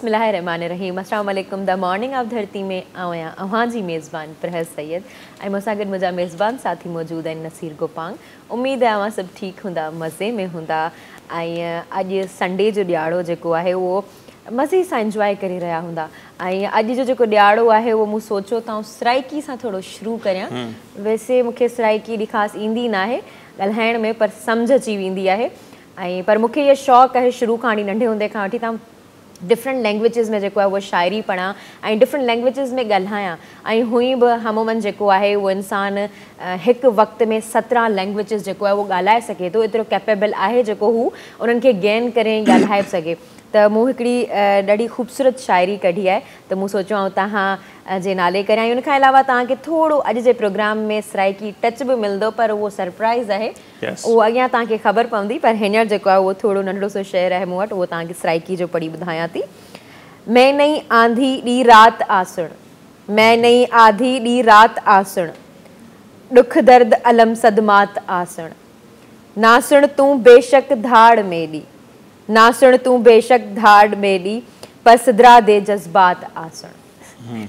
बिस्मिल्लाहिर्रहमानिर्रहीम। अस्सलाम वालेकुम। द मॉर्निंग ऑफ धरती में आया अवां जी मेज़बान परहज़ सैयद ऐं मूंसां गॾु मुंहिंजा मेज़बान साथी मौजूदु आहिनि नसीर गोपांग। उम्मीद आहे अवां सभु ठीकु हूंदा, मज़े में हूंदा ऐं अॼु संडे जो ॾियारो जेको आहे उहो मज़े सां इंजॉय करे रहिया हूंदा। ऐं अॼु जो जेको ॾियारो आहे उहो मूं सोचियो त सराइकी सां थोरो शुरू करियां। वैसे मूंखे सराइकी एॾी ख़ासि ईंदी न आहे ॻाल्हाइण में, पर सम्झ अची वेंदी आहे। ऐं पर मूंखे इहो शौक़ु आहे शुरू खां वठी, नंढे हूंदे खां वठी तव्हां डिफरेंट लैंग्वेजिस में जेको आहे उहा शाइरी पढ़ां ऐं डिफरेंट लैंग्वेजिस में ॻाल्हायां। ऐं हुई बि हमूमन जेको आहे उहो इंसानु हिकु वक़्त में 17 लैंग्वेजिस जेको आहे उहो ॻाल्हाए सघे थो, एतिरो कैपेबल आहे जेको हू उन्हनि खे गेन करे ॻाल्हाए सघे। त मूं हिकिड़ी ॾाढी ख़ूबसूरत शाइरी कढी आहे, त मूं सोचियो तव्हां जे नाले करियां। उन खां अलावा तव्हांखे थोरो अॼु जे प्रोग्राम में सराइकी टच बि मिलंदो, पर उहो सरप्राइज़ आहे, उहो अॻियां तव्हांखे ख़बर पवंदी। पर हींअर जेको आहे उहो थोरो नंढड़ो सो शेर आहे मूं वटि, उहो तव्हांखे सराइकी जो पढ़ी ॿुधायां थी। मैं नई आंधी ॾी राति आसुण, मैं नई आंधी ॾी राति आसुण, ॾुख दर्द अलम सदमात आसुण, ना सुण तूं बेशक धाड़ में ॾी, ना सुण तूं बेशक धाड़ में ॾी, पर सिदरा दे जज़्बात आसुण।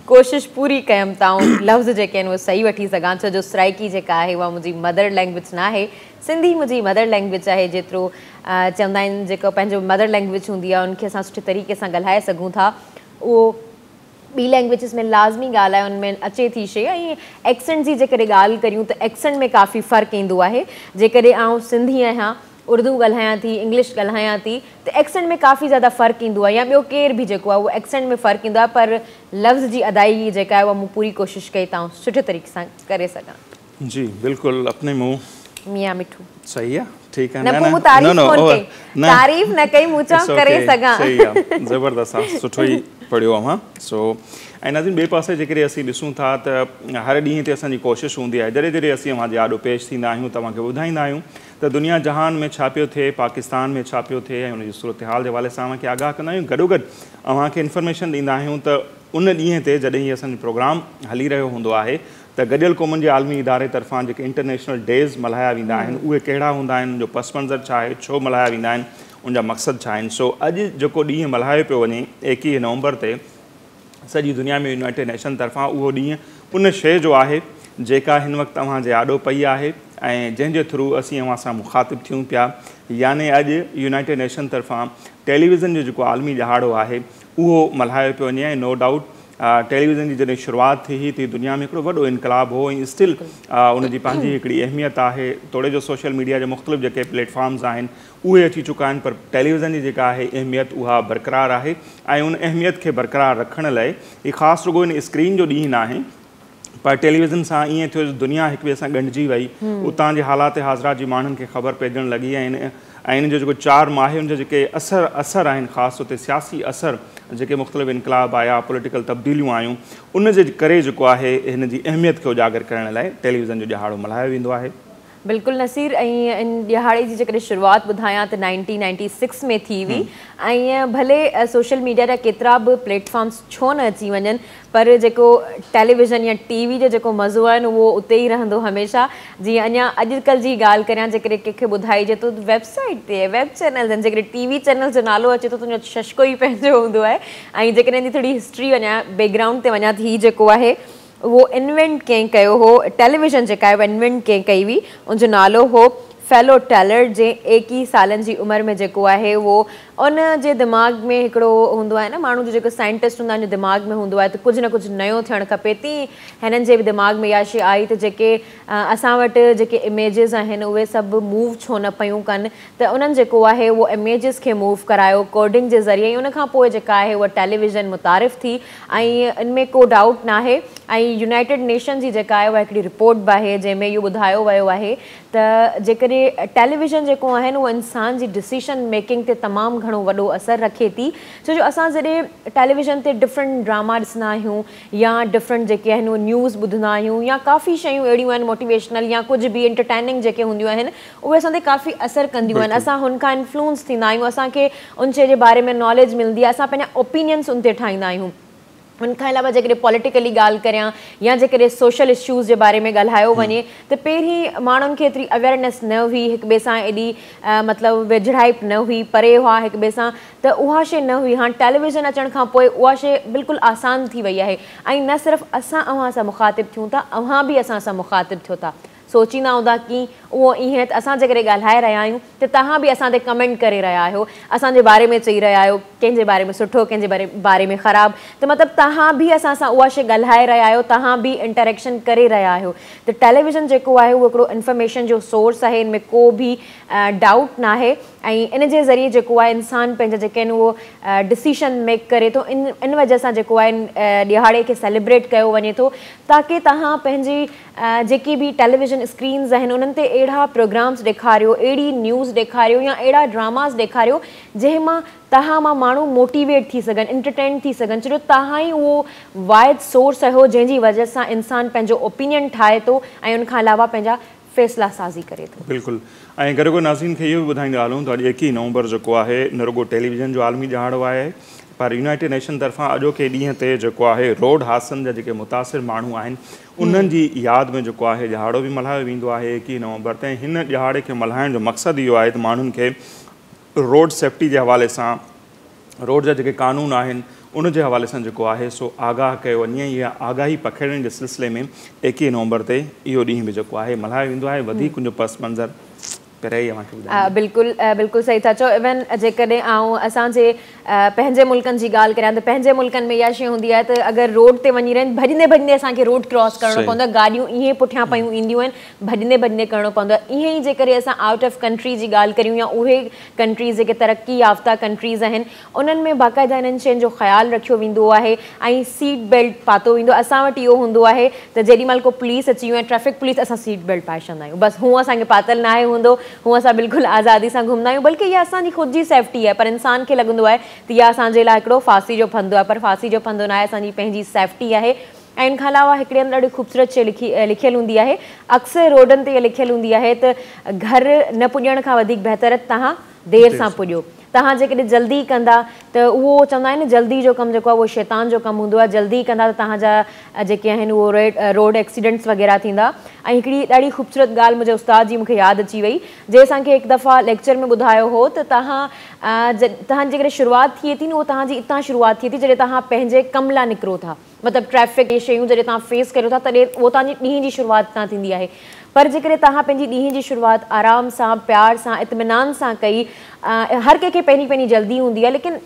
कोशिश पूरी कयमि ताऊं लफ़्ज़ जेके आहिनि उहे सही वठी सघां, छो जो सराइकी जेका आहे उहा मुंहिंजी मदर लैंग्वेज न आहे। सिंधी मुंहिंजी मदर लैंग्वेज आहे, जेतिरो चवंदा आहिनि जेको पंहिंजो मदर लैंग्वेज हूंदी आहे उनखे असां सुठे तरीक़े सां ॻाल्हाए सघूं था, उहो ॿी लैंग्वेजिस में लाज़मी ॻाल्हाए उनमें अचे थी शइ। ऐं एक्सेंट जी जेकॾहिं ॻाल्हि करियूं त एक्सेंट में काफ़ी फ़र्क़ु ईंदो आहे। जेकॾहिं आउं सिंधी आहियां, उर्दू ॻाल्हायां थी, इंग्लिश ॻाल्हायां थी, त एक्सेंट में काफ़ी ज़्यादा फ़र्क़ु ईंदो आहे, या ॿियो केर बि जेको आहे उहो एक्सेंट में फ़र्क़ु ईंदो आहे, पर लफ़्ज़ जी अदायगी जेका आहे उहा मूं पूरी कोशिशि कई तव्हां सुठे तरीक़े सां करे सघां। जी बिल्कुलु, अपने मुंह मियां मिठू सही है, ठीक है। न पोइ तारीफ़ न कई मूं चओ करे सघां। सही आहे, ज़बरदस्त आहे, सुठो ई पढ़ियो अवां। सो ऐं नाज़रीन ॿिए पासे जेकॾहिं असीं ॾिसूं था त हर ॾींहं ते असांजी कोशिशि हूंदी आहे, जॾहिं जॾहिं असीं अवां जे आॾो पेश थींदा आहियूं तव्हांखे ॿुधाईंदा आहियूं त दुनिया जहान में छा पियो थिए, पाकिस्तान में छा पियो थिए, ऐं उनजी सूरत हाल जे हवाले सां अव्हांखे आगाह कंदा आहियूं। गॾोगॾु अव्हांखे इंफॉर्मेशन ॾींदा आहियूं त उन ॾींहं ते जॾहिं हीअ असांजो प्रोग्राम हली रहियो हूंदो आहे त गॾियल क़ौमुनि जे आलमी इदारे तरफ़ां जेके इंटरनेशनल डेज़ मल्हाया वेंदा आहिनि उहे कहिड़ा हूंदा आहिनि, उनजो पस मंज़र छा आहे, छो मल्हाया वेंदा आहिनि, उनजा मक़सद छा आहिनि। सो अॼु जेको ॾींहुं मल्हायो पियो वञे 21 नवंबर ते सॼी दुनिया में यूनाइटेड नेशन तरफ़ां, उहो ॾींहुं उन शइ जो आहे जेका हिन वक़्तु अव्हां जे आॾो पई आहे ऐं जंहिंजे थ्रू असीं अव्हां सां मुखातिब थियूं पिया। याने अॼु यूनाइटेड नेशन तरफ़ां टेलीविज़न जो जेको आलमी ॾिहाड़ो आहे उहो मल्हायो पियो वञे। ऐं नो डाउट टेलीविज़न जी जॾहिं शुरूआति थी त दुनिया में हिकिड़ो वॾो इनकलाब हो, ऐं स्टिल उनजी पंहिंजी हिकिड़ी अहमियत आहे। तोड़े जो सोशल मीडिया जे मुख़्तलिफ़ जेके प्लेटफॉर्म्स आहिनि उहे अची चुका आहिनि, पर टेलीविज़न जी जेका आहे अहमियत उहा बरक़रार आहे। ऐं उन अहमियत खे बरक़रार रखण लाइ ही ख़ासि रुॻो इन स्क्रीन जो ॾींहुं न आहे, पर टेलीविज़न सां ईअं थियो दुनिया हिक ॿिए सां ॻंढिजी वई, उतां जे हालात हाज़रा जी माण्हुनि खे ख़बर पइजणु लॻी। ऐं इन जो जेको 4 माह उन जा जेके असर आहिनि, ख़ासि तौर ते सियासी असर, जेके मुख़्तलिफ़ इनकलाब आया, पॉलिटिकल तब्दीलियूं आयूं, उन जे करे जेको आहे हिन जी अहमियत खे उजागर करण लाइ टेलीविज़न जो ॾिहाड़ो मल्हायो वेंदो आहे। बिल्कुलु नसीर, ऐं इन ॾिहाड़े जी जेकॾहिं शुरूआति ॿुधायां त 1996 में थी हुई। ऐं भले सोशल मीडिया जा केतिरा बि प्लेटफॉर्म्स छो न अची वञनि, पर जेको टेलीविज़न या टीवी जो जेको मज़ो आहे न उहो उते ई रहंदो हमेशह। जीअं अञा अॼुकल्ह जी ॻाल्हि करियां, जेकॾहिं कंहिंखे ॿुधाइजे थो वेबसाइट ते वेब चैनल्स आहिनि, जेकॾहिं टीवी चैनल जो नालो अचे थो त तुंहिंजो शशको ई पंहिंजो हूंदो आहे। ऐं जेकॾहिं हिन जी थोरी हिस्ट्री वञा, बैकग्राउंड ते वञा, थी जेको आहे उहो इन्वेंट कंहिं कयो हो, टेलीविज़न जेका आहे उहा इन्वेंट कंहिं कई हुई, उनजो नालो हो फेलो टेलर। जे 21 सालनि जी उमिरि में जेको आहे उहो उन जे दिमाग़ में हिकिड़ो हूंदो आहे न, माण्हू जो जेको साइंटिस्ट हूंदा आहिनि दिमाग़ में हूंदो आहे त कुझु न कुझु नयो थियणु खपे, तीअं हिननि जे बि दिमाग़ में इहा शइ आई त जेके असां वटि जेके इमेजिस आहिनि उहे सभु मूव छो न पियूं कनि, त उन्हनि जेको आहे उहो इमेजिस खे मूव करायो कोडिंग जे ज़रिए। उन खां पोइ जेका आहे उहा टेलीविज़न मुतारिफ़ थी, ऐं इनमें को डाउट न आहे। ऐं यूनाइटेड नेशन जी जेका आहे उहा हिकिड़ी रिपोर्ट बि आहे जंहिंमें इहो ॿुधायो वियो आहे त जेकॾहिं टेलीविज़न जेको आहे न उहो इंसान जी डिसीशन मेकिंग ते तमामु घणो वॾो असरु रखे थी। छो जो असां जॾहिं टेलीविज़न ते डिफरेंट ड्रामा ॾिसंदा आहियूं या डिफरेंट जेके आहिनि उहे न्यूज़ ॿुधंदा आहियूं, या काफ़ी शयूं अहिड़ियूं आहिनि मोटिवेशनल या कुझु बि एंटरटेनिंग जेके हूंदियूं आहिनि, उहे असां ते काफ़ी असरु कंदियूं आहिनि। असां हुन खां इन्फ्लुएंस थींदा आहियूं, असांखे उन शइ जे बारे में नॉलेज मिलंदी आहे, असां पंहिंजा ओपिनियंस उन ते ठाहींदा आहियूं। उनखां अलावा जेकॾहिं पॉलिटिकली ॻाल्हि करियां या जेकॾहिं सोशल इश्यूज़ जे बारे में ॻाल्हायो वञे त पहिरीं माण्हुनि खे एतिरी अवेयरनेस न हुई, हिक ॿिए सां एॾी मतिलबु वेझड़ाइप न हुई, परे हुआ हिक ॿिए सां, त उहा शइ न हुई। हाणे टेलीविज़न अचण खां पोइ उहा शइ बिल्कुलु आसान थी वई आहे ऐं न सिर्फ़ु असां अव्हां सां मुख़ातिबु थियूं था, अव्हां बि असां सां मुख़ातिबु थियो था। सोचींदा हूंदा की उहो ईअं त असां जेकॾहिं ॻाल्हाए रहिया आहियूं त तव्हां बि असां ते कमेंट करे रहिया आहियो, असांजे बारे में चई रहिया आहियो, कंहिंजे बारे में सुठो, कंहिंजे बारे में ख़राबु, त मतिलबु तव्हां बि असां सां उहा शइ ॻाल्हाए रहिया आहियो, तव्हां बि इंटरेक्शन करे रहिया आहियो। त टेलीविज़न जेको आहे उहो हिकिड़ो इंफॉर्मेशन जो सोर्स आहे, हिन में को बि डाउट न आहे ऐं इन जे ज़रिए जेको आहे इंसानु पंहिंजा जेके आहिनि उहो डिसीशन मेक करे थो। इन वजह सां जेको आहे ॾिहाड़े खे सेलिब्रेट कयो वञे थो ताकी तव्हां पंहिंजी जेकी बि टेलीविज़न स्क्रीन्स आहिनि उन्हनि ते अहिड़ा प्रोग्राम्स ॾेखारियो, अहिड़ी न्यूज़ ॾेखारियो या अहिड़ा ड्रामास ॾेखारियो जंहिं मां तव्हां मां माण्हू मोटिवेट थी सघनि, एंटरटेन थी सघनि, छो जो तव्हां ई उहो वाइड सोर्स आहियो जंहिंजी वजह सां इंसानु पंहिंजो ओपिनियन ठाहे थो ऐं उनखां अलावा पंहिंजा फ़ैसिला साज़ी करे थो। बिल्कुलु। ऐं गॾो गॾु नाज़रीन खे इहो बि ॿुधाईंदा हलूं त अॼु 21 नवंबर जेको आहे न रुॻो टेलीविज़न जो आलमी ॾिहाड़ो आहे, पर यूनाइटेड नेशन तरफ़ां अॼोके ॾींहं ते जेको आहे रोड हादसनि जा जेके मुतासिर माण्हू आहिनि उन्हनि जी यादि में जेको आहे ॾिहाड़ो बि मल्हायो वेंदो आहे 21 नवंबर ते। हिन ॾिहाड़े खे मल्हाइण जो मक़सदु इहो आहे त माण्हुनि खे रोड सेफ्टी जे हवाले सां, रोड जा जेके क़ानून आहिनि उन जे हवाले सां जेको आहे सो आगाह कयो वञे या आगाही पखेड़ण जे सिलसिले में 21 नवंबर ते इहो ॾींहुं बि जेको आहे मल्हायो वेंदो आहे। वधीक उनजो पस मंज़र बिल्कुलु बिल्कुलु सही था चओ। इवन जेकॾहिं असांजे पंहिंजे मुल्कनि जी ॻाल्हि करियां त पंहिंजे मुल्कनि में इहा शइ हूंदी आहे त अगरि रोड ते वञी रहिया आहिनि भॼंदे भॼंदे असांखे रोड क्रॉस करणो पवंदो आहे, गाॾियूं ईअं पुठियां पयूं ईंदियूं आहिनि, भॼंदे भॼंदे करणो पवंदो आहे। ईअं ई जेकॾहिं असां आउट ऑफ कंट्री जी ॻाल्हि करियूं या उहे कंट्रीज़ जेके तरक़ी याफ़्ता कंट्रीज़ आहिनि उन्हनि में बाक़ाइदा इन्हनि शयुनि जो ख़्यालु रखियो वेंदो आहे ऐं सीट बेल्ट पातो वेंदो। असां वटि इहो हूंदो आहे त जेॾीमहिल को पुलिस अची वियो आहे, ट्रैफिक पुलिस, असां सीट बेल्ट पाए छॾंदा आहियूं, बसि हूअं असांखे पातल न आहे हूंदो, हूअं असां बिल्कुलु आज़ादी सां घुमंदा आहियूं, बल्कि इहा असांजी ख़ुदि जी सेफ्टी आहे। पर इंसान खे लॻंदो आहे त इहा असांजे लाइ हिकिड़ो फांसी जो फंदो आहे, पर फांसी जो फंदो न आहे, असांजी पंहिंजी सेफ्टी आहे। ऐं इन खां अलावा हिकिड़े हंधि ॾाढी ख़ूबसूरत शइ लिखियलु हूंदी आहे, अक्सर रोडनि ते इहा लिखियलु हूंदी आहे त घर न पुॼण खां वधीक बहितर तव्हां देरि सां पुॼो। तव्हां जेकॾहिं जल्दी कंदा त उहो चवंदा आहिनि जल्दी जो कमु जेको आहे उहो शैतान जो कमु हूंदो आहे, जल्दी कंदा त तव्हांजा जेके आहिनि उहो रोड एक्सीडेंट्स वग़ैरह थींदा। ऐं हिकिड़ी ॾाढी ख़ूबसूरत ॻाल्हि मुंहिंजे उस्ताद जी मूंखे यादि अची वई, जंहिं असांखे हिकु दफ़ा लेक्चर में ॿुधायो हो त तव्हां जेकॾहिं शुरूआति थिए थी न उहो तव्हांजी हितां शुरूआति थिए थी जॾहिं तव्हां पंहिंजे कम लाइ निकिरो था, मतिलबु ट्रैफिक इहे शयूं जॾहिं तव्हां फेस करियो था तॾहिं उहो तव्हांजी ॾींहं जी शुरूआति हितां थींदी आहे। पर जेकॾहिं तव्हां पंहिंजी ॾींहं जी शुरूआति आराम सां, प्यार सां, इत्मिनान सां कई, हर कंहिंखे पंहिंजी पंहिंजी जल्दी हूंदी आहे, लेकिन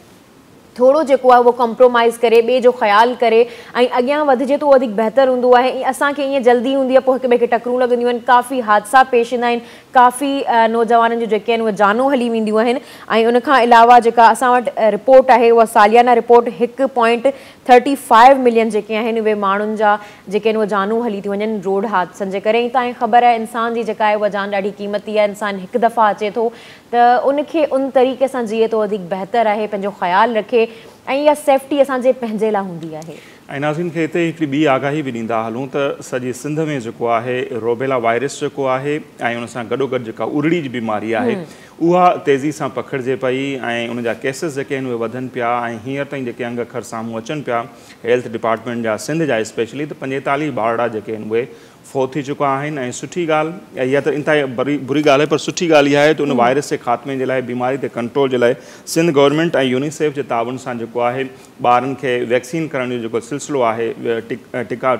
थोरो जेको आहे उहो कॉम्प्रोमाइज़ करे, ॿिए जो ख़्यालु करे ऐं अॻियां वधिजे त उहो वधीक बहितरु हूंदो आहे। असांखे ईअं जल्दी हूंदी आहे, पोइ हिक ॿिए खे टकरूं लॻंदियूं आहिनि, काफ़ी हादसा पेश ईंदा आहिनि, काफ़ी नौजवाननि जूं जेके आहिनि उहे जानूं हली वेंदियूं आहिनि। ऐं उनखां अलावा जेका असां वटि रिपोर्ट आहे उहा सालियाना रिपोर्ट 1.35 मिलियन जेके आहिनि उहे माण्हुनि जा जेके आहिनि उहे जानूं हली थियूं वञनि रोड हादसनि जे करे। ऐं तव्हांखे ख़बर आहे इंसान जी जेका आहे उहा जान ॾाढी क़ीमती आहे, इंसानु हिकु दफ़ा अचे थो त उनखे उन तरीक़े सां जीए थो वधीक बहितरु आहे, पंहिंजो ख़्यालु रखे ऐं इहा सेफ्टी असांजे पंहिंजे लाइ हूंदी आहे। ऐं नाज़रीन खे हिते हिकिड़ी ॿी आगाही बि ॾींदा हलूं त सॼी सिंध में जेको आहे रोबेला वायरस जेको आहे ऐं उन सां गॾोगॾु जेका उरड़ी जी बीमारी आहे उहा तेज़ी सां पखिड़िजे पई ऐं उन जा केसिस जेके आहिनि उहे वधनि पिया। ऐं हींअर ताईं जेके अंग अखर साम्हूं अचनि पिया हेल्थ डिपार्टमेंट जा सिंध जा स्पेशली त 45 ॿारड़ा जेके आहिनि उहे फोत थी चुका आहिनि। ऐं सुठी ॻाल्हि इहा त इंतिहा बुरी ॻाल्हि आहे, पर सुठी ॻाल्हि इहा आहे त उन वायरस जे ख़ात्मे जे लाइ, बीमारी ते कंट्रोल जे लाइ सिंध गवर्नमेंट ऐं यूनिसेफ जे ताउन सां जेको आहे ॿारनि खे वैक्सीन करण जो जेको सिलसिलो आहे,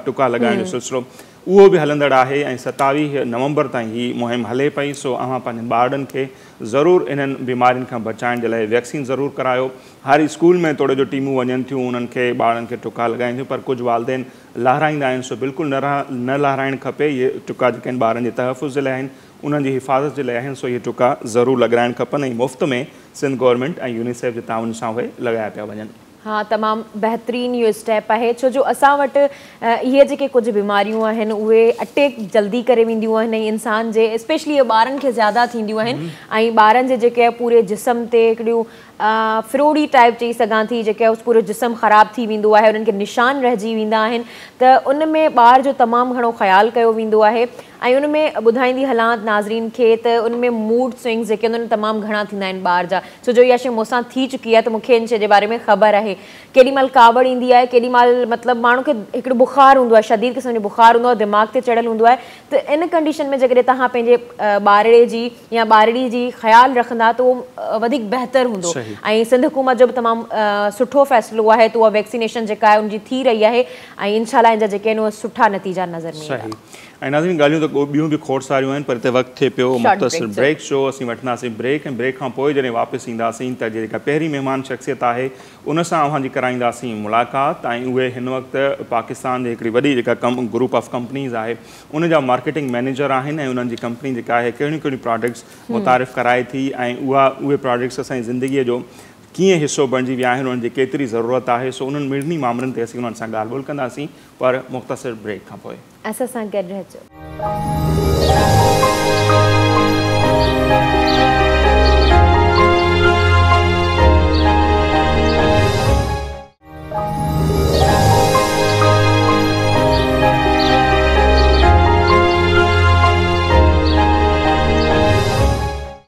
टुका लॻाइण जो सिलसिलो उहो बि हलंदड़ आहे। ऐं 27 नवंबर ताईं ही मुहिम हले पई। सो अव्हां पंहिंजनि ॿारनि खे ज़रूरु इन्हनि बीमारियुनि खां बचाइण जे लाइ वैक्सीन ज़रूरु करायो। हर स्कूल में थोरे जो टीमूं वञनि थियूं, उन्हनि खे ॿारनि खे टुका लॻाइनि थियूं, पर कुझु वालदेन लाराईंदा आहिनि। सो बिल्कुलु न लाराइणु खपे। इहे टुका जेके आहिनि ॿारनि जे तहफ़ुज़ जे लाइ आहिनि, उन्हनि जी हिफ़ाज़त जे लाइ आहिनि। सो इहे टुका ज़रूरु लॻाइणु खपनि ऐं मुफ़्त में सिंध गवर्नमेंट ऐं यूनिसेफ जे ताउन सां उहे लॻाया पिया वञनि। हाँ, तमामु बहितरीनु इहो स्टेप आहे, छो जो असां वटि इहे जेके कुझु बीमारियूं आहिनि उहे अटैक जल्दी करे वेंदियूं आहिनि ऐं इंसान जे स्पेशली ॿारनि खे ज़्यादा थींदियूं आहिनि। ऐं ॿारनि जे जेके पूरे जिस्म ते हिकिड़ियूं फ्रोडी टाइप चई सघां थी, जेके उस पूरो जिस्म ख़राबु थी वेंदो आहे, उन्हनि खे निशान रहिजी वेंदा आहिनि, त उन में ॿार जो तमामु घणो ख़्यालु कयो वेंदो आहे। ऐं उन में ॿुधाईंदी हलां नाज़रीन खे त उन में मूड स्विंग्स जेके हूंदा आहिनि तमामु घणा थींदा आहिनि ॿार जा, छो जो इहा शइ मूंसां थी चुकी आहे, त मूंखे इन शइ जे बारे में ख़बर आहे। केॾी महिल कावड़ ईंदी आहे, केॾी महिल मतिलबु माण्हू खे हिकिड़ो बुख़ारु हूंदो आहे, शदीद क़िस्म जो बुख़ारु हूंदो आहे, दिमाग़ ते चढ़ियल हूंदो आहे, त इन कंडीशन में जेकॾहिं तव्हां पंहिंजे ॿारड़े जी या ॿारड़ी जी ख़्यालु रखंदा त उहो वधीक बहितर हूंदो। ऐं सिंध हुकूमत जो बि तमामु सुठो फ़ैसिलो आहे, त उहा वैक्सीनेशन जेका आहे उनजी थी रही आहे, ऐं इंशाल्लाह इन जा जेके आहिनि उहे सुठा नतीजा नज़र में ईंदा। ऐं नाज़रीन ॻाल्हियूं त ॿियूं बि खोड़ सारियूं आहिनि, पर हिते वक़्तु थिए पियो मुख़्तसिर ब्रेक शो। असीं वठंदासीं ब्रेक, ऐं ब्रेक खां पोइ जॾहिं वापसि ईंदासीं त जेका पहिरीं महिमान शख़्सियत आहे उन सां अव्हांजी कराईंदासीं मुलाक़ात, ऐं उहे हिन वक़्तु पाकिस्तान जी हिकिड़ी वॾी जेका ग्रुप ऑफ कंपनीज़ आहे उन जा मार्केटिंग मैनेजर आहिनि, ऐं उन्हनि जी कंपनी जेका आहे कहिड़ियूं कहिड़ियूं प्रोडक्ट्स मुतारिफ़ कराए थी, ऐं उहे प्रोडक्ट्स असांजी ज़िंदगीअ जो कीअं हिसो बणिजी विया आहिनि, उन्हनि जी केतिरी ज़रूरत आहे। सो उन्हनि मिड़नी मामलनि ते असीं उन्हनि सां ॻाल्हि ॿोल कंदासीं, पर मुख़्तसिर ब्रेक खां पोइ। असां सां गॾु रहिजो।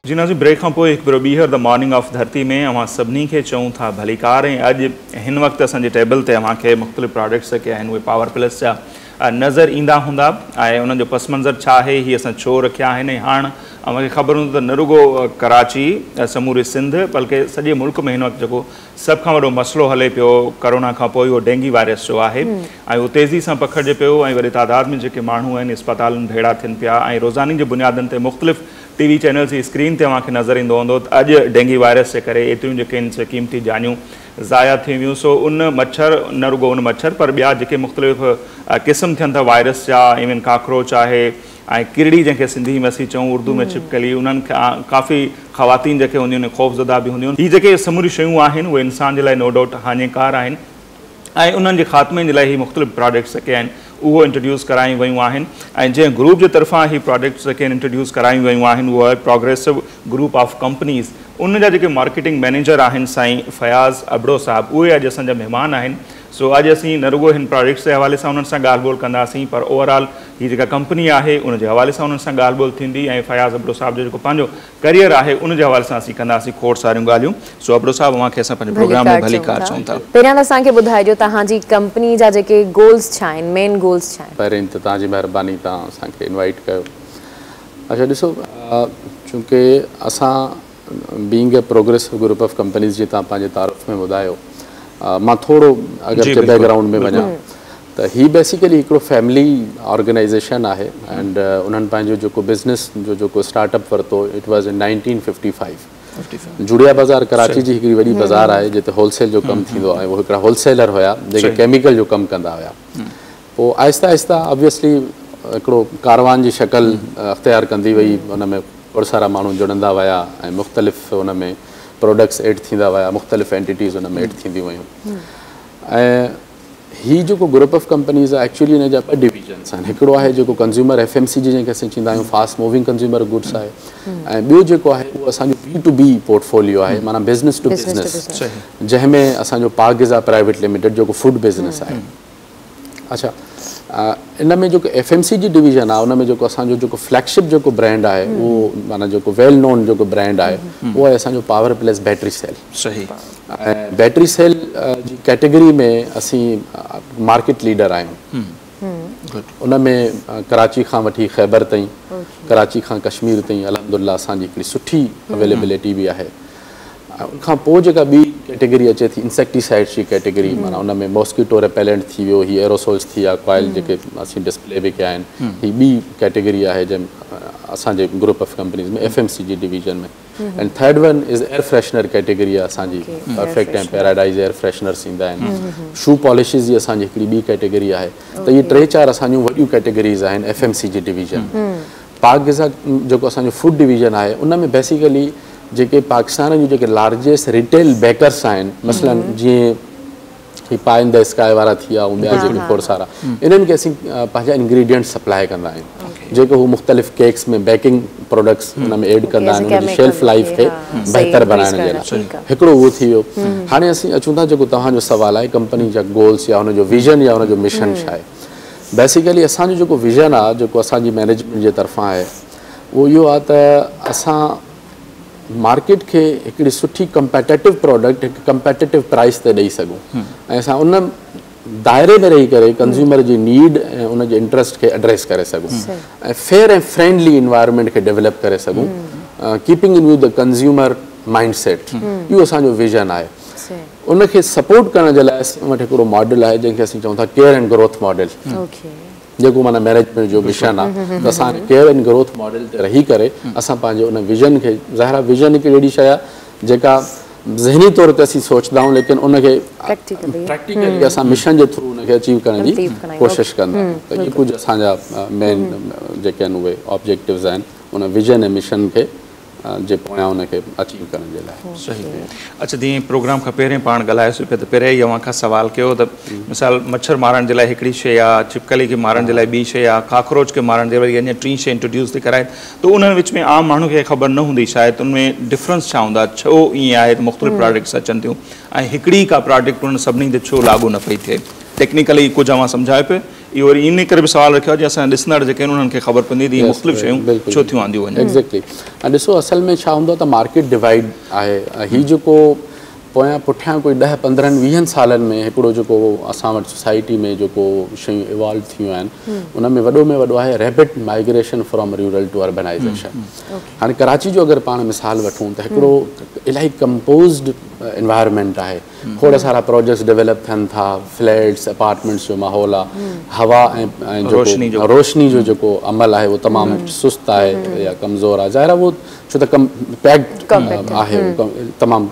जी नाज़रीन, ब्रेक खां पोइ हिकु भेरो ॿीहर द मॉर्निंग ऑफ धरती में अवां सभिनी खे चऊं था भलीकार। ऐं अॼु हिन वक़्तु असांजे टेबल ते अव्हांखे मुख़्तलिफ़ प्रोडक्ट्स जेके आहिनि उहे पावर प्लस जा नज़र ईंदा हूंदा, ऐं उन्हनि जो पस मंज़र छा आहे, हीअ असां छो रखिया आहिनि। हाणे अव्हांखे ख़बर हूंदी त न रुगो कराची, समूरी सिंध, बल्कि सॼे मुल्क में हिन वक़्तु जेको सभ खां वॾो मसइलो हले पियो कोरोना खां पोइ, उहो डेंगी वायरस जो आहे, ऐं उहो तेज़ी सां पखिड़िजे पियो, ऐं वॾे तादाद में जेके माण्हू आहिनि इस्पतालुनि भेड़ा थियनि पिया, ऐं रोज़ानी जे बुनियादनि ते मुख़्तलिफ़ टीवी चैनल्स जी स्क्रीन ते अव्हांखे नज़र ईंदो हूंदो त अॼु डेंगी वायरस जे करे एतिरियूं जेके आहिनि क़ीमती जानियूं ज़ाया थी वियूं। सो उन मच्छर, न रुगो उन मच्छर, पर ॿिया जेके मुख़्तलिफ़ क़िस्म थियनि था वायरस जा, इवन काकरोच आहे, ऐं किरड़ी जंहिंखे सिंधी में असीं चऊं उर्दू में छिपकली, उन्हनि खां काफ़ी ख़वातीन जेके हूंदियूं आहिनि ख़ौफ़ज़दा बि हूंदियूं आहिनि। हीअ जेके समूरी शयूं आहिनि उहे इंसान जे लाइ नो डाउट हानिकार आहिनि, ऐं उन्हनि जे ख़ात्मे जे लाइ ही मुख़्तलिफ़ प्रोडक्ट्स जेके आहिनि उहो इंट्रोड्यूस करायूं वयूं आहिनि। ऐं जंहिं ग्रुप जे तरफ़ां ही प्रोडक्ट्स जेके आहिनि इंट्रोड्यूस करायूं वयूं आहिनि उहो आहे प्रोग्रेसिव ग्रुप ऑफ कंपनीज़। उन जा जेके मार्केटिंग मैनेजर आहिनि साईं फयाज़ अबड़ो साहब, उहे अॼु असांजा महिमान आहिनि। सो अॼु असीं न रुगो हिन प्रोडक्ट्स जे हवाले सां उन्हनि सां ॻाल्हि ॿोल कंदासीं, पर ओवरऑल हीअ जेका कंपनी आहे उन जे हवाले सां उन्हनि सां ॻाल्हि ॿोल थींदी, ऐं फयाज़ अबड़ो साहब जो जेको पंहिंजो करियर आहे उन जे हवाले सां असीं कंदासीं खोड़ सारियूं ॻाल्हियूं। सो अबड़ो साहब, अव्हांखे असां पंहिंजे प्रोग्राम में भलीकार चऊं था। पहिरियां त असांखे ॿुधाइजो तव्हांजी कंपनी जा जेके गोल्स छा आहिनि, मेन गोल्स छा आहिनि? पहिरीं त तव्हांजी महिरबानी, तव्हां असांखे इनवाइट कयो। अच्छा ॾिसो, चूंकि असां being a progressive group of companies जी तव्हां पंहिंजे तारुफ़ में ॿुधायो, मां थोरो अगरि बैकग्राउंड में वञा त ही बेसिकली हिकिड़ो फैमिली ऑर्गेनाइज़ेशन आहे, एंड उन्हनि पंहिंजो जेको बिज़नेस जो जेको स्टार्टअप वरितो, इट वॉज़ इन 1955। जुड़िया बाज़ार कराची जी हिकिड़ी वॾी बाज़ार आहे जिते होलसेल जो कमु थींदो आहे। उहो हिकिड़ा होलसेलर हुया जेके केमिकल जो कमु कंदा हुया। पोइ आहिस्ता आहिस्ता ऑब्वियसली हिकिड़ो कारवान जी शक्ल अख़्तियार कंदी वई, उन में खोड़ सारा माण्हू जुड़ंदा विया, ऐं मुख़्तलिफ़ उन में प्रोडक्ट्स एड थींदा विया, मुख़्तलिफ़ एंटिटीज़ उन में एड थींदियूं वयूं। ऐं हीअ जेको ग्रुप ऑफ कंपनीज़ आहे एक्चुअली हिन जा ॿ डिवीजन्स आहिनि। हिकिड़ो आहे जेको कंज़्यूमर FMCG जंहिंखे असीं चवंदा आहियूं, फास्ट मूविंग कंज़्यूमर गुड्स आहे, ऐं ॿियो जेको आहे उहो असांजो B2B पोर्टफोलियो आहे, माना बिज़नेस टू बिज़नेस, जंहिंमें असांजो पाक गिज़ा प्राइवेट लिमिटेड जेको फूड बिज़नेस आहे। अच्छा, इन में जेको FMCG डिवीज़न आहे उन में जेको असांजो जेको फ्लैगशिप जेको ब्रांड आहे उहो माना जेको वेल नोन जेको ब्रांड आहे उहो आहे असांजो पावर प्लस बैटरी सेल। सही। ऐं बैटरी सेल जी कैटेगरी में असीं मार्केट लीडर आहियूं। उन में कराची खां वठी ख़ैबर ताईं, कराची खां कश्मीर ताईं अल्हम्दुलिल्लाह असांजी हिकिड़ी सुठी अवेलेबिलिटी बि आहे। उनखां पोइ जेका ॿी कैटेगरी अचे थी इंसेक्टिसाइड्स जी कैटेगरी, माना उन में मॉस्किटो रेपेलेंट थी वियो, ही एरोसोल्स थी विया, कॉइल जेके असीं डिस्प्ले बि कया आहिनि, ही ॿी कैटेगरी आहे जंहिं असांजे ग्रुप ऑफ कंपनीज़ में FMCG डिवीजन में। And third one is air freshener category आहे असांजी, परफेक्ट ऐं पैराडाइज़ एयर फ्रेशनर्स ईंदा आहिनि। शू पॉलिशिस जी असांजी हिकिड़ी ॿी कैटेगरी आहे। त इहे 3-4 असांजूं वॾियूं कैटेगरीज़ आहिनि FMCG डिवीजन। पाक गिज़ा जेको असांजो फूड डिवीजन आहे उन में बेसिकली जेके पाकिस्तान जूं जेके लार्जेस्ट रिटेल बेकर्स आहिनि, मसलन जीअं ही पाए इन द स्काई वारा थी विया, ऐं ॿिया जेके खोड़ सारा, इन्हनि खे असीं पंहिंजा इंग्रेडिएंट सप्लाई कंदा आहियूं। जेको हू मुख़्तलिफ़ केक्स में बेकिंग प्रोडक्ट्स हुन में एड कंदा आहिनि, उनजी शेल्फ लाइफ खे बहितर बनाइण जे लाइ हिकिड़ो उहो थी वियो। हाणे असीं अचूं था जेको तव्हांजो सुवालु आहे कंपनी जा गोल्स या हुनजो विज़न या हुनजो मिशन छा आहे। बेसिकली असांजो जेको विज़न आहे जेको असांजी मैनेजमेंट जे तरफ़ां आहे उहो इहो आहे त असां मार्केट खे हिकिड़ी सुठी कम्पेटिटिव प्रोडक्ट हिकु कम्पेटिटिव प्राइस ते ॾेई सघूं ऐं असां उन दायरे में रही करे कंज्यूमर जी नीड ऐं उनजे इंट्रस्ट खे एड्रेस करे सघूं ऐं फेयर ऐं फ्रेंडली इन्वायरमेंट खे डेवलप करे सघूं, keeping in view the consumer mind set. इहो असांजो विज़न आहे। उनखे सपोर्ट करण जे लाइ असां वटि हिकिड़ो मॉडल आहे जंहिंखे असीं चऊं था केयर एंड ग्रोथ मॉडल, जेको माना मैनेजमेंट जो मिशन आहे। त असां केयर एंड ग्रोथ मॉडल ते रही करे असां पंहिंजे उन विज़न खे, ज़ाहिर आहे विज़न हिकु अहिड़ी शइ आहे जेका ज़हनी तौर ते असीं सोचंदा आहियूं लेकिन उनखे प्रैक्टिकली असां मिशन जे थ्रू उनखे अचीव करण जी कोशिशि कंदा आहियूं। त इहे कुझु असांजा मेन जेके आहिनि उहे ऑब्जेक्टिव्स आहिनि उन विज़न ऐं मिशन खे जे पोयां उनखे अचीव करण जे लाइ। सही। अच्छा, जीअं प्रोग्राम खां पहिरियों पाण ॻाल्हायोसीं पिया त पहिरियों ई अव्हां खां सवाल कयो त मिसाल मच्छर मारण जे लाइ हिकिड़ी शइ आहे, छिपकली खे मारण जे लाइ ॿी शइ आहे, काकरोच खे मारण जे लाइ अञा टी शइ इंट्रोड्यूस थी कराए, त उन विच में आम माण्हू खे ख़बर न हूंदी शायदि उनमें डिफरेंस छा हूंदा, छो ईअं आहे त मुख़्तलिफ़ प्रोडक्ट्स अचनि थियूं ऐं हिकिड़ी का प्रोडक्ट उन्हनि सभिनी ते छो लागू न पई थिए। टेक्निकली कुझु अव्हां सम्झाए पियो, इहो वरी इन करे बि सवाल रखियो आहे जीअं असां ॾिसंदड़ जेके आहिनि उन्हनि खे ख़बर पवंदी त मुख़्तलिफ़ शयूं छो थियूं आंदियूं वञनि। एग्ज़ैक्टली। ऐं ॾिसो असल में छा हूंदो आहे त मार्केट डिवाइड आहे। हीउ जेको पोयां पुठियां कोई 10, 15, 20 सालनि में हिकिड़ो जेको असां वटि सोसाइटी में जेको शयूं इवॉल्व थियूं आहिनि उन में वॾो आहे rapid migration from rural to urbanisation. हाणे कराची जो अगरि पाण मिसाल वठूं त हिकिड़ो इलाही कंपोज़्ड इन्वायरमेंट आहे, खोड़ सारा प्रोजेक्ट्स डेवलप थियनि था, फ्लैट्स अपार्टमेंट्स जो माहौल आहे, हवा ऐं रोशनी जो जेको अमल आहे उहो तमामु सुस्तु आहे या कमज़ोर आहे। ज़ाहिर आहे उहो छो त पैक्ड आहे, तमामु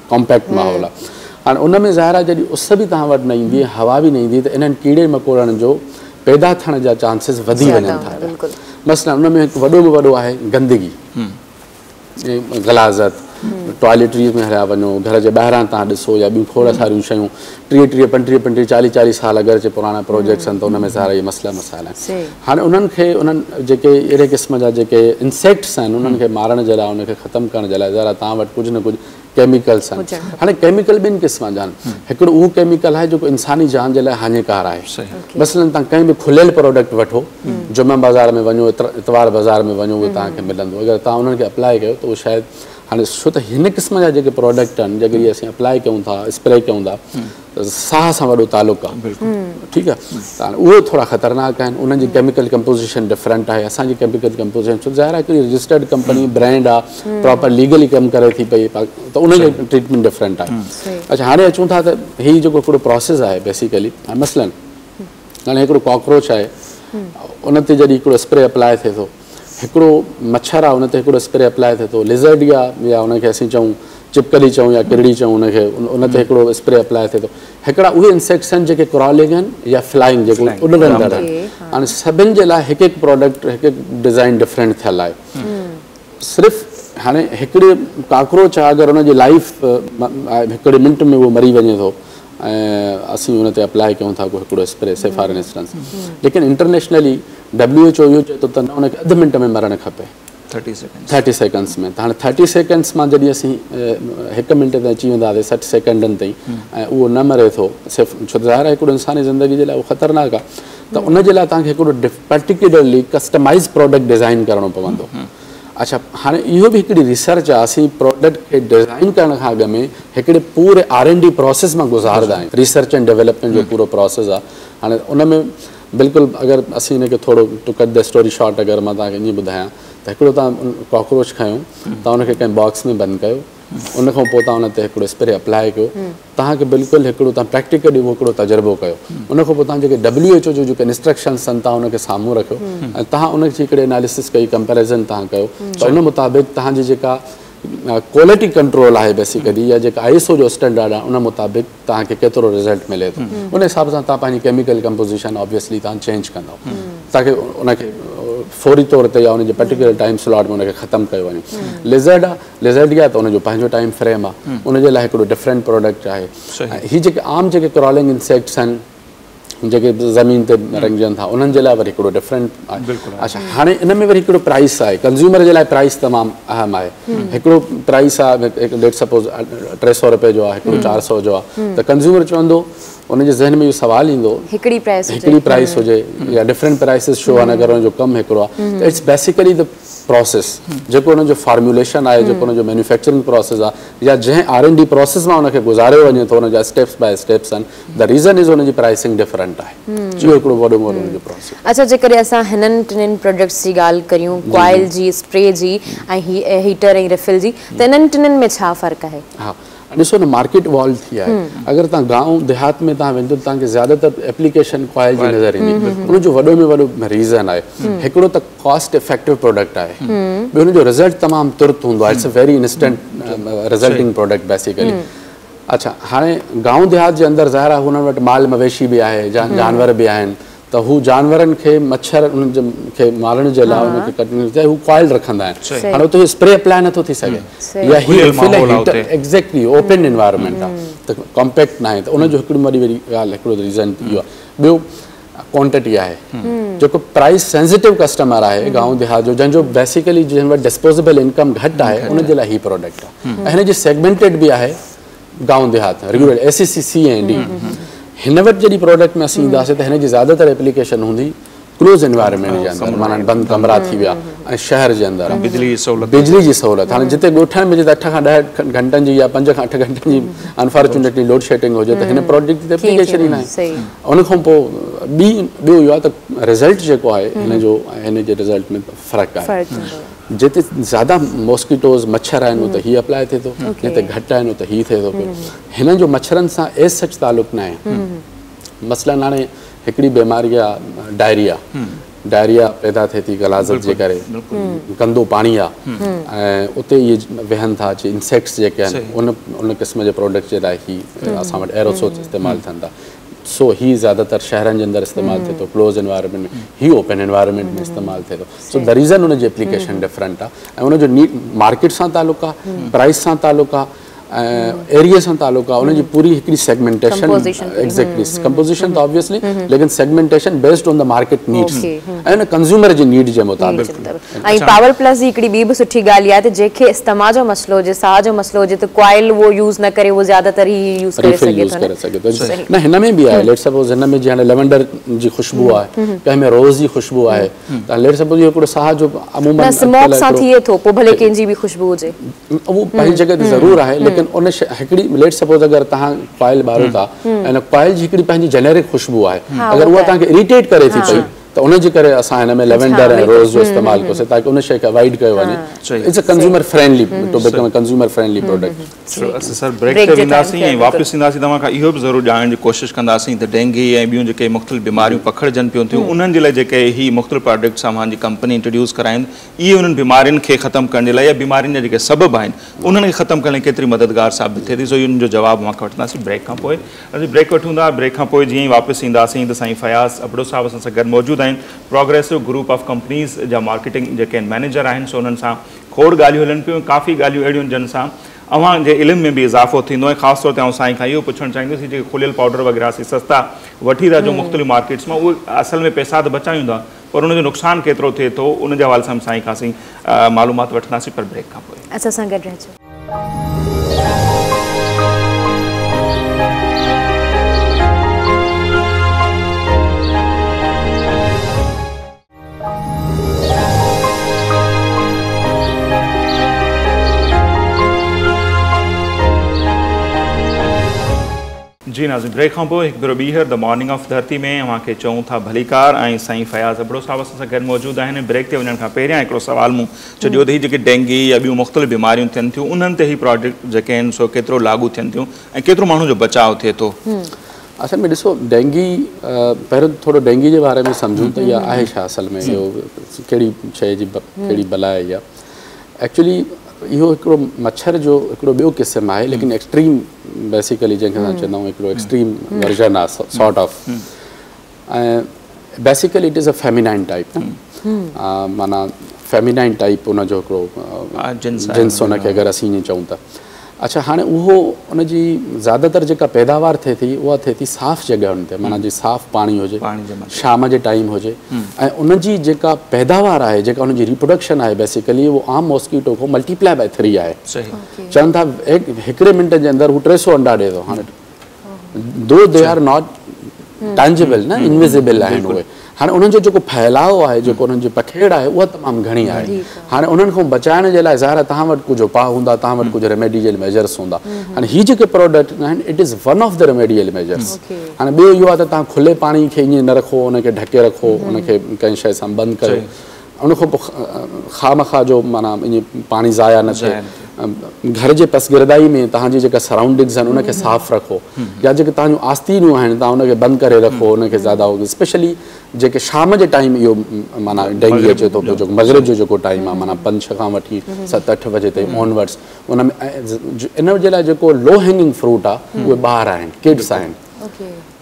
कॉम्पैक्ट माहौल आहे। हाणे उन में ज़ाहिर आहे जॾहिं उस बि तव्हां वटि न ईंदी, हवा बि न ईंदी त इन्हनि कीड़े मकोड़नि जो पैदा थियण जा चांसिस वधी वञनि था। मसइला उन में हिकु वॾो में वॾो आहे गंदगी, गलाज़त, टॉयलेटरीज़ में हलिया वञो, घर जे ॿाहिरां तव्हां ॾिसो या ॿियूं खोड़ सारियूं शयूं 30, 35, 40 साल अगरि जे पुराणा प्रोजेक्ट्स आहिनि त उन में ज़ाहिर इहे मसइला मसाइला आहिनि। हाणे उन्हनि खे उन्हनि जेके अहिड़े क़िस्म जा जेके इंसेक्ट्स आहिनि उन्हनि खे मारण जे लाइ उनखे ख़तमु करण जे लाइ ज़ाहिर तव्हां वटि कुझु न कुझु केमिकल्स आहिनि। हाणे केमिकल ॿिनि क़िस्म जा आहिनि। हिकिड़ो उहो केमिकल आहे जेको इंसानी जान जे लाइ हानिकार आहे। मसइलन तव्हां कंहिं बि खुलियल प्रोडक्ट वठो, जुमा बाज़ार में वञो, इतवार बाज़ार में वञो, उहो तव्हांखे मिलंदो। अगरि तव्हां उन्हनि खे अप्लाई कयो त उहो शायदि हाणे छो त हिन क़िस्म जा जेके प्रोडक्ट आहिनि जेके इहे असीं अप्लाई कयूं था, स्प्रे कयूं था, त साह सां वॾो तालुक़ु आहे। ठीकु आहे, त हाणे उहे थोरा ख़तरनाक आहिनि, उन्हनि जी केमिकल कंपोज़िशन डिफरेंट आहे, असांजी केमिकल कंपोज़िशन छो ज़ाहिर आहे हिकिड़ी रजिस्टर्ड कंपनी ब्रांड आहे, प्रॉपर लीगली कमु करे थी पई, त उनजो ट्रीटमेंट डिफरेंट आहे। अच्छा, हाणे अचूं था त हीउ जेको हिकिड़ो प्रोसेस आहे बेसिकली, मसलन हाणे हिकिड़ो कॉकरोच आहे, उन ते जॾहिं हिकिड़ो स्प्रे अप्लाई थिए थो, हिकिड़ो मच्छर आहे उन ते हिकिड़ो स्प्रे अप्लाई थिए थो, लिज़र्ड या उनखे असीं चऊं चिपकली चऊं या किरड़ी चऊं, उनखे उन ते हिकिड़ो स्प्रे अप्लाई थिए थो। हिकिड़ा उहे इंसेक्ट्स आहिनि जेके क्रॉलिंग आहिनि या फ्लाइंग जेको उॾंदड़ आहिनि। हाणे सभिनि जे लाइ हिकु हिकु प्रोडक्ट हिकु हिकु डिज़ाइन डिफरेंट थियल आहे। सिर्फ़ु हाणे हिकिड़े काकरोच आहे अगरि उनजी लाइफ हिकिड़े मिंट में उहो मरी वञे थो ऐं असीं उन ते अप्लाई कयूं था को हिकिड़ो स्प्रे से फॉर इंस्टेंस, लेकिन इंटरनेशनली WHO इहो चए थो त न उनखे अधु मिंट में मरणु खपे, 30 सेकेंड्स में। त हाणे 30 सेकेंड्स मां जॾहिं असीं 1 मिंट ते अची वेंदासीं 60 सेकेंडनि ताईं ऐं उहो न मरे थो, सिर्फ़ु छो त ज़ाहिर आहे हिकिड़ो इंसानी ज़िंदगी जे लाइ उहो ख़तरनाक आहे, त उनजे लाइ तव्हांखे हिकिड़ो पर्टिकुलरली कस्टमाइज़ प्रोडक्ट डिज़ाइन करणो पवंदो। अच्छा, हाणे इहो बि हिकिड़ी रिसर्च आहे, असीं प्रोडक्ट खे डिज़ाइन करण खां अॻु में हिकिड़े पूरे R&D प्रोसेस मां गुज़ारंदा आहियूं, रिसर्च एंड डेवलपमेंट जो पूरो प्रोसेस आहे। हाणे उन में बिल्कुलु अगरि असीं हिनखे थोरो to cut the story short अगरि मां तव्हांखे ईअं ॿुधायां त हिकिड़ो तव्हां कॉकरोच खयों, तव्हां उनखे कंहिं बॉक्स में बंदि कयो, उन खां पोइ तव्हां उन ते हिकिड़ो स्प्रे अप्लाई कयो, तव्हांखे बिल्कुलु हिकिड़ो तव्हां प्रैक्टिकली उहो हिकिड़ो तजुर्बो कयो। उन खां पोइ तव्हां जेके WHO जो जेके इंस्ट्रक्शन्स आहिनि तव्हां उनखे साम्हूं रखियो ऐं तव्हां उनजी हिकिड़े एनालिसिस कई, कंपेरिज़न तव्हां कयो, त उन मुताबिक़ तव्हांजी जेका क्वालिटी कंट्रोल आहे बेसिकली या जेका ISO जो स्टैंडर्ड आहे उन मुताबिक़ तव्हांखे केतिरो रिज़ल्ट मिले थो, उन हिसाब सां तव्हां पंहिंजी केमिकल कंपोज़िशन ऑब्वियसली तव्हां चेंज कंदव, ताकी उनखे फौरी तौर ते या उनजे पर्टिकुलर टाइम स्लॉट में उनखे ख़तमु कयो वञे। लिज़र्ड आहे, लिज़र्ड आहे त उनजो पंहिंजो टाइम फ्रेम आहे, उनजे लाइ हिकिड़ो डिफरेंट प्रोडक्ट आहे। हीअ जेके आम जेके क्रॉलिंग इंसेक्ट्स आहिनि जेके ज़मीन ते रंगजनि था उन्हनि जे लाइ वरी हिकिड़ो डिफरेंट आहे। अच्छा, हाणे इन में वरी हिकिड़ो प्राइस आहे, कंज़्यूमर जे लाइ प्राइस तमामु अहम आहे। हिकिड़ो प्राइस आहे, लेट सपोज़ 300 रुपए जो आहे, हिकिड़ो 400 जो आहे, त कंज़्यूमर चवंदो, उनजे ज़हन में इहो सवाल ईंदो हिकिड़ी प्राइस हुजे या डिफरेंट प्राइसिस छो आहिनि अगरि उनजो कमु हिकिड़ो आहे। त इट्स बेसिकली द प्रोसेस, जेको उनजो फॉर्मुलेशन आहे, जेको उनजो मैन्युफैक्चरिंग प्रोसेस आहे, या जंहिं R&D प्रोसेस मां उनखे गुज़ारियो वञे थो, उनजा स्टेप्स बाय स्टेप्स आहिनि, द रीज़न इज़ उनजी प्राइसिंग डिफरेंट आहे। इहो हिकिड़ो वॾो उनजो प्रोसेस। अच्छा, जेकॾहिं असां हिननि टिन्हिनि प्रोडक्ट्स जी ॻाल्हि करियूं, कॉइल जी, स्प्रे जी ऐं हीटर ऐं रिफिल जी, त इन्हनि टिन्हिनि में छा फ़र्क़ु आहे? हा, ॾिसो न, मार्केट इवॉल्व थी आहे। अगरि तव्हां गांव देहात में तव्हां वेंदो, तव्हांखे ज़्यादातर एप्लीकेशन कॉइल जी नज़र ईंदी। उनजो वॾो में वॾो रीज़न आहे, हिकिड़ो त कॉस्ट इफेक्टिव प्रोडक्ट आहे, ॿियो उनजो रिज़ल्ट तमामु तुर्त हूंदो आहे। It's a very instant resulting product basically. अच्छा, हाणे गांव देहात जे अंदरि ज़ाहिर आहे हुन वटि माल मवेशी बि आहे, जानवर बि आहिनि, त हू जानवरनि खे मच्छर उन्हनि खे मारण जे लाइ उनखे कटण जे हू कॉइल रखंदा आहिनि। हाणे उते स्प्रे अप्लाई नथो थी सघे, या हीटर एग्ज़ैक्टली ओपन एनवायरमेंट आहे, त कॉम्पैक्ट न आहे, त उनजो हिकिड़ी वॾी ॻाल्हि, हिकिड़ो रीज़न इहो आहे। ॿियो क्वांटिटी आहे, जेको प्राइस सेंसिटिव कस्टमर आहे गांव देहात जो, जंहिंजो बेसिकली जंहिं वटि डिस्पोजेबल इनकम घटि आहे, उनजे लाइ हीउ प्रोडक्ट आहे। ऐं हिनजी सेगमेंटेड बि आहे गांव देहात रेगुलर SEC C&D। हिन वटि जॾहिं प्रोडक्ट में असीं ईंदासीं त हिन जी ज़्यादातर एप्लीकेशन हूंदी क्लोज़ एनवायरमेंट जे अंदरि, माना बंदि कमरा थी विया, ऐं शहर जे अंदरि बिजली जी सहूलियत। हाणे जिते ॻोठनि में जिते 8 खां 10 घंटनि जी या 5 खां 8 घंटनि जी अनफॉर्चुनेटली लोड शेडिंग हुजे, त हिन प्रोडक्ट जी एप्लीकेशन ई न आहे। उनखां पोइ ॿियो इहो आहे त रिज़ल्ट जेको आहे हिन जे रिज़ल्ट में फ़र्क़ु आहे। जिते ज़्यादा मॉस्किटोज़ मच्छर आहिनि उते हीउ अप्लाई थिए थो, जिते घटि आहिनि उते हीउ थिए थो पियो। हिननि जो मच्छरनि सां एज सच तालुक़ु न आहे। मसलन हाणे हिकिड़ी बीमारी आहे डायरिया पैदा थिए थी गलाज़त जे करे, गंदो पाणी आहे, ऐं उते इहे वहनि था अची इंसेक्ट्स जेके आहिनि, उन क़िस्म जे प्रोडक्ट जे लाइ ही असां वटि एरोसोल्स इस्तेमालु थियनि था। सो ही ज़्यादातर शहरनि जे अंदरि इस्तेमालु थिए थो, क्लोज़ एनवायरमेंट में, ही ओपन एनवायरमेंट में इस्तेमालु थिए थो। सो द रीज़न उनजी एप्लीकेशन डिफरेंट आहे, ऐं उनजो मार्केट सां तालुक़ु आहे, प्राइस सां तालुक़ु आहे, एरिया सां तालुक़ु आहे। उनजी पूरी हिकिड़ी सेगमेंटेशन, एग्जैक्टली कंपोजिशन त ऑब्वियसली, लेकिन segmentation based on the market needs ऐं उन कंज़्यूमर जी नीड जे मुताबिक़। ऐं पावर प्लस जी हिकिड़ी ॿी बि सुठी ॻाल्हि इहा आहे त जंहिंखे इस्तेमाल जो मसलो हुजे, साह जो मसलो हुजे, त कॉइल उहो यूज़ न करे, उहो ज़्यादातर ही यूज़ करे सघे थो। न, हिन में बि आहे, लेट सपोज़ हिन में जीअं हाणे लेवेंडर जी ख़ुशबू आहे, कंहिं में रोज़ जी ख़ुशबू आहे, त लेट सपोज़ इहो हिकिड़ो साह जो अमूमन स्मोक सां थिए थो, पोइ भले कंहिंजी बि ख़ुशबू हुजे, उहो पंहिंजी जॻह ते ज़रूरु आहे। लेकिन उन हिकिड़ी लेट सपोज़ अगरि तव्हां कॉइल ॿारो था, ऐं कॉइल जी हिकिड़ी पंहिंजी जेनेरिक ख़ुशबू आहे, अगरि उहा तव्हांखे इरिटेट करे थी पई, त उनजे करे असां हिन में लेवेंडर ऐं रोज़ जो इस्तेमालु कयोसीं, ताकी उन शइ खे अवॉइड कयो वञे। It's a consumer friendly, to become a consumer friendly product. असां सर ब्रेक ते वेंदासीं ऐं वापसि ईंदासीं, तव्हां खां इहो बि ज़रूरु ॼाणण जी कोशिशि कंदासीं त डेंगी ऐं ॿियूं जेके मुख़्तलिफ़ बीमारियूं पखिड़जनि पियूं थियूं, उन्हनि जे लाइ जेके ही मुख़्तलिफ़ प्रोडक्ट्स अव्हांजी कंपनी इंट्रोड्यूस कराइनि, इहे उन्हनि बीमारियुनि खे ख़तमु करण जे लाइ या बीमारियुनि जा जेके सबब आहिनि उन्हनि खे ख़तमु करण लाइ केतिरी मददगार साबित थिए थी, सो इन्हनि जो जवाबु मां वठंदासीं ब्रेक खां पोइ। असीं ब्रेक वठूं था, ब्रेक खां पोइ जीअं ई वापसि ईंदासीं त साईं फयाज़ अबड़ो साहिब असां सां गॾु मौजूदु आहिनि, प्रोग्रेसिव ग्रुप ऑफ कंपनीज़ जा मार्केटिंग जेके मैनेजर आहिनि। सो उन्हनि सां खोड़ ॻाल्हियूं हलनि पियूं, काफ़ी ॻाल्हियूं अहिड़ियूं जिन सां अव्हांजे इल्म में बि इज़ाफ़ो थींदो ऐं ख़ासि तौर ते आउं साईं खां इहो पुछणु चाहींदुसि, जेके खुलियल पाउडर वग़ैरह असीं सस्ता वठी था अचूं मुख़्तलिफ़ मार्केट्स मां, उहे असल में पैसा त बचायूं था, पर उनजो नुक़सानु केतिरो थिए थो, उन जे हवाले सां साईं खां असीं मालूमात वठंदासीं, पर ब्रेक खां पोइ। असां सां गॾु रहिजो। जी नाज़रीन, ब्रेक खां पोइ हिकु भेरो ॿीहर द मॉर्निंग ऑफ धरती में अव्हांखे चऊं था भलीकार, ऐं साईं फयाज़ अबड़ो साहिब असां सां गॾु मौजूदु आहिनि। ब्रेक ते वञण खां पहिरियां हिकिड़ो सुवाल मूं छॾियो त ही जेके डेंगी या ॿियूं मुख़्तलिफ़ बीमारियूं थियनि थियूं, उन्हनि ते ही प्रोडक्ट जेके आहिनि सो केतिरो लागू थियनि थियूं ऐं केतिरो माण्हू जो बचाव थिए थो? असल में ॾिसो, डेंगी पहिरियों थोरो डेंगी जे बारे में सम्झूं त इहा आहे छा, असल में इहो कहिड़ी शइ जी कहिड़ी बला आहे इहा। एक्चुअली इहो हिकिड़ो मच्छर जो हिकिड़ो ॿियो क़िस्म आहे, लेकिन एक्सट्रीम बेसिकली जंहिंखे असां चवंदा आहियूं हिकिड़ो एक्सट्रीम वर्जन आहे सॉर्ट ऑफ, ऐं basically it is a feminine type, माना फेमिनाइन टाइप उनजो हिकिड़ो जिन्स हुनखे अगरि असीं ईअं चऊं था। अच्छा हाणे उहो उनजी ज़्यादातर जेका पैदावार थिए थी उहा थिए थी साफ़ जॻहियुनि ते, माना जी साफ़ पाणी हुजे, शाम जे टाइम हुजे, ऐं उनजी जेका पैदावार आहे, जेका उनजी रिप्रोडक्शन आहे बेसिकली उहो आम मॉस्किटो खां मल्टीप्लाई बाय 3 आहे। चवनि था हिकिड़े मिंट जे अंदरि हू 300 अंडा ॾिए थो। हाणे दो दे आर नॉट टैंजिबल न, इनविजिबल आहिनि उहे। हाणे उन्हनि जो जेको फैलाव आहे, जेको उन्हनि जी पखेड़ आहे उहा तमामु घणी आहे। हाणे उन्हनि खां बचाइण जे लाइ ज़ाहिर तव्हां वटि कुझु उपाउ हूंदा, तव्हां वटि कुझु रेमेडियल मेजर्स हूंदा। हाणे हीअ जेके प्रोडक्ट आहिनि it is one of the remedial measures. हाणे ॿियो इहो आहे त तव्हां खुले पाणी खे ईअं न रखो, उनखे ढके रखो, उनखे कंहिं शइ सां बंदि कयो, उनखां पोइ खामखा जो माना ईअं पाणी ज़ाया न थिए। घर जे पसगिरदाई में तव्हांजी जेका सराउंडिंग्स आहिनि उनखे साफ़ु रखो, या जेके तव्हांजूं आस्तीनूं आहिनि तव्हां उनखे बंदि करे रखो, उनखे ज़्यादा स्पेशली जेके शाम जे टाइम इहो माना डेंगी अचे थो पियो, जेको मगरिब जो जेको टाइम आहे, माना 5-6 खां वठी 7-8 बजे ताईं ऑनवर्ड्स, उन में इन जे लाइ जेको लो हैंगिंग फ्रूट आहे उहे ॿार आहिनि, किड्स आहिनि,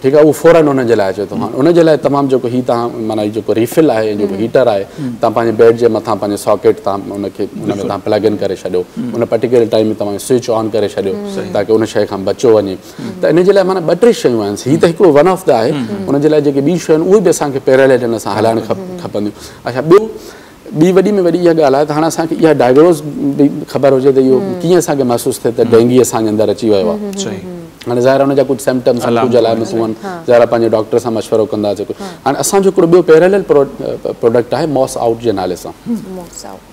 ठीकु आहे, उहो फ़ौरन उन जे लाइ अचे थो। हाणे उन जे लाइ तमामु जेको हीउ तव्हां माना जेको रिफिल आहे, जेको हीटर आहे, तव्हां पंहिंजे बेड जे मथां पंहिंजे सॉकेट तव्हां उनखे उन में तव्हां प्लग इन करे छॾियो, उन पर्टिकुलर टाइम में तव्हां स्विच ऑन करे छॾियो ताकी उन शइ खां बचो वञे। त इन जे लाइ माना 2-3 शयूं आहिनि। हीअ त हिकिड़ो वन ऑफ द आहे, उन जे लाइ जेके ॿी शयूं आहिनि उहे बि असांखे पैरेलल हिन सां हलाइणु खपंदियूं। अच्छा, ॿी वॾी में वॾी इहा ॻाल्हि आहे त हाणे असांखे इहा डायग्नोज़ बि ख़बर हुजे त इहो कीअं असांखे महसूसु थिए त डेंगी असांजे अंदरि अची वियो आहे। हाणे ज़ाहिर हुनजा कुझु सिम्पटम्स कुझु अलाइमतूं आहिनि, ज़ाहिर पंहिंजे डॉक्टर सां मशवरो कंदासीं। हाणे असांजो हिकिड़ो ॿियो पैरेलल प्रोडक्ट आहे मॉस आउट जे नाले सां,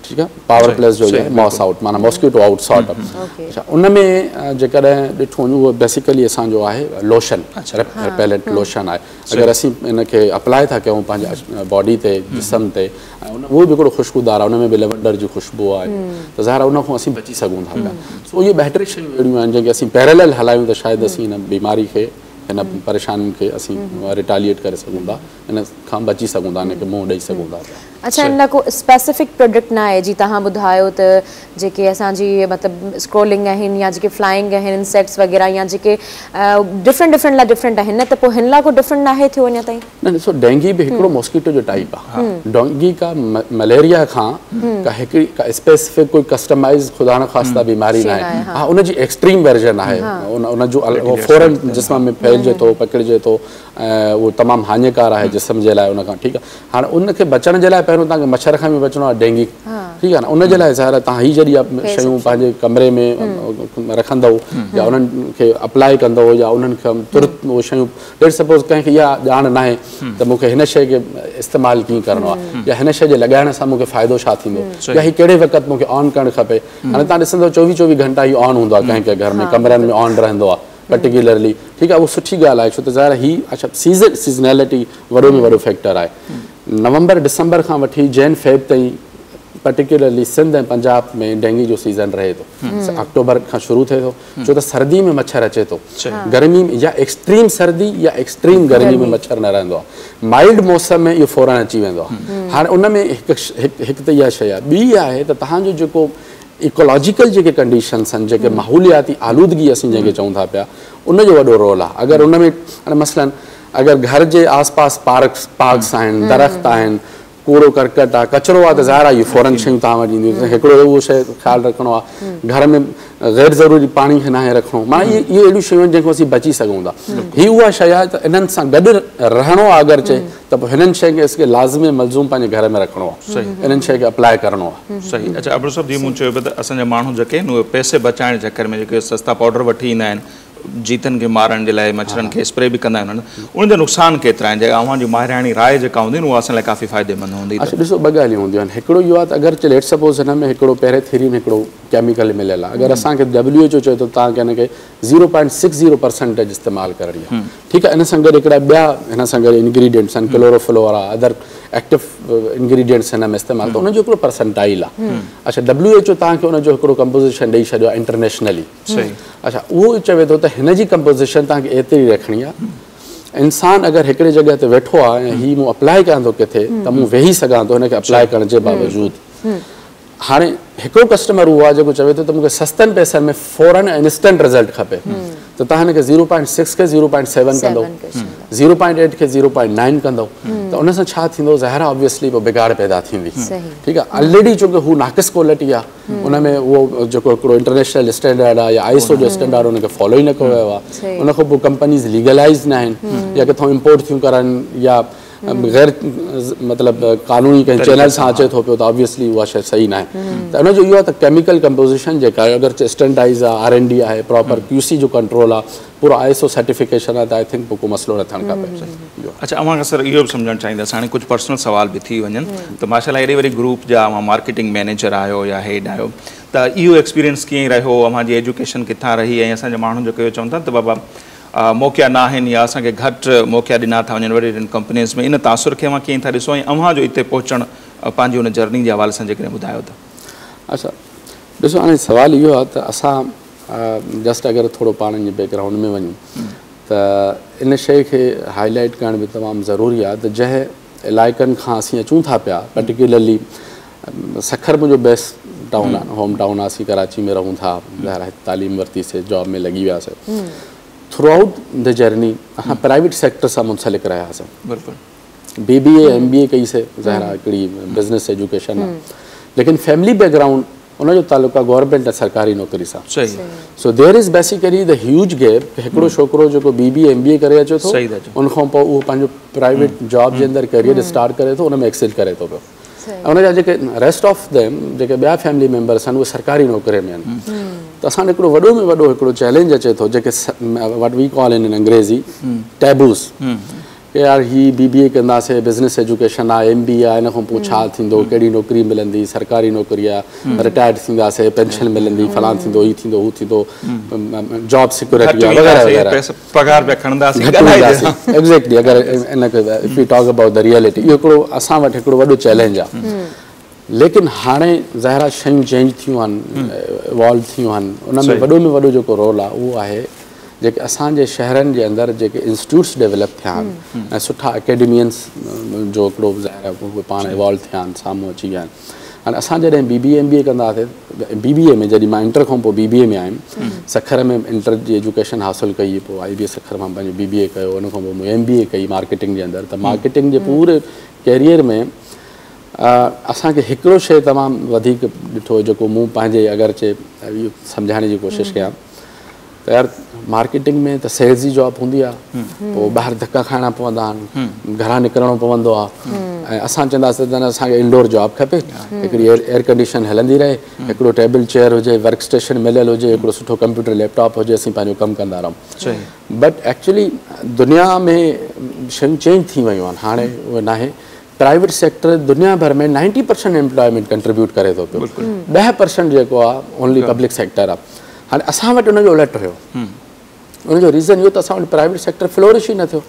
ठीकु आहे, पावर प्लस जो मॉस आउट माना मॉस्किटो आउट सॉर्ट। अच्छा, उन में जेकॾहिं ॾिठो वञे उहो बेसिकली असांजो आहे लोशन, रिपेलेंट लोशन आहे। अगरि असीं इनखे अप्लाई था कयूं पंहिंजे बॉडी ते, जिस्म ते, उहो बि हिकिड़ो ख़ुशबूदार आहे, उन में बि लेवेंडर जी ख़ुशबू आहे, त ज़ाहिर उन खां असीं बची सघूं था पिया। सो इहे 2-3 शयूं अहिड़ियूं आहिनि जेके असीं पैरेलल हलायूं त शायदि असीं हिन बीमारी खे, हिन परेशानियुनि खे असीं रिटालिएट करे सघूं था, हिन खां बची सघूं था, हिनखे मुंहुं ॾेई सघूं था। अच्छा, हिन को स्पेसिफिक प्रोडक्ट न आहे जी तव्हां ॿुधायो त जेके असांजी मतिलबु स्क्रोलिंग आहिनि या जेके फ्लाइंग आहिनि इंसेक्ट्स वग़ैरह या जेके डिफरेंट लाइ डिफरेंट आहिनि, न त पोइ हिन लाइ को डिफरेंट न आहे थियो अञा ताईं? न ॾिसो, डेंगी बि हिकिड़ो मॉस्किटो जो टाइप आहे। डेंगी का मलेरिया खां का हिकिड़ी का स्पेसिफिक कोई कस्टमाइज़ ख़ुदा न ख़ास्ता बीमारी न आहे। हा, उनजी एक्सट्रीम वर्जन आहे, उनजो उहो फ़ौरन जिस्म में फैलिजे थो, पकिड़िजे थो, ऐं उहो तमामु हानिकार आहे जिस्म जे लाइ उनखां। ठीकु आहे, हाणे उनखे बचण जे लाइ पहिरियों तव्हांखे मच्छर खां बि बचिणो आहे, डेंगी, ठीकु आहे न। उन जे लाइ ज़ाहिर तव्हां हीअ जहिड़ी शयूं पंहिंजे कमरे में रखंदव या उन्हनि खे अप्लाई कंदव या उन्हनि खे तुरंत उहे शयूं, लेट सपोज़ कंहिंखे इहा ॼाण न आहे त मूंखे हिन शइ खे इस्तेमालु कीअं करिणो आहे, या हिन शइ जे लॻाइण सां मूंखे फ़ाइदो छा थींदो, या हीअ कहिड़े वक़्तु मूंखे ऑन करणु खपे। हाणे तव्हां ॾिसंदव 24 घंटा इहो ऑन हूंदो आहे, कंहिं घर में कमरनि में ऑन रहंदो आहे पर्टिकुलरली, ठीकु आहे, उहो सुठी ॻाल्हि आहे, छो त ज़ाहिर हीअ अच्छा सीज़नैलिटी वॾो में वॾो फैक्टर आहे। नवंबर डिसंबर खां वठी जैन फेब ताईं पर्टिकुलरली सिंध ऐं पंजाब में डेंगी जो सीज़न रहे थो, अक्टूबर खां शुरू थिए थो, छो त सर्दी में मच्छर अचे थो, गर्मी में या एक्सट्रीम सर्दी या एक्सट्रीम गर्मी में मच्छर न रहंदो आहे, माइल्ड मौसम में इहो फ़ौरन अची वेंदो आहे। हाणे उन में हिकु त इहा शइ आहे। ॿी आहे त तव्हांजो जेको इकोलॉजिकल जेके कंडीशन्स आहिनि, जेके माहौलियाती आलूदगी असीं जंहिंखे चऊं था पिया, उनजो वॾो रोल आहे। अगरि उन में हाणे मसलन अगरि घर जे आसपास पार्क्स आहिनि, दरख़्त आहिनि, कूड़ो करकट आहे, कचिरो आहे, त ज़ाहिर आहे इहे फ़ौरन शयूं तव्हां वटि ईंदियूं। हिकिड़ो उहो शइ ख़्यालु रखिणो आहे, घर में ग़ैर ज़रूरी पाणी खे नाहे रखिणो, माना इहे अहिड़ियूं शयूं आहिनि जंहिंखां असीं बची सघूं था। हीअ उहा शइ आहे त इन्हनि सां गॾु रहणो आहे अगरि चए त पोइ हिननि शइ खे असींखे लाज़मी मलज़ूम पंहिंजे घर में रखिणो आहे, इन्हनि शइ खे अप्लाई करिणो आहे। सही। अच्छा अब्दुल साहब, जीअं मूं चयो त असांजा माण्हू जेके आहिनि उहे पैसे बचाइण जे चकर में जेके सस्ता पाउडर वठी ईंदा आहिनि जीतनि खे मारण जे लाइ, मच्छरनि खे स्प्रे बि कंदा आहिनि, उनजा नुक़सान केतिरा आहिनि, जेका अव्हां जी माहिराणी राय जेका हूंदी आहिनि उहा असां लाइ काफ़ी फ़ाइदेमंद हूंदी? अच्छा ॾिसो, ॿ ॻाल्हियूं हूंदियूं आहिनि। हिकिड़ो इहो आहे त अगरि लेट सपोज़ हिन में हिकिड़ो पहिरें थ्योरी में हिकिड़ो केमिकल मिलियल आहे, अगरि असांखे WHO चए थो तव्हांखे हिनखे 0.60% इस्तेमालु करणी आहे, ठीकु आहे, इन सां गॾु हिकिड़ा ॿिया हिन सां गॾु इंग्रीडियंट्स आहिनि, क्लोरोफ्लोरा, अदर एक्टिव इंग्रीडियंट्स हिन में इस्तेमालु, त उनजो हिकिड़ो परसेंटाइल आहे। अच्छा, WHO तव्हांखे उनजो हिकिड़ो कंपोज़िशन ॾेई छॾियो आहे इंटरनेशनली। अच्छा, उहो चवे थो त हिन जी कंपोज़िशन तव्हांखे एतिरी रखणी आहे, इंसान अगरि हिकिड़े जॻह ते वेठो आहे ऐं हीअ मूं अप्लाई कयां थो किथे, त मूं वेही सघां थो हिनखे अप्लाई करण जे बावजूदि। हाणे हिकिड़ो कस्टमर उहो आहे जेको चवे थो त मूंखे सस्तनि पैसनि में फ़ौरन इंस्टेंट रिज़ल्ट खपे, त तव्हां हिनखे 0.6 खे 0.7 कंदो, 0.8 खे 0.9 कंदो, त उन सां छा थींदो? ज़ाहिर ऑब्वियसली पोइ बिगाड़ पैदा थींदी। ठीकु आहे, ऑलरेडी चूंकि हू नाक़िस क्वालिटी आहे, उन में उहो जेको हिकिड़ो इंटरनेशनल स्टैंडर्ड आहे या ISO जो स्टैंडर्ड उनखे फॉलो ई न कयो वियो आहे। उन खां पोइ कंपनीज़ लीगलाइज़ न आहिनि या किथां इम्पोर्ट थियूं करनि या गैर मतिलबु क़ानूनी कंहिं चैनल सां अचे थो पियो, त ऑब्वियसली उहा शइ सही न आहे। त उनजो इहो आहे त केमिकल कंपोज़िशन जेका आहे अगरि स्टैंडर्डाइज़ आहे, R&D आहे, प्रॉपर QC जो कंट्रोल आहे, पूरो ISO सर्टिफिकेशन आहे, त आई थिंक पोइ को मसइलो न थियणु खपे। अच्छा, अवां खां सर इहो बि सम्झणु चाहींदासीं, हाणे कुझु पर्सनल सुवाल बि थी वञनि, त माशाल्लाह एॾे वॾे ग्रुप जा अवां मार्केटिंग मैनेजर आहियो या हेड आहियो, त इहो एक्सपीरियंस कीअं रहियो? अवां जी एजुकेशन किथां रही? ऐं असांजे माण्हू जेके चवनि था त बाबा मौक़ा न आहिनि या असांखे घटि मौक़ा ॾिना था वञनि वॾी वॾियुनि कंपनीज़ में, इन तासुर खे अवां कीअं था ॾिसो ऐं अव्हां जो हिते पहुचणु पंहिंजी उन जर्नी जे हवाले सां जेकॾहिं ॿुधायो त? अच्छा, ॾिसो हाणे सुवालु इहो आहे त असां जस्ट अगरि थोरो पाण जे बैकग्राउंड में वञूं त इन शइ खे हाईलाइट करण बि तमामु ज़रूरी आहे त जंहिं इलाइक़नि खां असीं अचूं था पिया, पर्टिकुलरली सखर मुंहिंजो बेस्ट टाउन आहे, होम टाउन आहे, असीं कराची में रहूं था, ॿाहिरि तालीम वरितीसीं, जॉब में लॻी वियासीं। थ्रू आउट द जर्नी असां प्राइवेट सेक्टर सां मुंसलिक रहियासीं। बिल्कुलु BBA MBA कईसीं, ज़ाहिर आहे हिकिड़ी बिज़नेस एजुकेशन आहे, लेकिन फैमिली बैकग्राउंड उनजो तालुक़ु आहे गवर्नमेंट ऐं सरकारी नौकरी सां। So there is basically the huge gap. हिकिड़ो छोकिरो जेको BBA MBA करे अचे थो, उनखां पोइ उहो पंहिंजो प्राइवेट जॉब जे अंदरि करियर स्टार्ट करे थो, उन में एक्सेल करे थो पियो। ऐं उनजा जेके रेस्ट ऑफ देम जेके ॿिया फैमिली मेंबर्स आहिनि उहे सरकारी नौकरी में आहिनि। त असां हिकिड़ो वॾो में वॾो हिकिड़ो चैलेंज अचे थो, जेके वट वी कॉल इन अंग्रेज़ी टैबूज़, कि यार ही BBA कंदासीं, बिज़नेस एजुकेशन आहे, MBA आहे, इन खां पोइ छा थींदो, कहिड़ी नौकरी मिलंदी, सरकारी नौकरी आहे, रिटायर्ड थींदासीं, पेंशन मिलंदी, फलाण थींदो, हीउ थींदो, हू थींदो, जॉब सिक्योरिटी आहे वग़ैरह वग़ैरह। एग्ज़ैक्टली, अगरि इनखे if U talk about the reality, इहो हिकिड़ो असां वटि हिकिड़ो वॾो चैलेंज आहे। लेकिन हाणे ज़ाहिर शयूं चेंज थियूं आहिनि, इवॉल्व थियूं आहिनि, उन में वॾो में वॾो जेको रोल आहे उहो आहे जेके असांजे शहरनि जे अंदरि जेके इंस्टीट्यूट्स डेवलप थिया आहिनि ऐं सुठा एकेडमियंस जो हिकिड़ो ज़ाहिर उहे पाण इवॉल्व थिया आहिनि, साम्हूं अची विया आहिनि। हाणे असां जॾहिं BBA MBA कंदा हुआसीं, BBA में जॾहिं मां इंटर खां पोइ BBA में आयुमि, सखर में इंटर जी एजुकेशन हासिलु कई, पोइ IBA सखर मां पंहिंजो BBA कयो, उन खां पोइ MBA कई मार्केटिंग जे अंदरि। त मार्केटिंग जे पूरे कैरियर में असांखे हिकिड़ो शइ तमामु वधीक ॾिठो, जेको मूं पंहिंजे अगरि चए इहो सम्झाइण जी कोशिशि कयां त यार मार्केटिंग में त सेल्स जी जॉब हूंदी आहे, पोइ ॿाहिरि धका खाइणा पवंदा आहिनि, घरां निकिरणो पवंदो आहे, ऐं असां चवंदासीं त असांखे इंडोर जॉब खपे, हिकिड़ी एयर कंडीशन हलंदी रहे, हिकिड़ो टेबल चेयर हुजे, वर्क स्टेशन मिलियल हुजे, हिकिड़ो सुठो कंप्यूटर लैपटॉप हुजे, असीं पंहिंजो कमु कंदा रहूं। बट एक्चुअली दुनिया में शयूं चेंज थी वियूं आहिनि, हाणे उहे न आहे। प्राइवेट सेक्टर दुनिया भर में 90% एम्प्लॉयमेंट कंट्रीब्यूट करे थो पियो, 10% जेको आहे ओनली पब्लिक सेक्टर आहे। हाणे असां वटि उनजो उलट रहियो, उनजो रीज़न इहो त असां वटि प्राइवेट सेक्टर फ्लोरिश ई न थियो।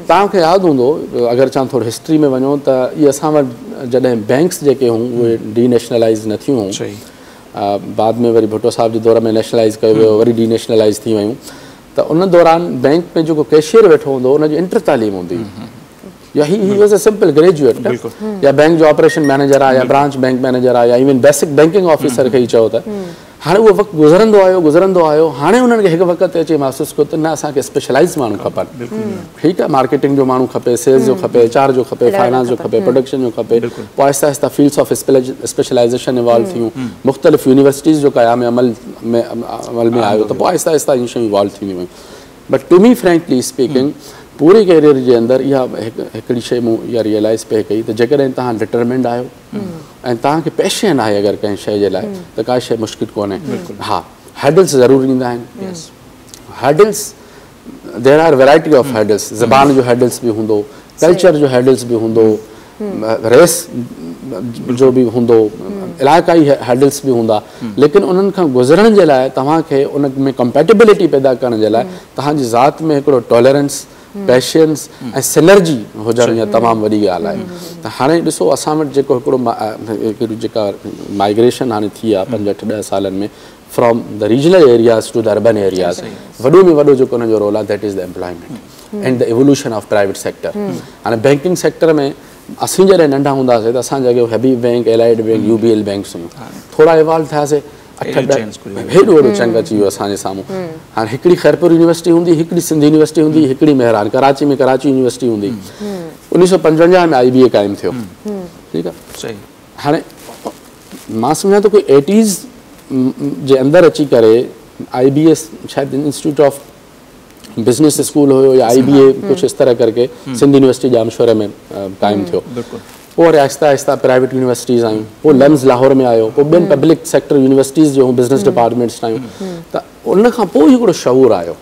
तव्हांखे यादि हूंदो, अगरि चवां थोरो हिस्ट्री में वञो त इहे असां वटि जॾहिं बैंक्स जेके हूं उहे डीनेशनलाइज़ न थियूं हुयूं, बाद में वरी भुट्टो साहिब जे दौर में नेशनलाइज़ कयो वियो, वरी डीनेशनलाइज़ थी वियूं, त उन दौरान बैंक में जेको कैशियर वेठो हूंदो उनजी इंटर तालीम हूंदी हुई, या he was a simple graduate, या बैंक जो ऑपरेशन मैनेजर आहे, या ब्रांच बैंक मैनेजर आहे, या इवन बेसिक बैंकिंग ऑफिसर खे ई चओ त। हाणे उहो वक़्तु गुज़रंदो आयो, हाणे उन्हनि खे हिकु वक़्तु ते अची महसूसु कयो त न असांखे स्पेशलाइज़ माण्हू खपनि। ठीकु आहे, मार्केटिंग जो माण्हू खपे, सेल्स जो खपे, HR जो खपे, फाइनेंस जो खपे, प्रोडक्शन जो खपे। पोइ Aahista Aahista fields of specialisation evolve थियूं, मुख़्तलिफ़ यूनिवर्सिटीज़ जो क़याम अमल में आयो, त पोइ आहिस्ता आहिस्ता इहे शयूं इवॉल्व थी वियूं। But to me frankly speaking, पूरे कैरियर जे अंदरि इहा हिकिड़ी शइ मूं इहा रियलाइज़ पे कई त जेकॾहिं तव्हां डिटरमिंड आहियो ऐं तव्हांखे पैशन आहे अगरि कंहिं शइ जे लाइ, त का शइ मुश्किल कोन्हे। हा, हैडल्स ज़रूरु ईंदा आहिनि, हैडल्स देयर आर वैराइटी ऑफ हैडल्स, ज़बान जो हैडल्स बि हूंदो, कल्चर जो हैडल्स बि हूंदो, रेस जो बि हूंदो, इलाइक़ाई हैडल्स बि हूंदा, लेकिन उन्हनि खां गुज़रण जे लाइ तव्हांखे उन में कंपैटिबिलिटी पैदा करण जे लाइ तव्हांजी ज़ात में हिकिड़ो टॉलरेंस, पैशंस ऐं सिनर्जी हुजणु इहा तमामु वॾी ॻाल्हि आहे। त हाणे ॾिसो असां वटि जेको हिकिड़ो जेका माइग्रेशन हाणे थी आहे 5-8-10 सालनि में from the regional areas to the urban areas, वॾो में वॾो जेको हुनजो रोल आहे that is the employment and the evolution of private sector. हाणे बैंकिंग सेक्टर में असीं जॾहिं नंढा हूंदासीं त असां जॻह Habib bank, Allied bank, UBL banks हुयूं, थोरा इवॉल्व थियासीं, हेॾो वॾो चंग अची वियो असांजे साम्हूं। हाणे हिकिड़ी खैरपुर यूनिवर्सिटी हूंदी, हिकिड़ी सिंध यूनिवर्सिटी हूंदी, हिकिड़ी मेहरान कराची में कराची यूनिवर्सिटी हूंदी। 1955 में IBA क़ाइमु थियो, ठीकु आहे। हाणे मां सम्झां थो कोई 80s जे अंदरि अची करे IBA शायदि इंस्टीट्यूट ऑफ बिजनेस स्कूल हुयो या IBA कुछ इस तरह करके सिंध यूनिवर्सिटी जामशोरे में कायम थियो। और आहिस्ता आहिस्ता प्राइवेट यूनिवर्सिटीज़ आयूं, पोइ लेम्स लाहौर में आयो, पोइ ॿियनि पब्लिक सेक्टर यूनिवर्सिटीज़ जो बिज़नेस डिपार्टमेंट्स ठाहियूं। त उन खां पोइ हिकिड़ो शऊर आयो।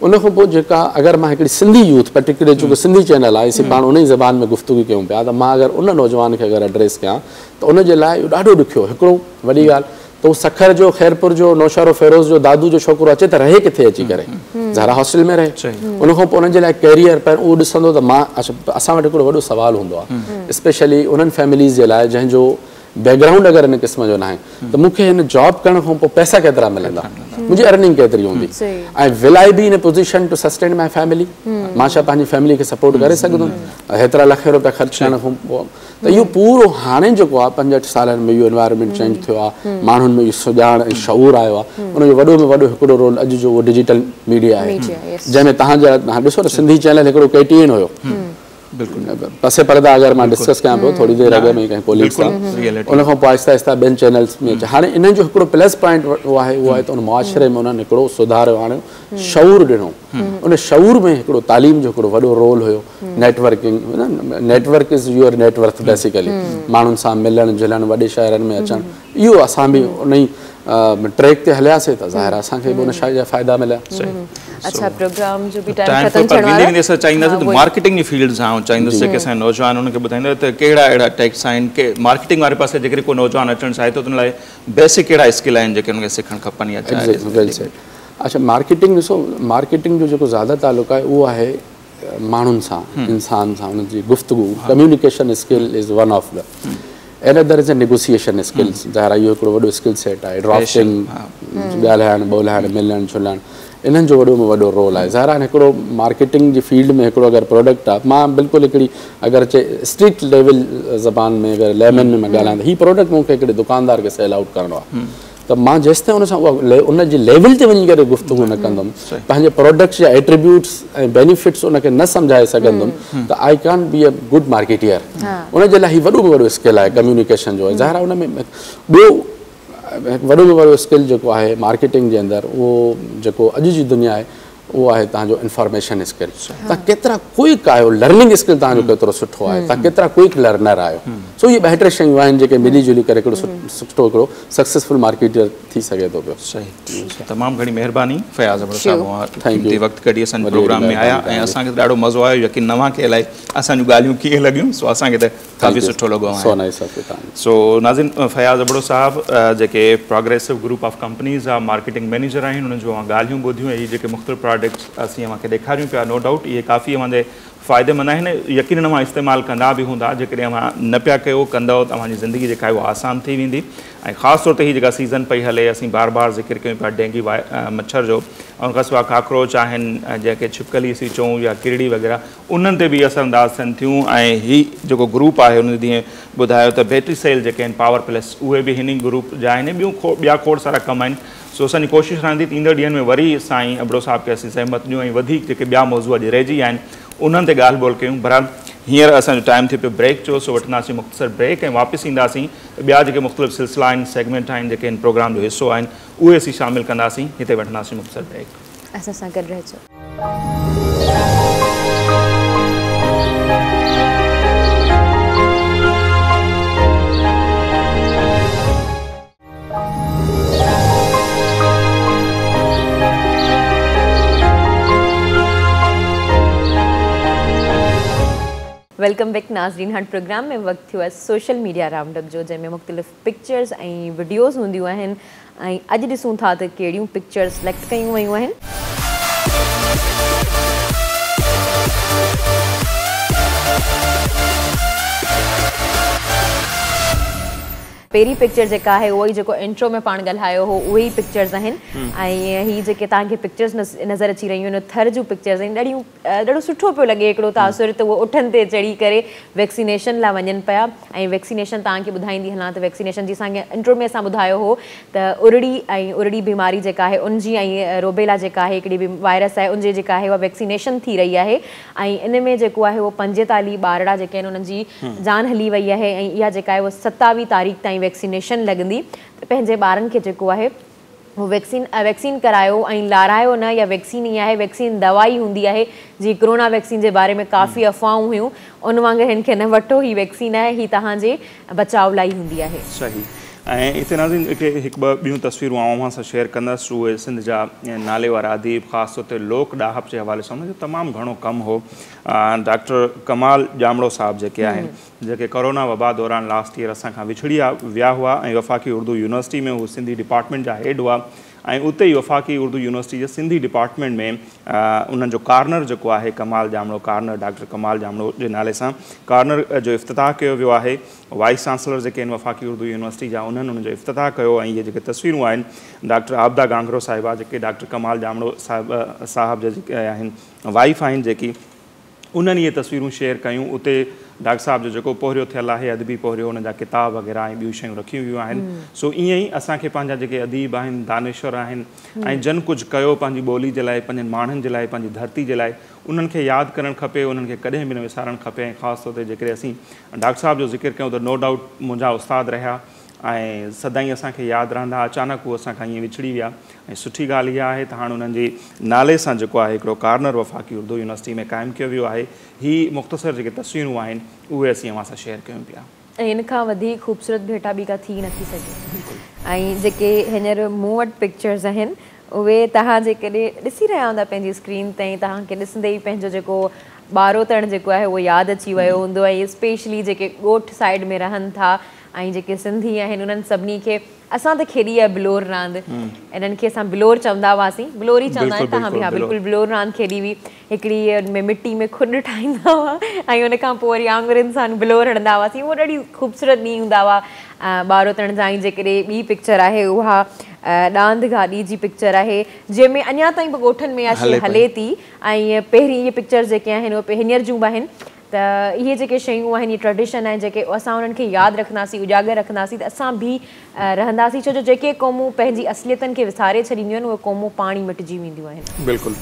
उन खां पोइ जेका अगरि मां हिकिड़ी सिंधी यूथ पर्टिकुलर चूंकि सिंधी चैनल आहे, इसी पाण उन ई ज़बान में गुफ़्तगू कयूं पिया, त मां अगरि उन नौजवान खे अगरि एड्रेस कयां त उन जे लाइ इहो ॾाढो ॾुखियो। हिकिड़ो वॾी ॻाल्हि त उहो सखर जो, खैरपुर जो, नौशहरो फेरोज़ जो दादू जो छोकिरो अचे त रहे किथे अची करे, ज़ारा हॉस्टल में रहे। उन खां पोइ उन्हनि जे लाइ कैरियर पहिरियों उहो ॾिसंदो त मां असां वटि हिकिड़ो वॾो सुवालु हूंदो आहे स्पेशली उन्हनि फैमिलीज़ जे लाइ जंहिंजो बैकग्राउंड अगरि हिन क़िस्म जो न आहे त मूंखे हिन जॉब करण खां पोइ पैसा केतिरा मिलंदा, मुंहिंजी अर्निंग केतिरी हूंदी, ऐं विल I be in a position to sustain my family. मां छा पंहिंजी फैमिली खे सपोर्ट करे सघंदुमि हेतिरा लख रुपया ख़र्चु करण खां पोइ? त इहो पूरो हाणे जेको आहे 5-8 सालनि में इहो एनवायरमेंट चेंज थियो आहे, माण्हुनि में इहो सुञाण ऐं शऊर आयो आहे। उनजो वॾो में वॾो हिकिड़ो रोल अॼु जो उहो डिजिटल मीडिया आहे, जंहिंमें तव्हांजा हाणे ॾिसो न सिंधी चैनल हिकिड़ो KTN हुयो, पसे परदा अगरि मां डिस्कस कयां पियो थोरी देरि अॻु में कंहिं कोलीग सां, उन खां पोइ आहिस्ता आहिस्ता ॿियनि चैनल्स में अचे। हाणे इन्हनि जो हिकिड़ो प्लस पॉइंट उहो आहे त उन मुआशिरे में उन्हनि हिकिड़ो सुधार आणियो, शऊर ॾिनो। उन शऊर में हिकिड़ो तालीम जो हिकिड़ो वॾो रोल हुयो। Networking, network is your net worth basically, माण्हुनि सां मिलणु जुलणु, वॾे शहरनि में अचणु, इहो असां बि उन ई ट्रैक ते हलियासीं त ज़ाहिर असांखे बि उन शइ जा फ़ाइदा मिलिया। अच्छा, प्रोग्राम जो बि टाइम ख़तम थियण वारो आहे। असां चाहींदासीं त मार्केटिंग जी फील्ड सां चाहींदासीं कि असां नौजवान उनखे ॿुधाईंदा त कहिड़ा अहिड़ा टेक्स आहिनि कि मार्केटिंग वारे पासे जेकॾहिं को नौजवान अचणु चाहे त उन लाइ बेसिक कहिड़ा स्किल आहिनि जेके उनखे सिखणु खपनि या चाहे। अच्छा, मार्केटिंग ॾिसो, मार्केटिंग जो जेको ज़्यादा तालुक़ु आहे उहो आहे माण्हुनि सां, इंसान सां, उन्हनि जी गुफ़्तगू, communication skill is one of the another is a negotiation skills. ज़ाहिर इहो हिकिड़ो वॾो स्किल सेट आहे। ड्राफ्टिंग, ॻाल्हाइणु ॿोलाइणु, मिलणु झुलणु, इन्हनि जो वॾो में वॾो रोल आहे। ज़ाहिर हाणे हिकिड़ो मार्केटिंग जी फील्ड में हिकिड़ो अगरि प्रोडक्ट आहे, मां बिल्कुलु हिकिड़ी अगरि चए स्ट्रीट लेवल ज़बान में अगरि लेमन में मां ॻाल्हायां त हीउ प्रोडक्ट मूंखे हिकिड़े दुकानदार खे सेल आउट करिणो आहे, त मां जेसि ताईं उन सां उहा उन जी लेवल ते वञी करे गुफ़्तगू न कंदुमि, पंहिंजे प्रोडक्ट्स जा एट्रीब्यूट्स ऐं बेनिफिट्स उनखे न सम्झाए सघंदुमि, त आई can be a good marketeer. उन जे लाइ हीउ वॾो में वॾो स्किल आहे कम्युनिकेशन जो। ज़ाहिर उन में ॿियो वॾो में वॾो स्किल जेको आहे मार्केटिंग जे अंदरि, उहो जेको अॼु जी दुनिया आहे उहो आहे तव्हांजो इंफॉर्मेशन स्किल। तव्हां केतिरा क्विक आहियो, लर्निंग स्किल तव्हांजो केतिरो सुठो आहे, तव्हां केतिरा क्विक लर्नर आहियो। सो इहे 2 शयूं आहिनि जेके मिली जुली करे हिकिड़ो सुठो हिकिड़ो सक्सेसफुल मार्केटर थी सघे थो पियो। सही, तमामु घणी महिरबानी फयाज़ अहमद साहब, क़ीमती वक़्तु कढी असांजे प्रोग्राम में आया ऐं असांखे ॾाढो मज़ो आयो। यकीन नवां खे इलाही असांजूं ॻाल्हियूं कीअं लॻियूं, सो असांखे त काफ़ी सुठो लॻो आहे। सो नाज़िन, फयाज़ अबड़ो साहब जेके प्रोग्रेसिव ग्रुप ऑफ कंपनीज़ जा मार्केटिंग मैनेजर आहिनि, उन्हनि जो ॻाल्हियूं ॿुधियूं, इहे जेके मुख़्तलिफ़ प्रोडक्ट्स असीं खे ॾेखारियूं पिया, नो डाउट इहे काफ़ी अव्हांजे फ़ाइदेमंद आहिनि। यकीन मां इस्तेमालु कंदा बि हूंदा, जेकॾहिं अव्हां न पिया कयो कंदव तव्हांजी ज़िंदगी जेका आहे उहा आसान थी वेंदी। ऐं ख़ासि तौर ते हीअ जेका सीज़न पई हले, असीं बार बार ज़िक्र कयूं पिया डेंगी मच्छर जो, ऐं उनखां सवाइ काकरोच आहिनि जंहिंखे छिपकली असीं चऊं या किरड़ी वग़ैरह, उन्हनि ते बि असरअंदाज़ थियनि थियूं। ऐं हीउ जेको ग्रुप आहे उन जीअं ॿुधायो त बैटरी सेल जेके आहिनि पावर प्लस, उहे बि हिन ग्रुप जा आहिनि। ॿिया खोड़ सारा कम आहिनि। सो असांजी कोशिशि रहंदी त ईंदड़ ॾींहंनि में वरी साईं अबड़ो साहब खे असीं सहमत ॾियूं ऐं वधीक जेके ॿिया मौज़ू अॼु रहिजी आहिनि उन्हनि ते ॻाल्हि ॿोल कयूं। बहरहाल हींअर असांजो टाइम थियो पियो ब्रेक जो, सो वठंदासीं मुख़्तसर ब्रेक ऐं वापसि ईंदासीं त ॿिया जेके मुख़्तलिफ़ सिलसिला आहिनि, सेगमेंट आहिनि जेके हिन प्रोग्राम जो हिसो आहिनि, उहे असीं शामिलु कंदासीं। हिते वठंदासीं मुख़्तसर ब्रेक। असां सां गॾु रहिजो। वेलकम बैक नाज़रीन। हाणे प्रोग्राम में वक़्तु थियो आहे सोशल मीडिया राउंडअप जो, जंहिंमें मुख़्तलिफ़ पिक्चर्स ऐं वीडियोज़ हूंदियूं आहिनि ऐं अॼु ॾिसूं था त कहिड़ियूं पिक्चर्स सिलेक्ट कयूं वयूं आहिनि। पहिरीं पिक्चर जेका आहे उहो ई जेको इंट्रो में पाण ॻाल्हायो हो उहे ई पिक्चर्स आहिनि ऐं हीअ जेके तव्हांखे पिक्चर्स नज़र अची रहियूं आहिनि थर जूं पिक्चर्स आहिनि ॾाढो सुठो पियो लॻे हिकिड़ो तासुर त उहो उठनि ते चढ़ी करे वैक्सीनेशन लाइ वञनि पिया ऐं वैक्सीनेशन तव्हांखे ॿुधाईंदी हलां त वैक्सीनेशन जी असांखे इंट्रो में असां ॿुधायो हो त उरड़ी बीमारी जेका आहे उनजी ऐं रोबेला जेका आहे हिकिड़ी वायरस आहे उनजी जेका आहे उहा वैक्सीनेशन थी रही आहे ऐं इन में जेको आहे उहो 45 ॿारड़ा जेके आहिनि उन्हनि जी जान हली वई आहे ऐं इहा जेका आहे उहा 27 तारीख़ ताईं वैक्सीनेशन लॻंदी त पंहिंजे ॿारनि खे जेको आहे उहो वैक्सीन करायो ऐं लारायो न या वैक्सीन ई आहे वैक्सीन दवाई हूंदी आहे जीअं कोरोना वैक्सीन जे बारे में काफ़ी अफ़वाहूं हुयूं उन वांगुरु हिन खे न वठो ही वैक्सीन आहे ही तव्हांजे बचाव लाइ हूंदी आहे सही ऐं हिते नाज़रीन हिकु ॿ ॿियूं तस्वीरूं अवां सां शेयर कंदसि उहे सिंध जा नाले वारा अदीब ख़ासि तौर ते लोक ॾाहप जे हवाले सां उनजो तमामु घणो कमु हो डॉक्टर कमाल जामड़ो साहब जेके आहिनि जेके कोरोना वबा दौरान लास्ट ईयर असां खां विछड़ी विया हुआ ऐं वफ़ाक़ी उर्दू यूनिवर्सिटी में हू सिंधी डिपार्टमेंट जा हेड हुआ ऐं उते ई वफ़ाक़ी उर्दू यूनिवर्सिटी जे सिंधी डिपार्टमेंट में उन्हनि जो कार्नर जेको आहे कमाल जामड़ो कार्नर डॉक्टर कमाल जामड़ो जे नाले सां कार्नर जो इफ़्तिताह कयो वियो आहे वाइस चांसलर जेके आहिनि वफ़ाक़ी उर्दू यूनिवर्सिटी जा उन्हनि उनजो इफ़्तिताह कयो ऐं इहे जेके तस्वीरूं आहिनि डॉक्टर आबदा गांगरो साहिबा जेके डॉक्टर कमाल जामड़ो साहब जा जेके आहिनि वाइफ आहिनि जेकी उन्हनि इहे तस्वीरूं शेयर कयूं उते डॉक्टर साहब जो जेको पोहरियो थियल आहे अदबी पोहरियो उन जा किताब वग़ैरह ऐं ॿियूं शयूं रखियूं वियूं आहिनि सो ईअं ई असांखे पंहिंजा जेके अदीब आहिनि दानिश्वर आहिनि ऐं जन कुझु कयो पंहिंजी ॿोली जे लाइ पंहिंजनि माण्हुनि जे लाइ पंहिंजी धरती जे लाइ उन्हनि खे यादि करणु खपे उन्हनि खे कॾहिं बि न विसारणु खपे ऐं ख़ासि तौर ते जेकॾहिं असीं डॉक्टर साहब जो ज़िक्र कयूं त नो डाउट मुंहिंजा उस्ताद रहिया ऐं सदाईं असांखे यादि रहंदा अचानक उहे असांखां ईअं विछड़ी विया ऐं सुठी ॻाल्हि इहा आहे त हाणे उन्हनि जे नाले सां जेको आहे हिकिड़ो कार्नर वफ़ाक़ी उर्दू यूनिवर्सिटी में क़ाइमु कयो वियो आहे हीअ मुख़्तसर जेके तस्वीरूं आहिनि उहे असीं अव्हां सां शेयर कयूं पिया ऐं हिन खां वधीक ख़ूबसूरत भेटा ॿी का थी नथी सघे ऐं जेके हींअर मूं वटि पिक्चर्स आहिनि उहे तव्हां जेकॾहिं ॾिसी रहिया हूंदा पंहिंजी स्क्रीन ते तव्हांखे ॾिसंदे ई पंहिंजो जेको ॿारोतण जेको आहे उहो यादि अची वियो हूंदो ऐं स्पेशली जेके ॻोठ साइड में रहनि था ऐं जेके सिंधी आहिनि उन्हनि सभिनी खे असां त खेॾी आहे बिलोर रांदि इन्हनि खे असां बिलोर चवंदा हुआसीं बिलोर ई चवंदा आहिनि तव्हां बि हा बिल्कुलु बिलोर रांदि खेॾी हुई हिकिड़ी हुन में मिटी में खुॾ ठाहींदा हुआ ऐं उन खां पोइ वरी आङुरियुनि सां बिलोर हणंदा हुआसीं उहो ॾाढी ख़ूबसूरत ॾींहं हूंदा हुआ ॿारोतण जा ऐं जेकॾहिं ॿी पिक्चर आहे उहा ॾांद गाॾी जी पिक्चर आहे जंहिंमें अञा ताईं बि ॻोठनि में इहा हले थी ऐं पहिरीं इहे पिक्चर जेके आहिनि उहे हींअर जूं बि आहिनि त इहे जेके शयूं आहिनि इहे ट्रेडिशन आहिनि जेके असां उन्हनि खे यादि रखंदासीं उजागर रखंदासीं त असां बि रहंदासीं छो जो जेके क़ौमूं पंहिंजी असलियतनि खे विसारे छॾींदियूं आहिनि उहे क़ौमूं पाणी मिटिजी वेंदियूं आहिनि बिल्कुलु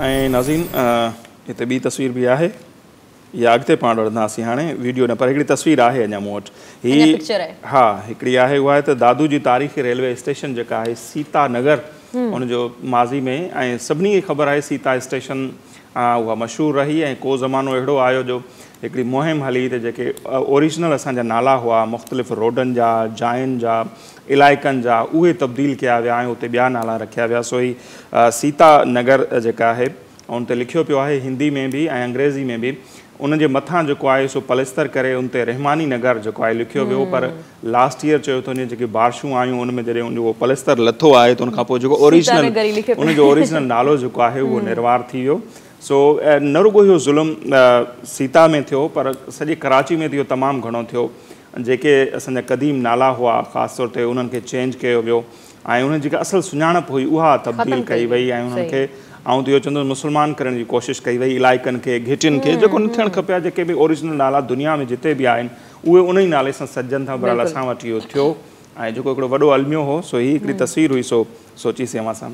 ऐं नाज़रीन हिते ॿी तस्वीर बि आहे इहा अॻिते पाण वधंदासीं हाणे वीडियो न पर हिकिड़ी तस्वीर आहे अञा मूं वटि हीअ हा हिकिड़ी आहे उहा आहे त दादू जी तारीख़ी रेलवे स्टेशन जेका आहे सीता नगर उनजो माज़ी में ऐं सभिनी खे ख़बर आहे सीता स्टेशन उहा मशहूरु रही ऐं को ज़मानो अहिड़ो आयो जो हिकिड़ी मुहिम हली त जेके ओरिजिनल असांजा नाला हुआ मुख़्तलिफ़ रोडनि जा जायुनि जा इलाइक़नि जा उहे तब्दील कया विया ऐं उते ॿिया नाला रखिया विया सो ही सीता नगर जेका आहे उन ते लिखियो पियो आहे हिंदी में बि ऐं अंग्रेज़ी में बि उनजे मथां जेको आहे सो पलस्तर करे उन ते रहमानी नगर जेको आहे लिखियो वियो पर लास्ट ईयर चयो त उन जेके बारिशूं आयूं उन में जॾहिं उनजो पलस्तर लथो आहे त उनखां पोइ जेको ओरिजिनल उनजो ओरिजिनल नालो जेको आहे उहो निर्वार थी वियो सो न रुगो इहो ज़ुल्म सीता में थियो पर सॼे कराची में इहो तमामु घणो थियो जेके असांजा क़दीम नाला हुआ ख़ासि तौर ते उन्हनि खे चेंज कयो वियो ऐं उन्हनि जेका असल सुञाणप हुई उहा तब्दील कई वई ऐं उन्हनि खे आउं त इहो चवंदुसि मुस्लमान करण जी कोशिशि कई वई इलाइक़नि खे घिटियुनि खे जेको न थियणु खपे जेके बि ओरिजिनल नाला दुनिया में जिते बि आहिनि उहे उन ई नाले सां सजनि था बहरहाल असां वटि इहो थियो ऐं जेको हिकिड़ो वॾो अलमियो हो सो हीअ हिकिड़ी तस्वीर हुई सो सोचीसीं अवां सां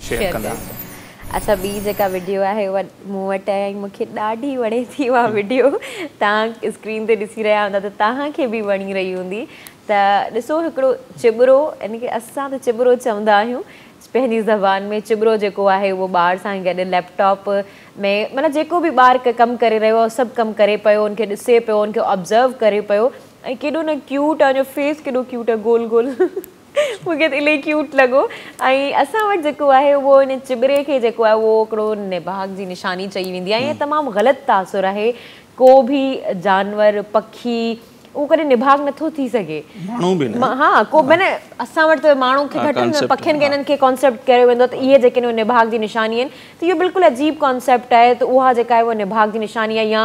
शेयर कंदा अच्छा ॿी जेका वीडियो आहे उहा मूं वटि आहे ऐं मूंखे ॾाढी वणे थी उहा वीडियो तव्हां स्क्रीन ते ॾिसी रहिया हूंदा त तव्हांखे बि वणी रही हूंदी त ॾिसो हिकिड़ो चिॿरो यानी की असां त चिॿरो चवंदा आहियूं पंहिंजी ज़बान में चिॿरो जेको आहे उहो ॿार सां गॾु लैपटॉप में माना जेको बि ॿारु कमु करे रहियो आहे सभु कमु करे पियो उनखे ॾिसे पियो उनखे ऑब्ज़र्व करे पियो ऐं केॾो न क्यूट आहे फेस केॾो क्यूट आहे गोल गोल मूंखे त इलाही क्यूट लॻो ऐं असां वटि जेको आहे उहो इन चिॿरे खे जेको आहे उहो हिकिड़ो निभाग जी निशानी चई वेंदी आहे ऐं तमामु ग़लति तासुरु आहे को बि जानवर पखी उहो कॾहिं निभाग नथो थी सघे माण्हू बि न हाँ को मैंने असां वटि त माण्हू खे घटि न पखियुनि खे इन्हनि खे कॉन्सेप्ट कयो वेंदो त इहे जेके निभाग जी निशानी आहिनि त इहो बिल्कुलु अजीब कॉन्सेप्ट आहे त उहा जेका आहे उहा निभाग जी निशानी आहे या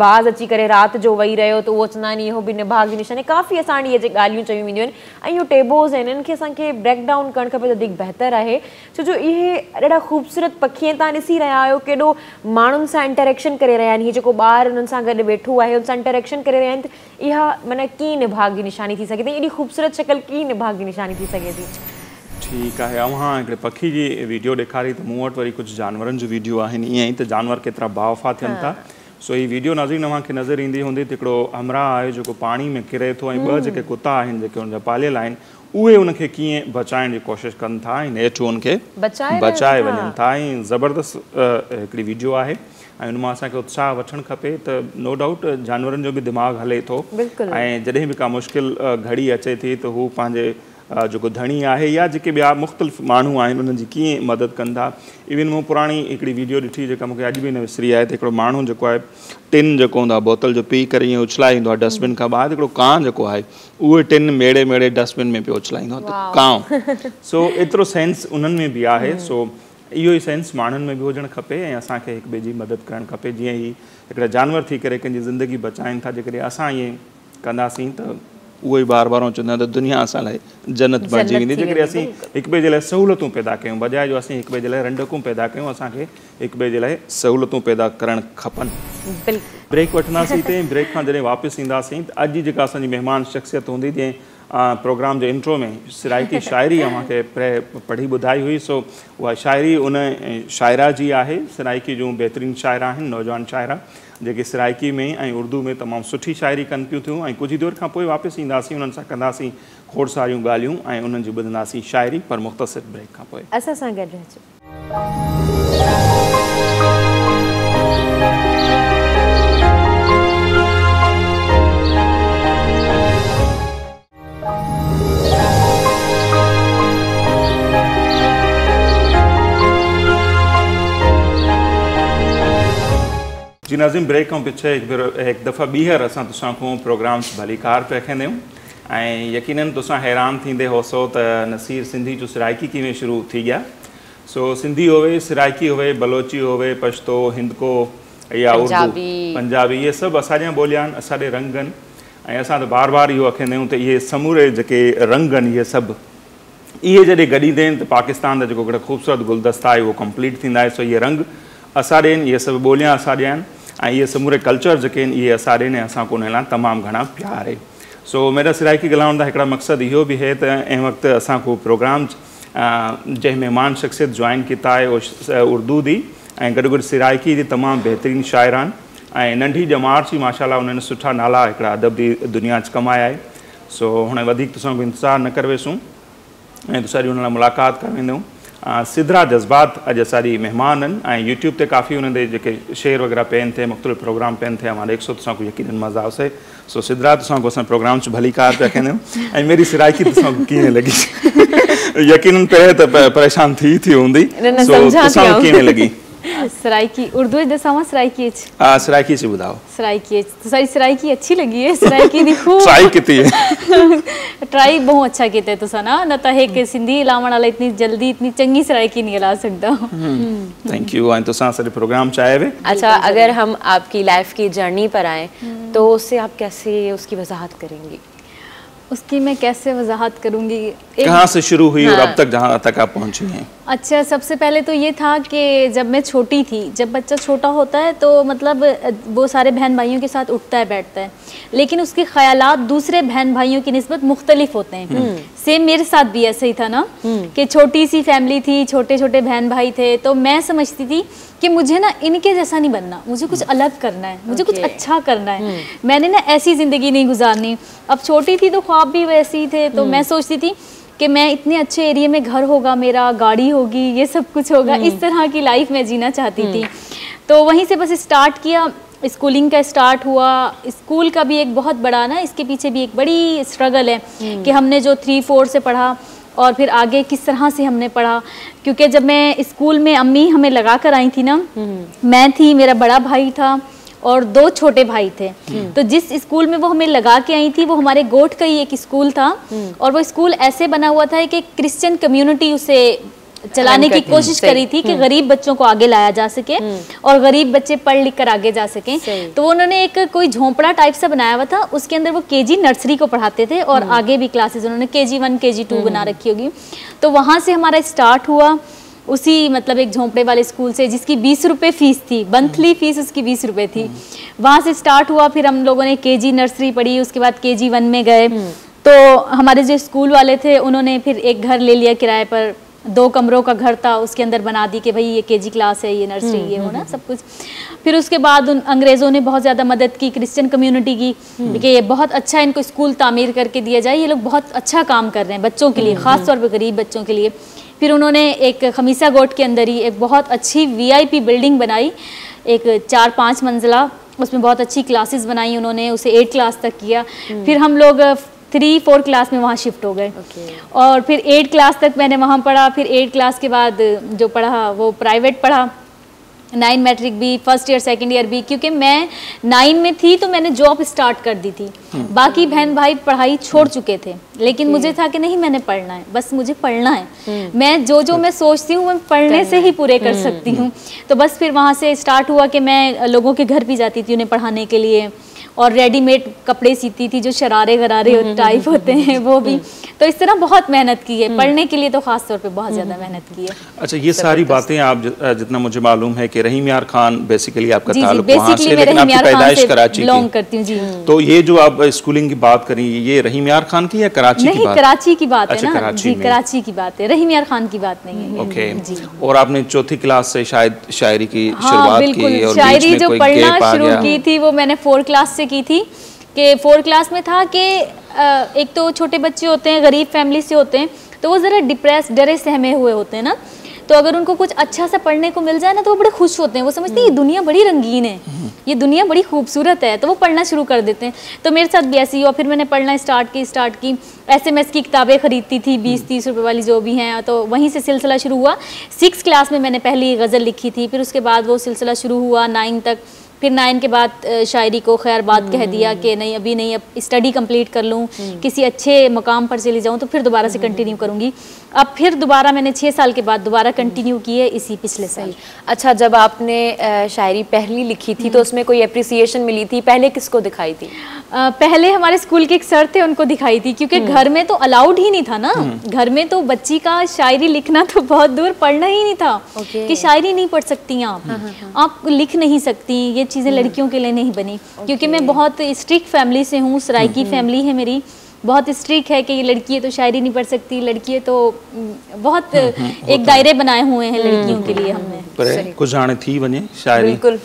बाज़ अची करे राति जो वेही रहियो त उहो चवंदा आहिनि इहो बि निभाग जी निशानी काफ़ी असां वटि इहे जेके ॻाल्हियूं चयूं वेंदियूं आहिनि ऐं इहो टेबोज़ आहिनि इन्हनि खे असांखे ब्रेक डाउन करणु खपे त वधीक बहितर आहे छो जो इहे ॾाढा ख़ूबसूरत पखी आहिनि तव्हां ॾिसी रहिया आहियो केॾो माण्हुनि सां इंटरेक्शन करे रहिया आहिनि हीअ जेको ॿार उन्हनि सां गॾु वेठो आहे उन सां इंटरेक्शन करे रहिया आहिनि त इहा माना कीअं निभाग जी निशानी थी सघे थी एॾी ख़ूबसूरत शक्ल कीअं निभाग जी निशानी थी सघे थी ठीकु आहे अव्हां हिकिड़े पखी जी वीडियो ॾेखारी त मूं वटि वरी कुझु जानवरनि जो वीडियो आहिनि ईअं ई त जानवर केतिरा बावफ़ा थियनि था सो हीअ वीडियो नाज़रीन अव्हांखे नज़र ईंदी हूंदी त हिकिड़ो हमराह आहे जेको पाणी में किरे थो ऐं ॿ जेके कुता आहिनि जेके हुनजा पालियल आहिनि उहे उनखे कीअं बचाइण जी कोशिशि कनि था ऐं हेठि उनखे बचाए वञनि था ऐं ज़बरदस्त हिकिड़ी वीडियो आहे ऐं उन मां असांखे उत्साह वठणु खपे त नो डाउट जानवरनि जो बि दिमाग़ हले थो ऐं जॾहिं बि का मुश्किल घड़ी अचे थी त हू पंहिंजे जेको धणी आहे या जेके ॿिया मुख़्तलिफ़ माण्हू आहिनि उन्हनि जी कीअं मदद कनि था इवन मूं पुराणी हिकिड़ी वीडियो ॾिठी जेका मूंखे अॼु बि न विसरी आहे त हिकिड़ो माण्हू जेको आहे टिन जेको हूंदो आहे बोतल जो पी करे ईअं उछलाईंदो आहे डस्टबिन खां ॿाहिरि हिकिड़ो कांउ जेको आहे उहे टिन मेड़े मेड़े डस्टबिन में पियो उछलाईंदो आहे त कांउ सो एतिरो सेंस उन्हनि में बि आहे सो इहो ई सेंस माण्हुनि में बि हुजणु खपे ऐं असांखे हिक ॿिए जी मदद करणु खपे जीअं ई हिकिड़ा जानवर थी करे कंहिंजी ज़िंदगी बचाइनि था जेकॾहिं असां ईअं कंदासीं त उहो ई बार बार चवंदा त दुनिया असां लाइ जन्नत बणिजी वेंदी जेकॾहिं असीं हिक ॿिए जे लाइ सहूलियतूं पैदा कयूं बजाए जो असीं हिक ॿिए जे लाइ रंडकूं पैदा कयूं असांखे हिक ॿिए जे लाइ सहूलियतूं पैदा करणु खपनि ब्रेक वठंदासीं त ब्रेक खां जॾहिं वापसि ईंदासीं त अॼु जेका असांजी महिमान शख़्सियत हूंदी जीअं प्रोग्राम जे इंट्रो में सिराइकी शाइरी अव्हांखे पढ़ी ॿुधाई हुई सो उहा शाइरी उन शाइरा जी आहे सिराइकी जूं बहितरीनु शाइरा आहिनि नौजवान शाइरा जेके सिराइकी में ऐं उर्दू में तमामु सुठी शाइरी कनि पियूं थियूं ऐं कुझु देरि खां पोइ वापसि ईंदासीं उन्हनि सां कंदासीं खोड़ सारियूं ॻाल्हियूं ऐं उन्हनि जी ॿुधंदासीं शाइरी पर मुख़्तसिर ब्रेक खां पोइ असां सां गॾु रहिजो जी नाज़िम ब्रेक खां पिछे हिकु दफ़ा ॿीहर असां तोसां खां प्रोग्राम्स भलीकार पिया रखंदा आहियूं ऐं यकीनन तोसां हैरान थींदे होसो त नसीर सिंधी जो सिराइकी कीअं शुरू थी गया सो सिंधी होवे सिराइकी होवे बलोची होवे पश्तो हिंदको या उर्दू पंजाबी इहे सभु असांजा ॿोलिया आहिनि असांजे रंग आहिनि ऐं असां त बार बार इहो अखंदा आहियूं त इहे समूरे जेके रंग आहिनि इहे सभु इहे जॾहिं गॾींदा आहिनि त पाकिस्तान जो जेको हिकिड़ो ख़ूबसूरत गुलदस्ता आहे उहो कंप्लीट थींदा आहे सो इहे रंग असांजे आहिनि इहे सभु ॿोलियां असांजा आहिनि ऐं इहे समूरे कल्चर जेके आहिनि इहे असांजे आहिनि ऐं असांखे उन लाइ तमामु घणा प्यार आहे सो मेरा सिराइकी ॻाल्हाइण जा हिकिड़ा मक़सदु इहो बि आहे त ऐं वक़्तु असांखे प्रोग्राम जंहिं महिमान शख़्सियत जॉइन किता आहे उहो उर्दू जी ऐं गॾु गॾु सिराइकी जी तमामु बहितरीनु शाइरान ऐं नंढी ॼमार जी माशाल्लाह उन्हनि सुठा नाला हिकिड़ा अदब जी दुनिया च कमाया आहे सो हाणे वधीक तोसां इंतज़ारु न करे वेसूं ऐं तोसां हुन लाइ मुलाक़ात करे वेंदूं सिदरा जज़्बात अॼु असांजी महिमान आहिनि ऐं यूट्यूब ते काफ़ी हुन ते जेके शेयर वग़ैरह पियनि थिए मुख़्तलिफ़ प्रोग्राम पियनि थिया मां ॾिसो तोसां को यकीनन मज़ा आवसे सो सिदरा तोसां को असां प्रोग्राम च भली कार पिया कंदा आहियूं ऐं मेरी सिराइकी तोसां कीअं लॻी यकीनन पहिरें त परेशान थी हूंदी सो तोसां कीअं लॻी सराइकी उर्दू दसावा सराइकी सराइकी से बुधाओ सराइकी तो सारी सराइकी अच्छी लगी है सराइकी दी खूब ट्राई किती है ट्राई बहुत अच्छा किया है तुसा ना त है कि सिंधी लावण वाला इतनी जल्दी इतनी चंगी सराइकी नहीं ला सकता थैंक यू एंड तुसा सारे प्रोग्राम चाहे वे अच्छा अगर हम आपकी लाइफ की जर्नी पर आए तो उससे आप कैसे उसकी वजाहत करेंगी उसकी मैं कैसे वजाहत करूंगी कहाँ से शुरू हुई और अब तक जहाँ तक आप पहुँची हैं अच्छा सबसे पहले तो ये था कि जब मैं छोटी थी जब बच्चा छोटा होता है तो मतलब वो सारे बहन भाइयों के साथ उठता है बैठता है लेकिन उसके ख्यालात दूसरे बहन भाइयों की निस्बत मुख्तलिफ होते हैं सेम मेरे साथ भी ऐसे ही था ना कि छोटी सी फैमिली थी छोटे छोटे बहन भाई थे तो मैं समझती थी कि मुझे ना इनके जैसा नहीं बनना मुझे कुछ अलग करना है मुझे कुछ अच्छा करना है मैंने ना ऐसी ज़िंदगी नहीं गुजारनी अब छोटी थी तो ख्वाब भी वैसे ही थे तो मैं सोचती थी कि मैं इतने अच्छे एरिया में घर होगा मेरा गाड़ी होगी ये सब कुछ होगा इस तरह की लाइफ मैं जीना चाहती थी तो वहीं से बस स्टार्ट किया स्कूलिंग का स्टार्ट हुआ स्कूल का भी एक बहुत बड़ा ना इसके पीछे भी एक बड़ी स्ट्रगल है कि हमने जो 3-4 से पढ़ा और फिर आगे किस तरह से हमने पढ़ा क्योंकि जब मैं स्कूल में अम्मी हमें लगा कर आई थी ना मैं थी मेरा बड़ा भाई था और 2 छोटे भाई थे। तो जिस स्कूल में वो हमें लगा के आई थी वो हमारे गोठ का ही एक स्कूल था, और वो स्कूल ऐसे बना हुआ था कि क्रिश्चियन कम्युनिटी उसे चलाने की कोशिश करी थी कि गरीब बच्चों को आगे लाया जा सके और गरीब बच्चे पढ़ लिख कर आगे जा सकें। तो उन्होंने एक कोई झोंपड़ा टाइप सा बनाया हुआ था, उसके अंदर वो केजी नर्सरी को पढ़ाते थे और आगे भी क्लासेस उन्होंने केजी 1 केजी 2 बना रखी होगी। तो वहाँ से हमारा स्टार्ट हुआ, उसी मतलब एक झोंपड़े वाले स्कूल से, जिसकी 20 रुपये फीस थी, मंथली फीस उसकी 20 रुपये थी। वहाँ से स्टार्ट हुआ, फिर हम लोगों ने केजी नर्सरी पढ़ी, उसके बाद केजी 1 में गए। तो हमारे जो स्कूल वाले थे उन्होंने फिर एक घर ले लिया किराए पर, 2 कमरों का घर था, उसके अंदर बना दी कि भाई ये केजी क्लास है, ये नर्सरी, ये होना सब कुछ। फिर उसके बाद उन अंग्रेज़ों ने बहुत ज़्यादा मदद की क्रिश्चियन कम्युनिटी की कि ये बहुत अच्छा इनको स्कूल तामीर करके दिया जाए, ये लोग बहुत अच्छा काम कर रहे हैं बच्चों के लिए, ख़ास तौर पर गरीब बच्चों के लिए। फिर उन्होंने एक खमीसा गोट के अंदर ही एक बहुत अच्छी VIP बिल्डिंग बनाई, एक 4-5 मंजिला, उसमें बहुत अच्छी क्लासेस बनाई उन्होंने, उसे 8 क्लास तक किया। फिर हम लोग 3-4 क्लास में वहाँ शिफ्ट हो गए और फिर 8 क्लास तक मैंने वहाँ पढ़ा। फिर 8 क्लास के बाद जो पढ़ा वो प्राइवेट पढ़ा, 9 मैट्रिक भी, फर्स्ट ईयर सेकंड ईयर भी, क्योंकि मैं 9 में थी तो मैंने जॉब स्टार्ट कर दी थी। बाकी बहन भाई पढ़ाई छोड़ चुके थे, लेकिन मुझे था कि नहीं मैंने पढ़ना है, बस मुझे पढ़ना है। मैं जो मैं सोचती हूँ मैं पढ़ने से ही पूरे कर सकती हूँ। तो बस फिर वहाँ से स्टार्ट हुआ कि मैं लोगों के घर भी जाती थी उन्हें पढ़ाने के लिए, और रेडीमेड कपड़े सीती थी जो शरारे गरारे टाइप होते हैं वो भी। तो इस तरह बहुत मेहनत की है, पढ़ने के लिए तो खास तौर पे बहुत ज़्यादा मेहनत की है। अच्छा, ये सारी बातें आप जितना मुझे मालूम है कि रहीम यार खान बेसिकली आपका ताल्लुक वहाँ बेसिकली से, मैं लेकिन रहीम आपकी यार खान पैदाइश से कराची बिलोंग की। करती हूँ जी। तो ये जो आप स्कूलिंग की बात करी, ये रहीम यार खान की या कराची की नहीं, बात? कराची की बात है अच्छा, ना कराची जी, में। कराची की बात है, रहीम यार खान की बात नहीं है। ओके जी। और आपने 4थी क्लास से शायद शायरी की हाँ शुरुआत बिल्कुल, की और शायरी बीच में जो कोई पढ़ना गैप आ शुरू गया? की थी वो मैंने 4 क्लास से की थी। कि 4 क्लास में था कि एक तो छोटे बच्चे होते हैं, गरीब फैमिली से होते हैं, तो वो ज़रा डिप्रेस, डरे सहमे हुए होते हैं ना, तो अगर उनको कुछ अच्छा सा पढ़ने को मिल जाए ना तो वो बड़े खुश होते हैं, वो समझते हैं ये दुनिया बड़ी रंगीन है, ये दुनिया बड़ी खूबसूरत है, तो वो पढ़ना शुरू कर देते हैं। तो मेरे साथ भी ऐसे ही हुआ, फिर मैंने पढ़ना स्टार्ट की। SMS की किताबें खरीदती थी 20-30 रुपये वाली जो भी हैं, तो वहीं से सिलसिला शुरू हुआ। 6 क्लास में मैंने पहली गज़ल लिखी थी, फिर उसके बाद वो सिलसिला शुरू हुआ 9 तक। फिर 9 के बाद शायरी को खैर बात कह दिया कि नहीं अभी नहीं, अब स्टडी कंप्लीट कर लूँ, किसी अच्छे मकाम पर चली जाऊँ तो फिर दोबारा से कंटिन्यू करूँगी। अब फिर दोबारा मैंने 6 साल के बाद दोबारा कंटिन्यू की है इसी पिछले साल। अच्छा, जब आपने शायरी पहली लिखी थी तो उसमें कोई अप्रिसिएशन मिली थी? पहले किसको दिखाई थी? पहले हमारे स्कूल के एक सर थे, उनको दिखाई थी, क्योंकि घर में तो अलाउड ही नहीं था ना। घर में तो बच्ची का शायरी लिखना तो बहुत दूर, पढ़ना ही नहीं था कि शायरी नहीं पढ़ सकती आप लिख नहीं सकती, ये चीज़ें लड़कियों के लिए नहीं बनी। क्योंकि मैं बहुत स्ट्रिक्ट फैमिली से हूँ, सराइकी फैमिली है मेरी, बहुत स्ट्रिक्ट है कि ये लड़की है तो शायरी नहीं पढ़ सकती, लड़की है तो बहुत एक दायरे बनाए हुए हैं लड़कियों के लिए हमने। पर कुछ जाने थी बने शायरी, बिल्कुल।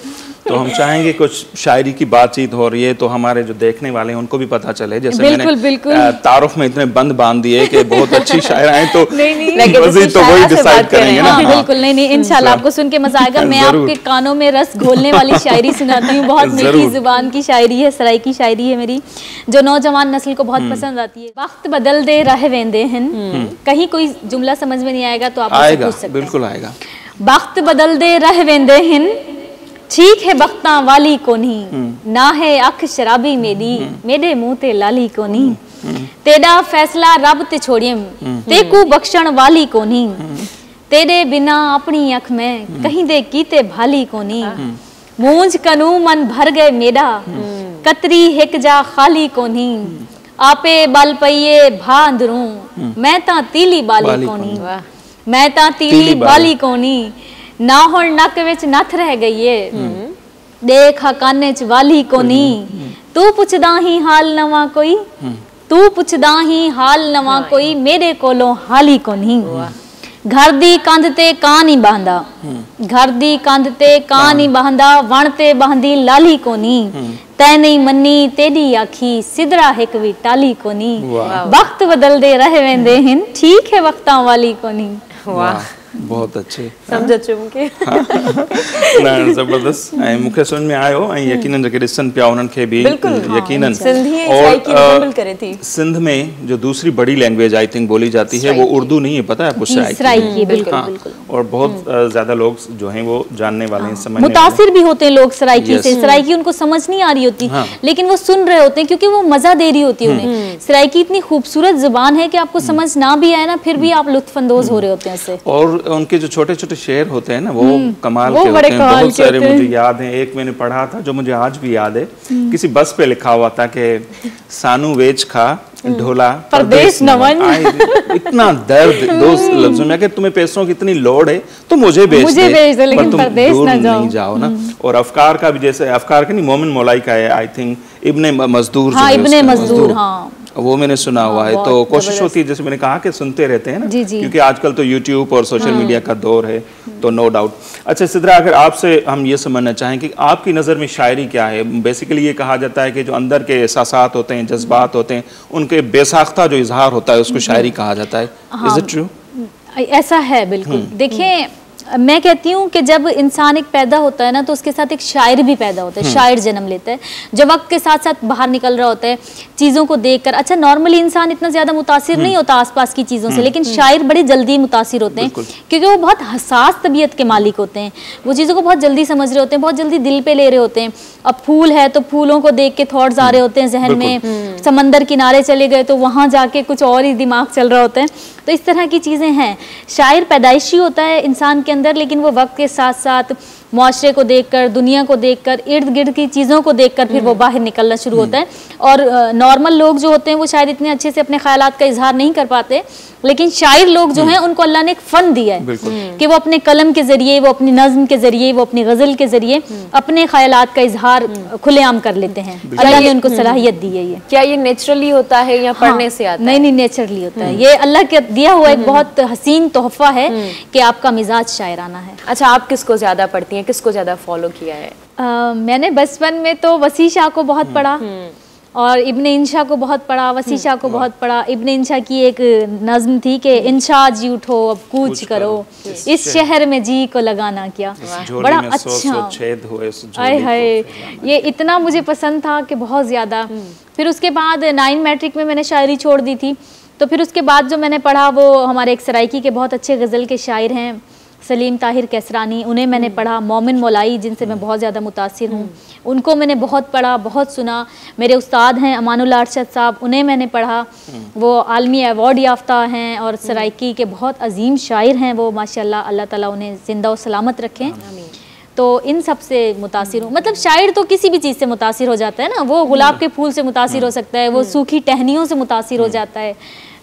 तो हम चाहेंगे कुछ शायरी की बातचीत हो रही है तो हमारे जो देखने वाले हैं उनको भी पता चले। जैसे बिल्कुल, मैंने तारुफ में इतने बंद बांध दिए कि बहुत अच्छी शायर हैं, तो नहीं, मज़ीद तो वही डिसाइड करेंगे ना। बिल्कुल, नहीं, इंशाल्लाह आपको सुन के मजा आएगा। मैं आपके कानों में रस घोलने वाली शायरी सुनाती हूँ, बहुत मीठी जुबान की शायरी है, सराइकी शायरी है मेरी, जो नौजवान नस्ल को बहुत पसंद आती है। वक्त बदल दे रह वेंदे हन, कहीं कोई जुमला समझ में नहीं आएगा तो आप पूछ सकते हैं। बिल्कुल आएगा। वक्त बदल दे रह वेंदे हन, ठीक है बख्ता वाली को नहीं, ना है अख शराबी मेरी, मेरे मुंह ते लाली को नहीं, तेरा फैसला रब ते छोड़ियम, तेकू बख्शण वाली को नहीं, तेरे बिना अपनी अख में कहीं दे कीते भाली को नहीं, मूंज कनू मन भर गए मेरा, कतरी हिक जा खाली को नहीं, आपे बल पईए भा अंदरूं, मैं ता तीली बाली को नहीं, मैं ता तीली बाली को नहीं, ना हो नक विच नथ रह गई है, देख काने च वाली को नहीं, तू पुछदा ही हाल नवा कोई, तू पुछदा ही हाल नवा कोई, मेरे कोलों हाली को नहीं, घर दी कंध ते कां नहीं बांधा, घर दी कंध ते कां नहीं बांधा, वण ते बांधी लाली को नहीं, तै नहीं मन्नी तेरी आखी, सिदरा हिक भी टाली को नहीं, वक्त बदल दे रह वेंदे हिन, ठीक है वक्तां वाली को नहीं। वाह, बहुत अच्छे सम्झ अचो मूंखे। न ज़बरदस्त ऐं मूंखे सम्झ में आयो ऐं यकीनन जेके ॾिसनि पिया उन्हनि खे बि यकीनन। और सिंध में जो दूसरी बड़ी लैंग्वेज आई थिंक बोली जाती है वो उर्दू नहीं है, पता है आपको? सराइकी। बिल्कुल बिल्कुल। और बहुत ज़्यादा लोग जो हैं वो जानने वाले हैं, समझने वाले मुतासिर भी होते हैं लोग सराइकी से। सराइकी उनको समझ नहीं आ रही होती लेकिन वो सुन रहे होते हैं क्योंकि वो मजा दे रही होती है उन्हें। सराइकी इतनी खूबसूरत जुबान है कि आपको समझ ना भी आए ना फिर भी आप लुत्फानंदोज हो रहे होते हैं इससे। और उनके जो छोटे छोटे शेर होते हैं ना वो कमाल के होते हैं, बहुत सारे मुझे याद हैं। एक मैंने पढ़ा था जो मुझे आज भी याद है, किसी बस पे लिखा हुआ था कि सानू वेच खा ढोला परदेश नवन। इतना दर्द दो लफ्जों में कि तुम्हें पैसों की इतनी लोड़ है तो मुझे बेच दे, लेकिन तुम परदेश दूर ना नहीं जाओ ना। और अफकार का भी, जैसे अफकार का नहीं, मोमिन मौलाई का है आई थिंक, इब्ने मजदूर। हाँ, इब्ने मजदूर, हाँ वो मैंने सुना हुआ है। तो कोशिश होती है, जैसे मैंने कहा कि सुनते रहते हैं ना, क्योंकि आजकल तो यूट्यूब और सोशल मीडिया का दौर है, तो नो डाउट। अच्छा सिद्रा, अगर आपसे हम ये समझना चाहें कि आपकी नज़र में शायरी क्या है? बेसिकली ये कहा जाता है कि जो अंदर के एहसासात होते हैं, जज्बात होते हैं, उनके बेसाख्ता जो इजहार होता है उसको शायरी कहा जाता है। Is it true? ऐसा है बिल्कुल। देखिए मैं कहती हूँ कि जब इंसान एक पैदा होता है ना तो उसके साथ एक शायर भी पैदा होता है, शायर जन्म लेता है जब वक्त के साथ साथ बाहर निकल रहा होता है चीज़ों को देखकर। अच्छा नॉर्मली इंसान इतना ज़्यादा मुतासिर नहीं होता आसपास की चीज़ों से, लेकिन शायर बड़े जल्दी मुतासिर होते हैं क्योंकि वो बहुत हसास तबीयत के मालिक होते हैं। वो चीज़ों को बहुत जल्दी समझ रहे होते हैं, बहुत जल्दी दिल पे ले रहे होते हैं। अब फूल है तो फूलों को देख के थॉट्स आ रहे होते हैं जहन में, समंदर किनारे चले गए तो वहाँ जाके कुछ और ही दिमाग चल रहा होता है। तो इस तरह की चीज़ें हैं। शायर पैदाइशी होता है इंसान के अंदर, लेकिन वो वक्त के साथ साथ मुआशरे को देखकर, दुनिया को देखकर, इर्द गिर्द की चीज़ों को देखकर फिर वो बाहर निकलना शुरू होता है। और नॉर्मल लोग जो होते हैं वो शायद इतने अच्छे से अपने ख्यालात का इजहार नहीं कर पाते, लेकिन शायर लोग जो हैं उनको अल्लाह ने एक फ़न दिया है कि वो अपने कलम के ज़रिए, वो अपनी नज़्म के ज़रिए, वो अपनी गज़ल के ज़रिए अपने ख्यालात का इजहार खुलेआम कर लेते हैं। अल्लाह ने उनको सलाहियत दी है। ये क्या ये नेचुरली होता है या पढ़ने से आता है? नहीं, नेचुरली होता है। ये अल्लाह के दिया हुआ एक बहुत हसीन तोहफा है कि आपका मिजाज शायराना है। अच्छा, आप किसको ज़्यादा पढ़ती हैं, किसको ज़्यादा फॉलो किया है? मैंने बचपन में तो वसी शाह को बहुत पढ़ा और इब्ने इंशा को बहुत पढ़ा, वसी शाह को बहुत पढ़ा। इब्ने इंशा की एक नज़्म थी कि इंशा जी उठो अब कूच करो, इस शहर में जी को लगाना क्या। बड़ा अच्छा, आय हाय, ये इतना मुझे पसंद था कि बहुत ज़्यादा। फिर उसके बाद 9 मैट्रिक में मैंने शायरी छोड़ दी थी, तो फिर उसके बाद जो मैंने पढ़ा वो हमारे एक सराइकी के बहुत अच्छे गज़ल के शायर हैं सलीम ताहिर कैसरानी, उन्हें मैंने पढ़ा। मोमिन मौलाई जिनसे मैं बहुत ज़्यादा मुतासिर हूँ, उनको मैंने बहुत पढ़ा, बहुत सुना। मेरे उस्ताद हैं अमानुल्लाह अरशद साहब, उन्हें मैंने पढ़ा। वो आलमी अवार्ड याफ्ता हैं और सराइकी के बहुत अजीम शायर हैं वो, माशाल्लाह, अल्लाह ताला उन्हें ज़िंदा और सलामत रखें। तो इन सब से मुतासिर हूँ। मतलब शायर तो किसी भी चीज़ से मुतासिर हो जाता है ना, वो गुलाब के फूल से मुतासिर हो सकता है, वो सूखी टहनियों से मुतासिर हो जाता है,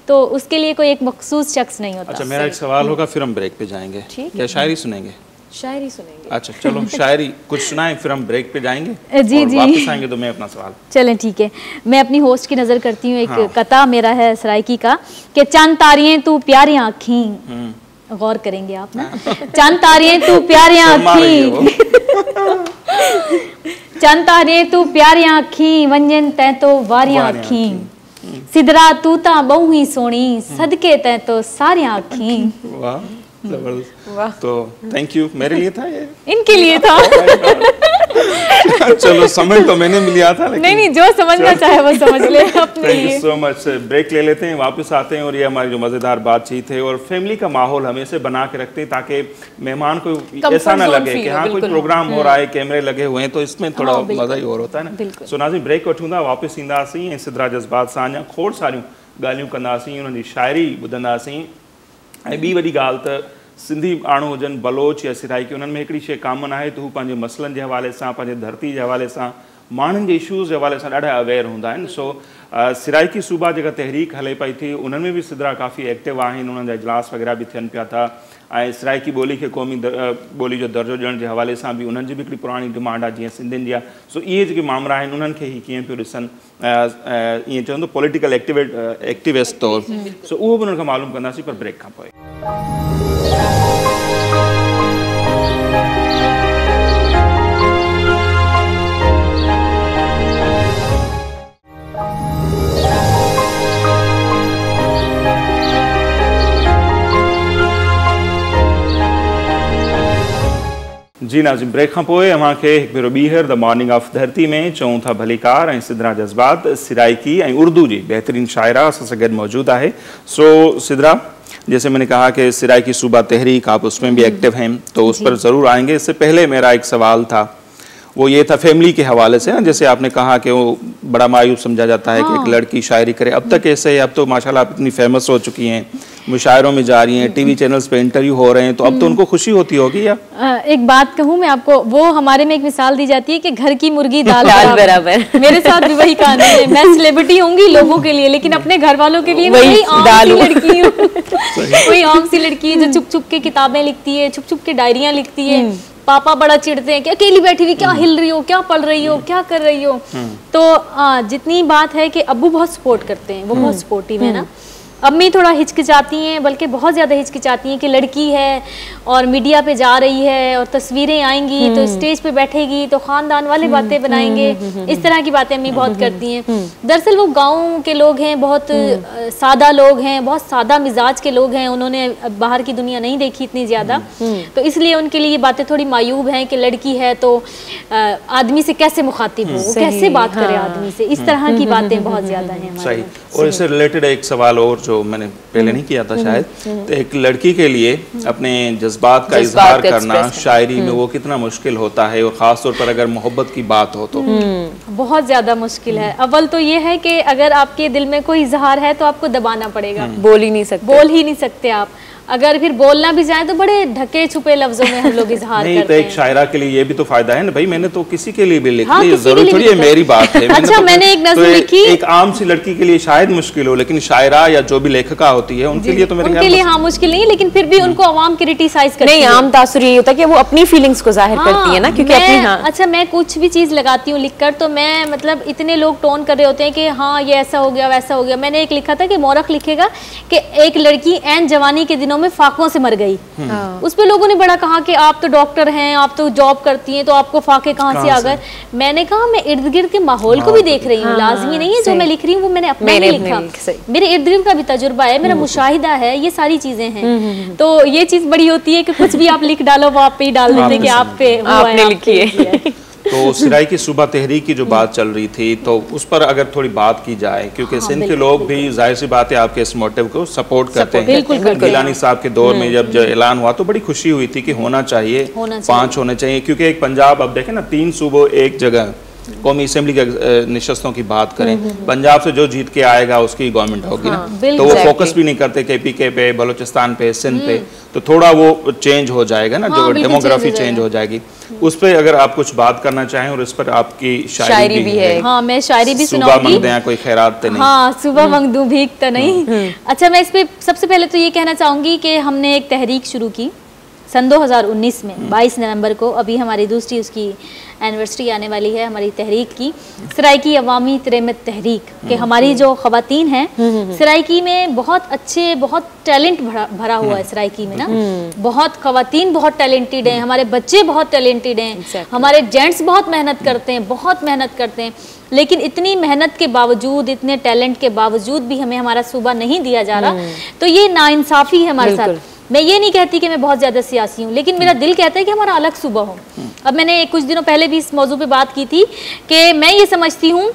तो उसके लिए कोई एक मखसूस शख्स नहीं होता। अच्छा, मेरा एक सवाल होगा, फिर हम ब्रेक पे जाएंगे। क्या शायरी सुनेंगे? शायरी सुनेंगे। अच्छा चलो, शायरी कुछ सुनाएं, फिर हम ब्रेक पे जाएंगे। जी और जी, वापस आएंगे तो मैं अपना सवाल। चलें ठीक है, मैं अपनी होस्ट की नज़र करती हूँ। एक कता मेरा है सराइकी का कि चंद तारियां तू प्यारी आँखी, गौर करेंगे आप ना, चंद तारियां तू प्यारी आँखी, चंद तारियां तू प्यारी आँखी, वंजन तै तो वारी आँखी, सिदरा तू ता बहु ही सोनी, सदके तै तो सारी आँखी। वाह, जबरदस्त। तो थैंक यू, मेरे लिए था ये, इनके लिए था। चलो, समझ तो मैंने भी लिया था, लेकिन नहीं, जो समझना चाहे वो समझ ले अपने लिए। Thank you so much. Break ले लेते हैं, वापस आते हैं और ये हमारी जो मज़ेदार बातचीत है और फैमिली का माहौल हम ऐसे बना के रखते हैं ताकि मेहमान को ऐसा ना लगे कि हाँ कोई प्रोग्राम हो रहा है, कैमरे लगे हुए हैं, तो इसमें थोड़ा मज़ा ही और होता है ना। सो नाज़रीन, ब्रेक वठूंदा, वापस ईंदासीं ऐं सिदरा जज़्बात सां अञा खोड़ सारियूं ॻाल्हियूं कंदासीं, उन्हनि जी शाइरी ॿुधंदासीं। ऐं ॿी वॾी ॻाल्हि त सिंधी माण्हू हुजनि, बलोच या सिराइकी, उन्हनि में हिकिड़ी शइ कॉमन आहे त हू पंहिंजे मसइलनि जे हवाले सां, पंहिंजे धरती जे हवाले सां, माण्हुनि जे इशूज़ जे हवाले सां ॾाढा अवेयर हूंदा आहिनि। सो सिराइकी सूबा जेका तहरीक हले पई थी, उन्हनि में बि सिदरा काफ़ी एक्टिव आहिनि, उन्हनि जा इजलास वग़ैरह बि थियनि पिया था। ऐं सिराइकी ॿोली खे क़ौमी ॿोली जो दर्जो ॾियण जे हवाले सां बि उन्हनि जी बि हिकिड़ी पुराणी डिमांड आहे, जीअं सिंधियुनि जी आहे। सो इहे जेके मामला आहिनि उन्हनि खे ई कीअं पियो ॾिसनि, ईअं चवंदो पॉलिटिकल एक्टिविस्ट तौरु। सो उहो बि उन्हनि खां मालूम कंदासीं, पर ब्रेक खां पोइ। जी नाज़िम, ब्रेक खां पोइ अव्हांखे हिकु भेरो ॿीहर द मॉर्निंग ऑफ धरती में चऊं था भलीकार ऐं सिदरा जज़्बात सिराइकी ऐं उर्दू जी बेहतरीन शायरा असां सां गॾु मौजूद आहे। सो सिदरा, जैसे मैंने कहा कि सिराइकी सूबा तहरीक आप उसमें भी एक्टिव हैं, तो उस पर ज़रूर आएंगे। इससे पहले मेरा एक सवाल था, वो ये था फैमिली के हवाले से ना, जैसे आपने कहा कि वो बड़ा मायूब समझा जाता है कि एक लड़की शायरी करे। अब तक ऐसे है? अब तो माशाल्लाह आप इतनी फेमस हो चुकी हैं, मुशायरों में जा रही हैं, टीवी चैनल्स पे इंटरव्यू हो रहे हैं, तो अब तो उनको खुशी होती होगी या? एक बात कहूँ मैं आपको, वो हमारे में एक मिसाल दी जाती है कि घर की मुर्गी दाल बराबर। मेरे साथ भी वही कहानी है। मैं सेलिब्रिटी होंगी लोगों के लिए, लेकिन अपने घर वालों के लिए वही आम सी लड़की हूँ। वही आम सी लड़की है जो चुप चुप के किताबें लिखती है, चुप चुप के डायरियां लिखती है। पापा बड़ा चिढ़ते हैं कि अकेली बैठी हुई क्या हिल रही हो, क्या पढ़ रही हो, क्या कर रही हो। तो जितनी बात है कि अब्बू बहुत सपोर्ट करते हैं, वो बहुत सपोर्टिव है ना। अम्मी थोड़ा हिचकिचाती हैं, बल्कि बहुत ज़्यादा हिचकिचाती हैं कि लड़की है और मीडिया पे जा रही है और तस्वीरें आएंगी तो स्टेज पे बैठेगी तो ख़ानदान वाले बातें बनाएंगे, इस तरह की बातें अम्मी बहुत करती हैं। दरअसल वो गाँव के लोग हैं, बहुत सादा लोग हैं, बहुत सादा मिजाज के लोग हैं, उन्होंने बाहर की दुनिया नहीं देखी इतनी ज़्यादा, तो इसलिए उनके लिए ये बातें थोड़ी मायूब हैं कि लड़की है तो आदमी से कैसे मुखातिब हो, कैसे बात करे आदमी से, इस तरह की बातें बहुत ज़्यादा हैं। सही। और इससे रिलेटेड एक सवाल और जो मैंने पहले नहीं किया था शायद, तो एक लड़की के लिए अपने जज्बात का इजहार करना शायरी में वो कितना मुश्किल होता है, और ख़ास तौर पर अगर मोहब्बत की बात हो तो? बहुत ज़्यादा मुश्किल है। अव्वल तो ये है कि अगर आपके दिल में कोई इजहार है तो आपको दबाना पड़ेगा, बोल ही नहीं सकते आप। अगर फिर बोलना भी जाए तो बड़े ढके छुपे लफ्जों में हम लोग इजहार करते हैं। तो एक शायरा के लिए ये भी तो फायदा है ना भाई, मैंने तो किसी के लिए भी लिख ली, जरूरी थोड़ी है मेरी बात है। अच्छा, मैंने एक नज़्म लिखी, एक आम सी लड़की के लिए शायद मुश्किल हो, लेकिन शायरा या जो भी लेखिका होती है उनके लिए तो मेरे उनके लिए हाँ मुश्किल नहीं, लेकिन फिर भी उनको आवाम क्रिटिसाइज करती है। नहीं, आम तासुर ये होता है कि वो अपनी फीलिंग्स को जाहिर करती है ना, क्योंकि अपनी अच्छा, मैं कुछ भी चीज़ लगाती हूँ लिखकर, तो मैं मतलब इतने लोग टोन कर रहे होते हैं कि हाँ ये ऐसा हो गया वैसा हो गया। मैंने एक लिखा था कि मौरख लिखेगा कि एक लड़की ऐन जवानी के दिनों में फाकों से गई। उस पे लोगों ने बड़ा कहा कि आप तो डॉक्टर हैं, आप तो जॉब करती हैं, तो आपको फाके कहाँ से आ गए। मैंने कहा मैं इर्द गिर्द के माहौल को भी देख रही हूँ, लाजमी नहीं है जो मैं लिख रही हूँ वो मैंने अपना ही लिखा, मेरे इर्द गिर्द का भी तजुर्बा है, मेरा मुशाहिदा है, ये सारी चीजें हैं। तो ये चीज बड़ी होती है कि कुछ भी आप लिख डालो वो आप पे ही डाल देते कि आप पे आपने लिखी है। तो सिराइकी सूबा तहरीक की जो बात चल रही थी, तो उस पर अगर थोड़ी बात की जाए, क्योंकि सिंध के लोग भी जाहिर सी बात है आपके इस मोटिव को सपोर्ट करते हैं। गिलानी साहब के दौर में जब ऐलान हुआ तो बड़ी खुशी हुई थी कि होना चाहिए, 5 होने चाहिए, क्योंकि एक पंजाब, अब देखें ना 3 सूबों एक जगह, कौमी असेंबली के निशस्तों की बात करें, पंजाब से जो जीत के आएगा उसकी गवर्नमेंट होगी ना, तो वो फोकस भी नहीं करते KPK पे, बलूचिस्तान पे, सिंध पे, तो थोड़ा वो चेंज हो जाएगा ना, जो डेमोग्राफी चेंज हो जाएगी। उस पे अगर आप कुछ बात करना चाहें, और इस पर आपकी शायरी भी है। हाँ, मैं शायरी भी सुनाऊंगी। सुबह मंग दें कोई खैरात तो नहीं। हाँ, सुबह मंग दूं भीख तो नहीं। अच्छा, मैं इस पे सबसे पहले तो ये कहना चाहूंगी कि हमने एक तहरीक शुरू की सन 2019 में 22 नवंबर को, अभी हमारी दूसरी उसकी एनिवर्सरी आने वाली है हमारी तहरीक की, सराइकी अवामी तरेमत तहरीक, कि हमारी जो ख़वातीन हैं सराइकी में बहुत अच्छे, बहुत टैलेंट भरा हुआ है सराइकी में ना, बहुत ख़वातीन बहुत टैलेंटेड हैं, हमारे बच्चे बहुत टैलेंटेड हैं, हमारे जेंट्स बहुत मेहनत करते हैं, बहुत मेहनत करते हैं, लेकिन इतनी मेहनत के बावजूद, इतने टैलेंट के बावजूद भी हमें हमारा सूबा नहीं दिया जा रहा, तो ये नाइंसाफ़ी है हमारे साथ। मैं ये नहीं कहती कि मैं बहुत ज़्यादा सियासी हूँ, लेकिन मेरा दिल कहता है कि हमारा अलग सूबा हो। अब मैंने कुछ दिनों पहले भी इस मौजू पे बात की थी कि मैं ये समझती हूँ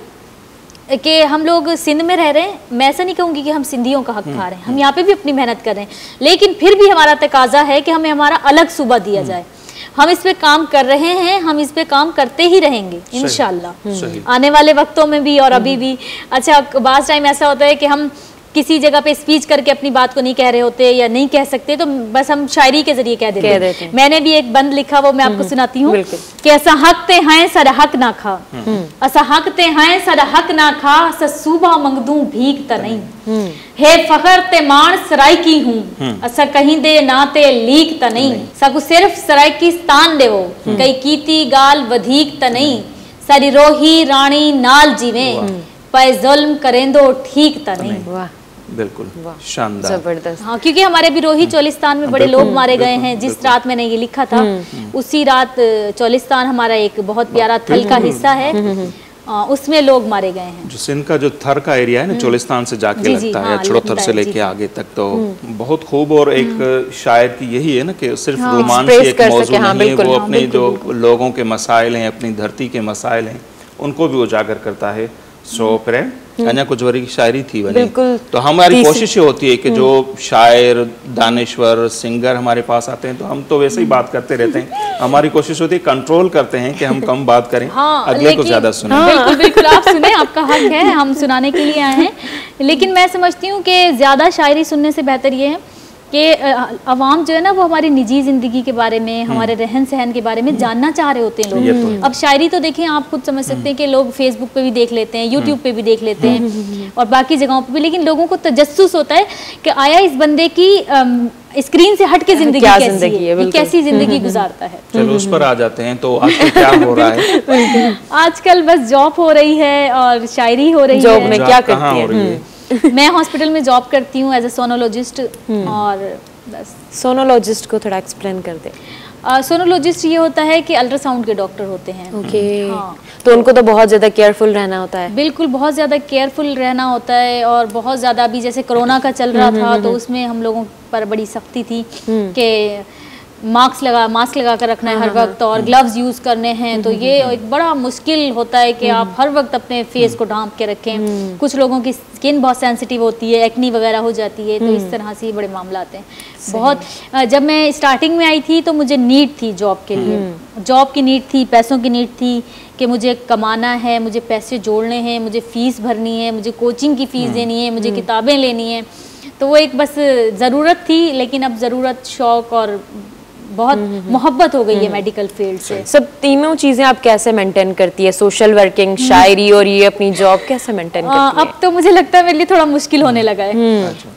कि हम लोग सिंध में रह रहे हैं, मैं ऐसा नहीं कहूँगी कि हम सिंधियों का हक खा रहे हैं, हम यहाँ पे भी अपनी मेहनत कर रहे हैं, लेकिन फिर भी हमारा तकाजा है कि हमें हमारा अलग सूबा दिया जाए। हम इस पे काम कर रहे हैं, हम इस पे काम करते ही रहेंगे इंशाल्लाह, आने वाले वक्तों में भी और अभी भी। अच्छा, बाज़ टाइम ऐसा होता है कि हम किसी जगह पे स्पीच करके अपनी बात को नहीं कह रहे होते या नहीं कह सकते, तो बस हम शायरी के जरिए कह देते हैं। मैंने भी एक बंद लिखा, वो मैं आपको सुनाती हूँ कि असा हक ते हैं सर हक ना खा, असा हक ते हैं सर हक ना खा, सा सूबा मंगदू भीख त नहीं, हे फखर ते मान सराइकी हूँ, असा कहीं दे ना ते लीक त नहीं, सगु सिर्फ सराइकी स्थान देवो, कई कीती गाल वधीक त नहीं, सारी रोही रानी नाल जीवे, पर जुल्म करेंदो ठीक त नहीं। बिल्कुल शानदार, जबरदस्त। हाँ, क्योंकि हमारे भी रोही चोलिस्तान में बड़े लोग मारे गए हैं। जिस रात मैंने ये लिखा था उसी रात चोलिस्तान हमारा एक बहुत प्यारा थल का हिस्सा है, उसमें लोग मारे गए हैं। जो सिंध का जो थर का एरिया है ना, चोलिस्तान से जाके जी, लगता है, हाँ, चड़ोथर से लगता है, लेके आगे तक, तो बहुत खूब। और एक शायर की यही है ना कि सिर्फ रोमांच express एक कर मौजू सके, हाँ, नहीं है, बिल्कुल, वो हाँ, अपने जो लोगों के मसाइल हैं, अपनी धरती के मसाइल हैं, उनको भी उजागर करता है। सो प्रेम अन्य कुछ वरी की शायरी थी बनी, बिल्कुल। तो हमारी कोशिश ये होती है कि जो शायर, दानिश्वर, सिंगर हमारे पास आते हैं तो हम तो वैसे ही बात करते रहते हैं। हमारी कोशिश होती है, कंट्रोल करते हैं कि हम कम बात करें, अगले को ज्यादा सुने। बिल्कुल बिल्कुल, आप सुने, आपका हक है, हम सुनाने के लिए आए हैं। लेकिन मैं समझती हूँ कि ज़्यादा शायरी सुनने से बेहतर ये है कि अवाम जो है ना वो हमारी निजी ज़िंदगी के बारे में, हमारे रहन सहन के बारे में जानना चाह रहे होते हैं लोग। अब शायरी तो देखें, आप खुद समझ सकते हैं कि लोग फेसबुक पे भी देख लेते हैं, यूट्यूब पे भी देख लेते हैं और बाकी जगहों पे भी, लेकिन लोगों को तजस्सुस होता है कि आया इस बंदे की स्क्रीन से हट के जिंदगी कैसी है, कैसी जिंदगी गुजारता है। चलो उस पर आ जाते हैं। तो आजकल क्या हो रहा है? आजकल बस जॉब हो रही है और शायरी हो रही है। जॉब में क्या करती है? मैं हॉस्पिटल में जॉब करती हूँ एज ए सोनोलॉजिस्ट। और बस सोनोलॉजिस्ट को थोड़ा एक्सप्लेन कर दे। सोनोलॉजिस्ट ये होता है कि अल्ट्रासाउंड के डॉक्टर होते हैं। ओके। हाँ, तो उनको तो बहुत ज़्यादा केयरफुल रहना होता है। बिल्कुल, बहुत ज़्यादा केयरफुल रहना होता है। और बहुत ज़्यादा अभी जैसे कोरोना का चल रहा था तो उसमें हम लोगों पर बड़ी सख्ती थी कि मास्क लगा कर रखना है हर वक्त और ग्लव्स यूज़ करने हैं। तो ये एक बड़ा मुश्किल होता है कि आप हर वक्त अपने फेस को ढांप के रखें। कुछ लोगों की स्किन बहुत सेंसिटिव होती है, एक्नी वगैरह हो जाती है, तो इस तरह से बड़े मामला आते हैं बहुत। जब मैं स्टार्टिंग में आई थी तो मुझे नीड थी जॉब के लिए, जॉब की नीड थी, पैसों की नीड थी कि मुझे कमाना है, मुझे पैसे जोड़ने हैं, मुझे फ़ीस भरनी है, मुझे कोचिंग की फ़ीस देनी है, मुझे किताबें लेनी है। तो वो एक बस ज़रूरत थी, लेकिन अब ज़रूरत, शौक़ और बहुत मोहब्बत हो गई है मेडिकल फील्ड से। सब तीनों चीजें आप कैसे मेंटेन करती है? सोशल वर्किंग, शायरी और ये अपनी जॉब कैसे मेंटेन करती है? अब तो मुझे लगता है मेरे लिए थोड़ा मुश्किल होने लगा है।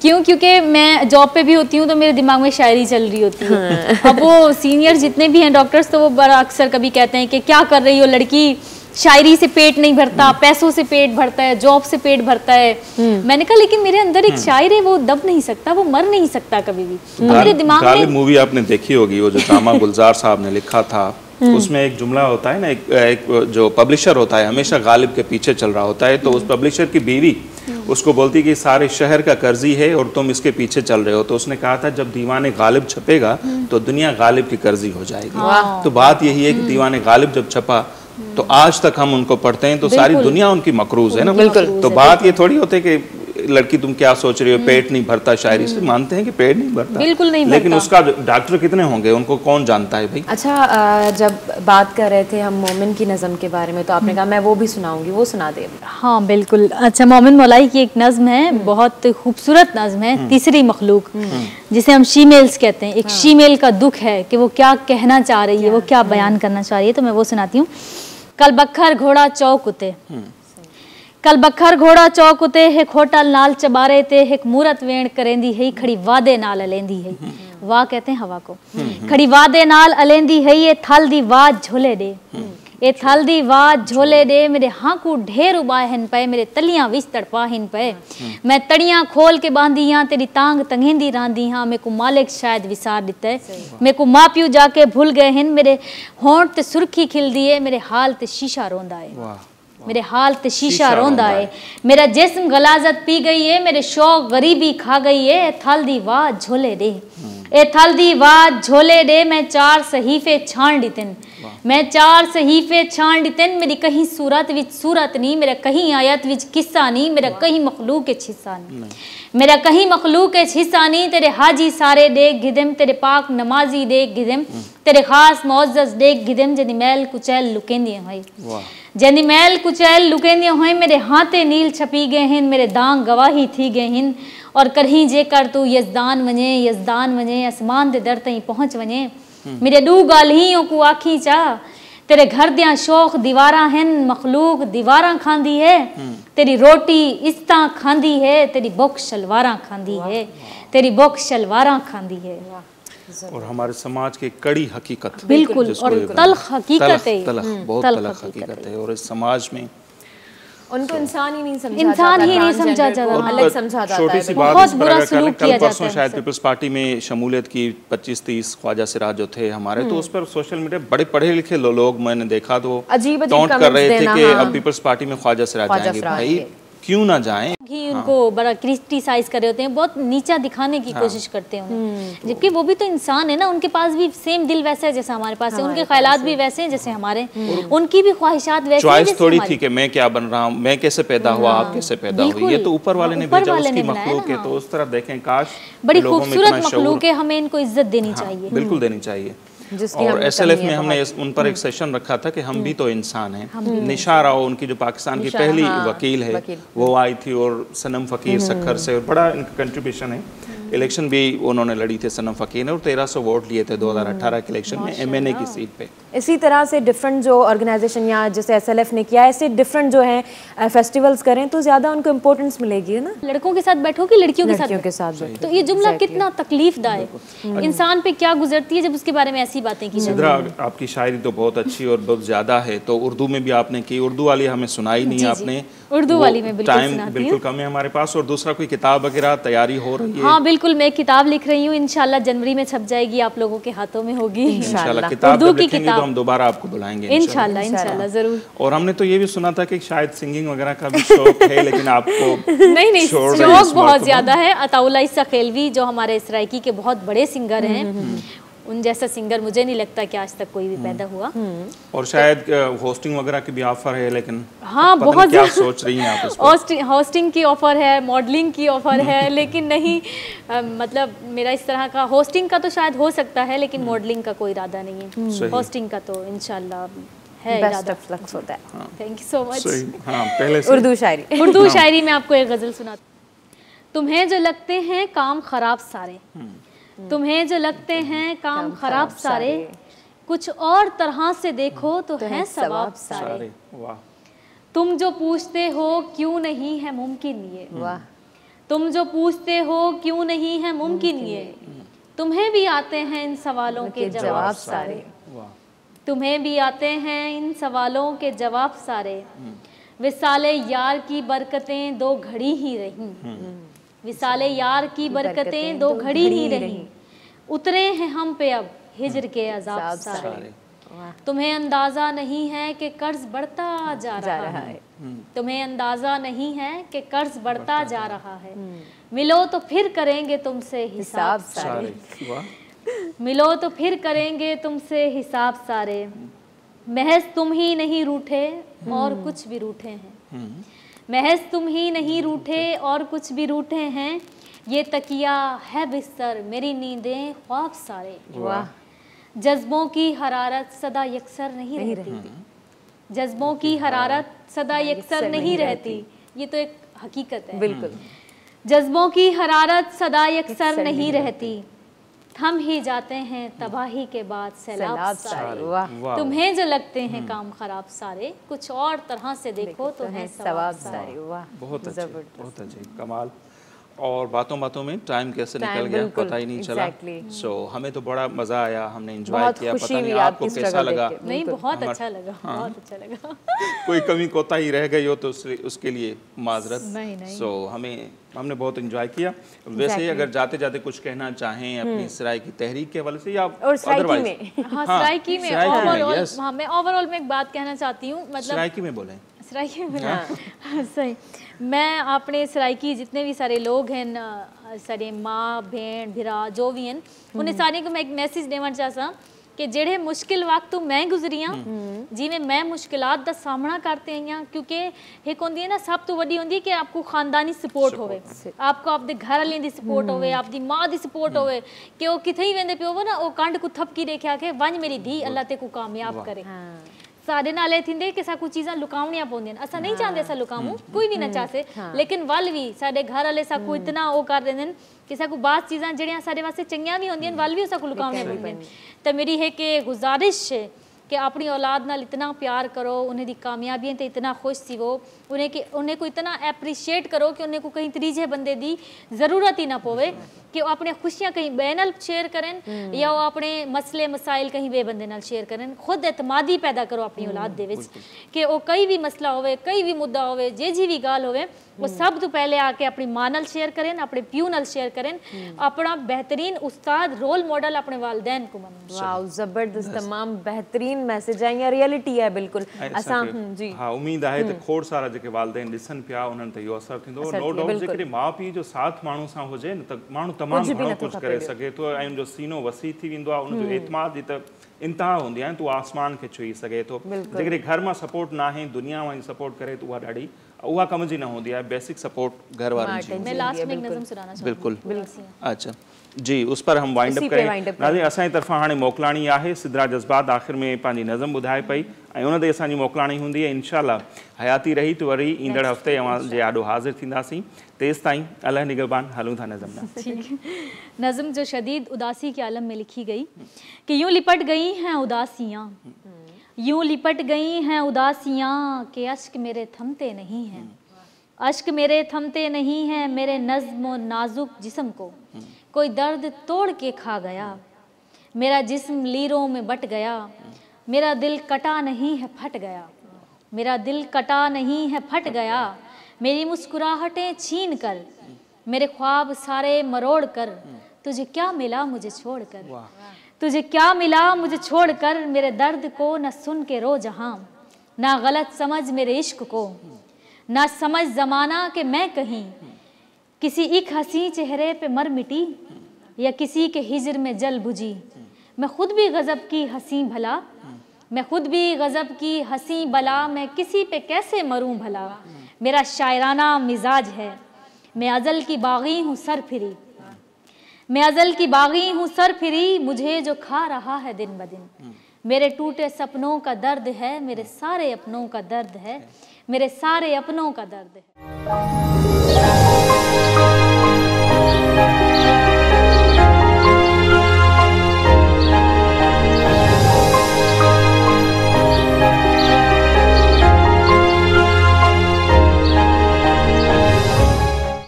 क्यों? क्योंकि मैं जॉब पे भी होती हूँ तो मेरे दिमाग में शायरी चल रही होती है। अब वो सीनियर जितने भी हैं डॉक्टर्स, तो वो बड़ा अक्सर कभी कहते हैं कि क्या कर रही हो लड़की, शायरी से पेट नहीं भरता, पैसों से पेट भरता है, जॉब से पेट भरता है। मैंने कहा लेकिन मेरे अंदर एक शायर है, वो दब नहीं सकता, वो मर नहीं सकता कभी भी। मेरे दिमाग में मूवी आपने देखी होगी, वो जो ड्रामा गुलजार साहब ने लिखा था, उसमें एक जुमला होता है ना, एक जो पब्लिशर होता है हमेशा गालिब के पीछे चल रहा होता है। तो उस पब्लिशर की बीवी उसको बोलती कि सारे शहर का कर्जी है और तुम इसके पीछे चल रहे हो। तो उसने कहा था जब दीवाने गालिब छपेगा तो दुनिया गालिब की कर्जी हो जाएगी। तो बात यही है कि दीवाने गालिब जब छपा तो आज तक हम उनको पढ़ते हैं तो सारी दुनिया उनकी मकरूज है ना। बिल्कुल। तो बात ये थोड़ी होती है कि लड़की तुम क्या सोच रही हो, पेट नहीं भरता शायरी से। मानते हैं कि पेट नहीं भरता, बिल्कुल नहीं भरता। लेकिन उसका डॉक्टर कितने होंगे, उनको कौन जानता है भाई। अच्छा, जब बात कर रहे थे हम मोमिन की नज़म के बारे में, तो आपने कहा मैं वो भी सुनाऊंगी, वो सुना दे। हाँ बिल्कुल। अच्छा, मोमिन मौलाई की एक नज़म है, बहुत खूबसूरत नज़म है, तीसरी मखलूक, जिसे हम शीमेल्स कहते हैं। एक शीमेल का दुख है कि वो क्या कहना चाह रही है, वो क्या बयान करना चाह रही है। तो मैं वो सुनाती हूँ। कल बखर घोड़ा चौक उते, कल बखर घोड़ा चौक उते, एक होटल नाल चबारे ते, एक मूरत वेण करेंदी है, खड़ी वादे नाल अलेंदी है। वाह कहते हैं हवा को। खड़ी वादे नाल अलेंदी है, ये थल दी वाज झोले दे, ये थल दी वाज झोले दे, मेरे हाकू ढेर उबाहन पे, मेरे तलियां विच तड़पाहिन पे। मैं तड़ियां खोल के बांधी हाँ, तेरी तांग तंगेंदी रांधी हाँ, मेरे को मालिक शायद विसार दिता है, मेरे को माँ प्यू जाके भूल गए हैं, मेरे होंठ ते सुर्खी खिल दिए, मेरे हाल ते शीशा रोंदा है, मेरे हाल ते शीशा रोंदा है, मेरा जिस्म गलाजत पी गई है, मेरे शौक गरीबी खा गई है। थल दी वाज झोले दे, ए थल दी वाज झोले दे, मैं 4 सहीफे छान दितन, मैं 4 सहीफे छान दितन, मेरी कहीं सूरत विच सूरत नहीं, मेरा कहीं आयत विच किस्सा नहीं, मेरा कहीं मखलूक के हिस्सा नहीं, मेरा कहीं मखलूक के हिस्सा नहीं। तेरे हाजी सारे देख गिदम, तेरे पाक नमाजी देख गिदम, तेरे खास मुअज़्ज़ज़ देख गिदम, जदी मैल कुचैल लुकेंदी होई, जदी मैल कुचैल लुकेंदी होई, मेरे हाथे नील छपी गए हैं, मेरे दांग गवाही थी गए हैं। और कहीं जेकर तू यज़दान वञे, आसमान दे दर ताईं पहुंच वञे, मेरे दू गाल्हियों को आखी चा, तेरे घर दियां शौक दीवारां हैं, मखलूक दीवारां खांदी है, तेरी रोटी इस्तां खांदी है, तेरी बुख शलवारां खांदी है, तेरी बुख शलवारां खांदी है। और हमारे समाज की कड़ी हकीकत, बिल्कुल, और तल्ख हकीकत है, बहुत तल्ख हकीकत है। और इस समाज में उनको इंसान ही नहीं समझा इंसान जाता, ही नहीं transgender समझा को जाता, अलग समझा जाता छोटी है। सी बात बहुत इस पर बुरा अगर करें, सलूक कल किया परसों जाता है शायद पीपल्स पार्टी में शमूलियत की 25-30 ख्वाजा सिराज जो थे हमारे, तो उस पर सोशल मीडिया बड़े पढ़े लिखे लोग मैंने देखा तो अजीब टॉन्ट कर comments रहे थे देना, कि हाँ। अब पीपल्स पार्टी में ख्वाजा सिराज ख्वाजा जाएंगे। सिराज भाई के। क्यों ना जाएं? ही उनको बड़ा क्रिटिसाइज कर रहे होते हैं, बहुत नीचा दिखाने की कोशिश करते हैं उन्हें, जबकि वो भी तो इंसान है ना, उनके पास भी सेम दिल वैसा है जैसा हमारे पास है, उनके ख्यालात भी वैसे हैं जैसे हमारे, उनकी भी ख्वाहिशात वैसी हैं चॉइस जैसे थोड़ी हमारी। थी कि मैं क्या बन रहा हूँ, मैं कैसे पैदा हुआ, आप कैसे पैदा हुई, ये तो ऊपर वाले ने ऊपर भेजा, वाले उसकी ने बनाया मखलूक ना, है। तो उस तरह देखें, काश बड़ी लोगों में खूबसूरत इतना शऊर, मखलूक है, हमें इनको इज्जत देनी चाहिए। बिल्कुल देनी चाहिए। जिसकी और हमें एसएलएफ कमी में है हमने बहुत। उन पर एक सेशन रखा था कि हम भी तो इंसान हैं। निशा राव उनकी जो पाकिस्तान की पहली वकील है, वो आई थी, और सनम फ़कीर सखर से, और बड़ा इनका कंट्रीब्यूशन है। इलेक्शन भी उन्होंने लड़ी थी सनम फ़कीर ने, और 1300 वोट लिए थे 2018 के इलेक्शन में एमएनए की सीट पे। इसी तरह से डिफरेंट जो ऑर्गेनाइजेशन या जैसे एसएलएफ ने किया, ऐसे डिफरेंट जो हैं फेस्टिवल्स करें तो ज़्यादा उनको इम्पोर्टेंस मिलेगी, है ना। लड़कों के साथ बैठो कि लड़कियों के लड़कियों के साथ साथ बैठो? बैठो। तो ये जुमला कितना तकलीफदा है, इंसान पे क्या गुजरती है जब उसके बारे में ऐसी बातें की जाती हैं। सिद्रा, आपकी शायरी तो बहुत अच्छी और बहुत ज़्यादा है, तो उर्दू में भी आपने की। उर्दू वाली हमें सुनाई नहीं आपने, उर्दू वाली में बिल्कुल टाइम सुनाती बिल्कुल कम है हमारे पास। और दूसरा, कोई किताब वगैरह तैयारी हो रही है? हाँ बिल्कुल, मैं किताब लिख रही हूँ, इंशाल्लाह जनवरी में छप जाएगी, आप लोगों के हाथों में होगी इंशाल्लाह। किताब उर्दू जब की लिखेंगे तो किताब, हम दोबारा आपको बुलाएंगे इंशाल्लाह इंशाल्लाह जरूर। और हमने तो ये भी सुना था कि शायद सिंगिंग वगैरह का भी शौक है, लेकिन आपको नहीं छोड़ रही है इस शौक बहुत मौके ज्यादा है। अताउल्ला इस्सा खेलवी जो हमारे इसराइकी के बहुत बड़े सिंगर हैं, उन जैसा सिंगर मुझे नहीं लगता कि आज तक कोई भी पैदा हुआ। और शायद होस्टिंग वगैरह की भी ऑफर है, लेकिन हाँ पता नहीं बहुत क्या सोच रही हैं आप इस पर? होस्टिंग की ऑफर है, मॉडलिंग की ऑफर है, लेकिन नहीं मतलब मेरा इस तरह का होस्टिंग का तो शायद हो सकता है, लेकिन मॉडलिंग का कोई इरादा नहीं है। होस्टिंग का तो इंशाल्लाह है बेस्ट इरादा। ऑफ लक्स होता है। Thank you so much. सही, हाँ, पहले से उर्दू शायरी। उर्दू शायरी में आपको एक गजल सुनाती हूँ। तुम्हें जो लगते हैं काम खराब सारे, तुम्हें जो लगते हैं काम खराब सारे, कुछ और तरह से देखो तो हैं सवाब सारे। वाह। तुम जो पूछते हो क्यों नहीं है मुमकिन ये, वाह। तुम जो पूछते हो क्यों नहीं है मुमकिन ये, तुम्हें भी आते हैं इन सवालों के जवाब सारे। वाह। तुम्हें भी आते हैं इन सवालों के जवाब सारे। विसाले यार की बरकतें दो घड़ी ही रहीं, विसाले यार की बरकतें दो घड़ी ही रहीं, उतरे हैं हम पे अब हिजर के अजाब सारे। तुम्हें अंदाजा नहीं है कि कर्ज बढ़ता जा रहा है, तुम्हें अंदाजा नहीं है कि कर्ज बढ़ता जा रहा है। मिलो तो फिर करेंगे तुमसे हिसाब सारे, मिलो तो फिर करेंगे तुमसे हिसाब सारे। महज तुम ही नहीं रूठे और कुछ भी रूठे हैं, महज तुम ही नहीं रूठे और कुछ भी रूठे हैं। ये तकिया है बिस्तर मेरी नींदें ख्वाब सारे। वाह। जज्बों की हरारत सदा यकसर नहीं रहती, जज्बों की हरारत सदा यकसर नहीं रहती, ये तो एक हकीकत है। बिल्कुल। जज्बों की हरारत सदा यकसर नहीं रहती, थम ही जाते हैं तबाही के बाद सैलाब सारे। वाह। तुम्हें जो लगते हैं काम खराब सारे, कुछ और तरह से देखो तो हैं सवाब सारे। वाह। बहुत अच्छे, बहुत अच्छे, कमाल। और बातों बातों में टाइम कैसे निकल गया पता ही नहीं चला। सो हमें तो बड़ा मजा आया, हमने एंजॉय किया। पता नहीं आपको कैसा लगा? नहीं बहुत अच्छा लगा, बहुत अच्छा लगा। कोई कमी कोताही रह गई हो तो उसके लिए माजरत। नहीं। सो हमने बहुत एंजॉय किया। वैसे अगर जाते जाते कुछ कहना चाहें अपनी सराइकी तहरीक के हवाले से या सराइकी में, हाँ सराइकी में ओवरऑल, हाँ मैं ओवरऑल में एक बात कहना चाहती हूँ, मतलब सराइकी में बोलें। सराइकी में हाँ सही। मैं अपने सराइकी जितने भी सारे लोग हैं, सारे माँ भेण भिरा जो भी हैं, उन्हें सारे को मैं एक मैसेज देना चाहता कि जेड़े मुश्किल वक्त मैं गुजरी हाँ, जिमें मैं मुश्किलात का सामना करते हैं, क्योंकि एक होंदी है ना सब तो वड्डी होंदी है कि आपको खानदानी सपोर्ट होवे, आपको आपके घर वाले दी सपोर्ट होवे, आपकी माँ दी सपोर्ट होवे, कि वो किथे ही वेंदे पे होवे ना, वो कंड को थपकी देखे आके वंज मेरी धी अल्लाह ते को कामयाब करे। सारे नाले थिंदे कि सा कुछ चीज़ां लुकावनियां पौंदियां, असा नहीं चाहते असा लुकाऊं, कोई भी ना चाहते, लेकिन वल भी साडे घर वाले सा को इतना वो कर देंदे कि सा को बात चीज़ां जड़ियां साडे वास्ते चंगियां भी होंदियां, वल भी सा को लुकावनियां पौंदियां। तो मेरी है कि गुजारिश है कि अपनी औलाद नाल इतना प्यार करो, उन्हें दी कामयाबियां ते इतना खुश सी वो, उन्हें को इतना एप्रीशिएट करो कि उन्हें को कहीं त्रीजे बंदे दी ज़रूरत ही ना पवे, कि वो अपने खुशियां कहीं बे नाल शेयर करें या वो अपने मसले मसाइल कहीं बे बंदे नाल शेयर करें। खुद एतमादी पैदा करो अपनी औलाद दे विच कि वो कई भी मसला होवे, कई भी मुद्दा होवे, जी भी गाल होवे, वो सब तो पहले आके अपनी मां नाल शेयर करें, अपने प्यू नाल शेयर करें, अपना बेहतरीन उस्ताद रोल मॉडल अपने वालिदैन को मन। वाओ, जबरदस्त, तमाम बेहतरीन मैसेज है, या रियलिटी है बिल्कुल। असां जी हाँ, उम्मीद है तो खोड़ सारा जेके वालिदैन ॾिसनि पिया उन्हनि ते इहो असरु थींदो। नो डाउट जेकॾहिं माउ पीउ जो साथ माण्हू सां हुजे न त माण्हू तमामु घणो कुझु करे सघे थो ऐं उनजो सीनो वसी थी वेंदो आहे, उनजो एतमाद जी त इंतहा हूंदी आहे, तूं आसमान खे छुई सघे थो। जेकॾहिं घर मां सपोर्ट न आहे, दुनिया मां सपोर्ट करे त उहा कम जी न हूंदी आहे। बेसिक सपोर्ट घर वारनि जी। मैं लास्ट में एक नज़म सुनाना चाहूंगी। बिल्कुल। अच्छा जी, उस पर हम वाइंड अप करें। नाज़रीन, असांजी तरफ़ां हाणे मोकिलाणी आहे सिदरा जज़्बात, आख़िर में पंहिंजी नज़म ॿुधाए पई ऐं उन ते असांजी मोकिलाणी हूंदी आहे। इंशाअल्लाह हयाती रही त वरी ईंदड़ हफ़्ते अवां जे आॾो हाज़िर थींदासीं। तेसि ताईं अल्लाह निगहबान, हलूं था नज़म ना। नज़म जो शदीद उदासी के आलम में लिखी गई कि यूं लिपट गई हैं उदासियाँ, यूं लिपट गई हैं उदासियाँ कि अश्क मेरे थमते नहीं हैं, अश्क मेरे थमते नहीं हैं, मेरे नज़्म और नाजुक जिस्म को कोई दर्द तोड़ के खा गया, मेरा जिस्म लीरों में बट गया, मेरा दिल कटा नहीं है फट गया, मेरा दिल कटा नहीं है फट गया, मेरी मुस्कुराहटें छीन कर, मेरे ख्वाब सारे मरोड़ कर, तुझे क्या मिला मुझे छोड़कर, तुझे क्या मिला मुझे छोड़कर, मेरे दर्द को न सुन के रो जहां, ना गलत समझ मेरे इश्क को, ना समझ ज़माना कि मैं कहीं किसी एक हंसी चेहरे पे मर मिटी या किसी के हिजर में जल बुझी, मैं खुद भी गज़ब की हंसी भला, मैं खुद भी गज़ब की हंसी भला, मैं किसी पे कैसे मरूं भला, मेरा शायराना मिजाज है, मैं अज़ल की बागी हूँ सर फिरी, मैं अज़ल की बागी हूँ सर फिरी, मुझे जो खा रहा है दिन ब दिन, मेरे टूटे सपनों का दर्द है, मेरे सारे अपनों का दर्द है, मेरे सारे अपनों का दर्द है।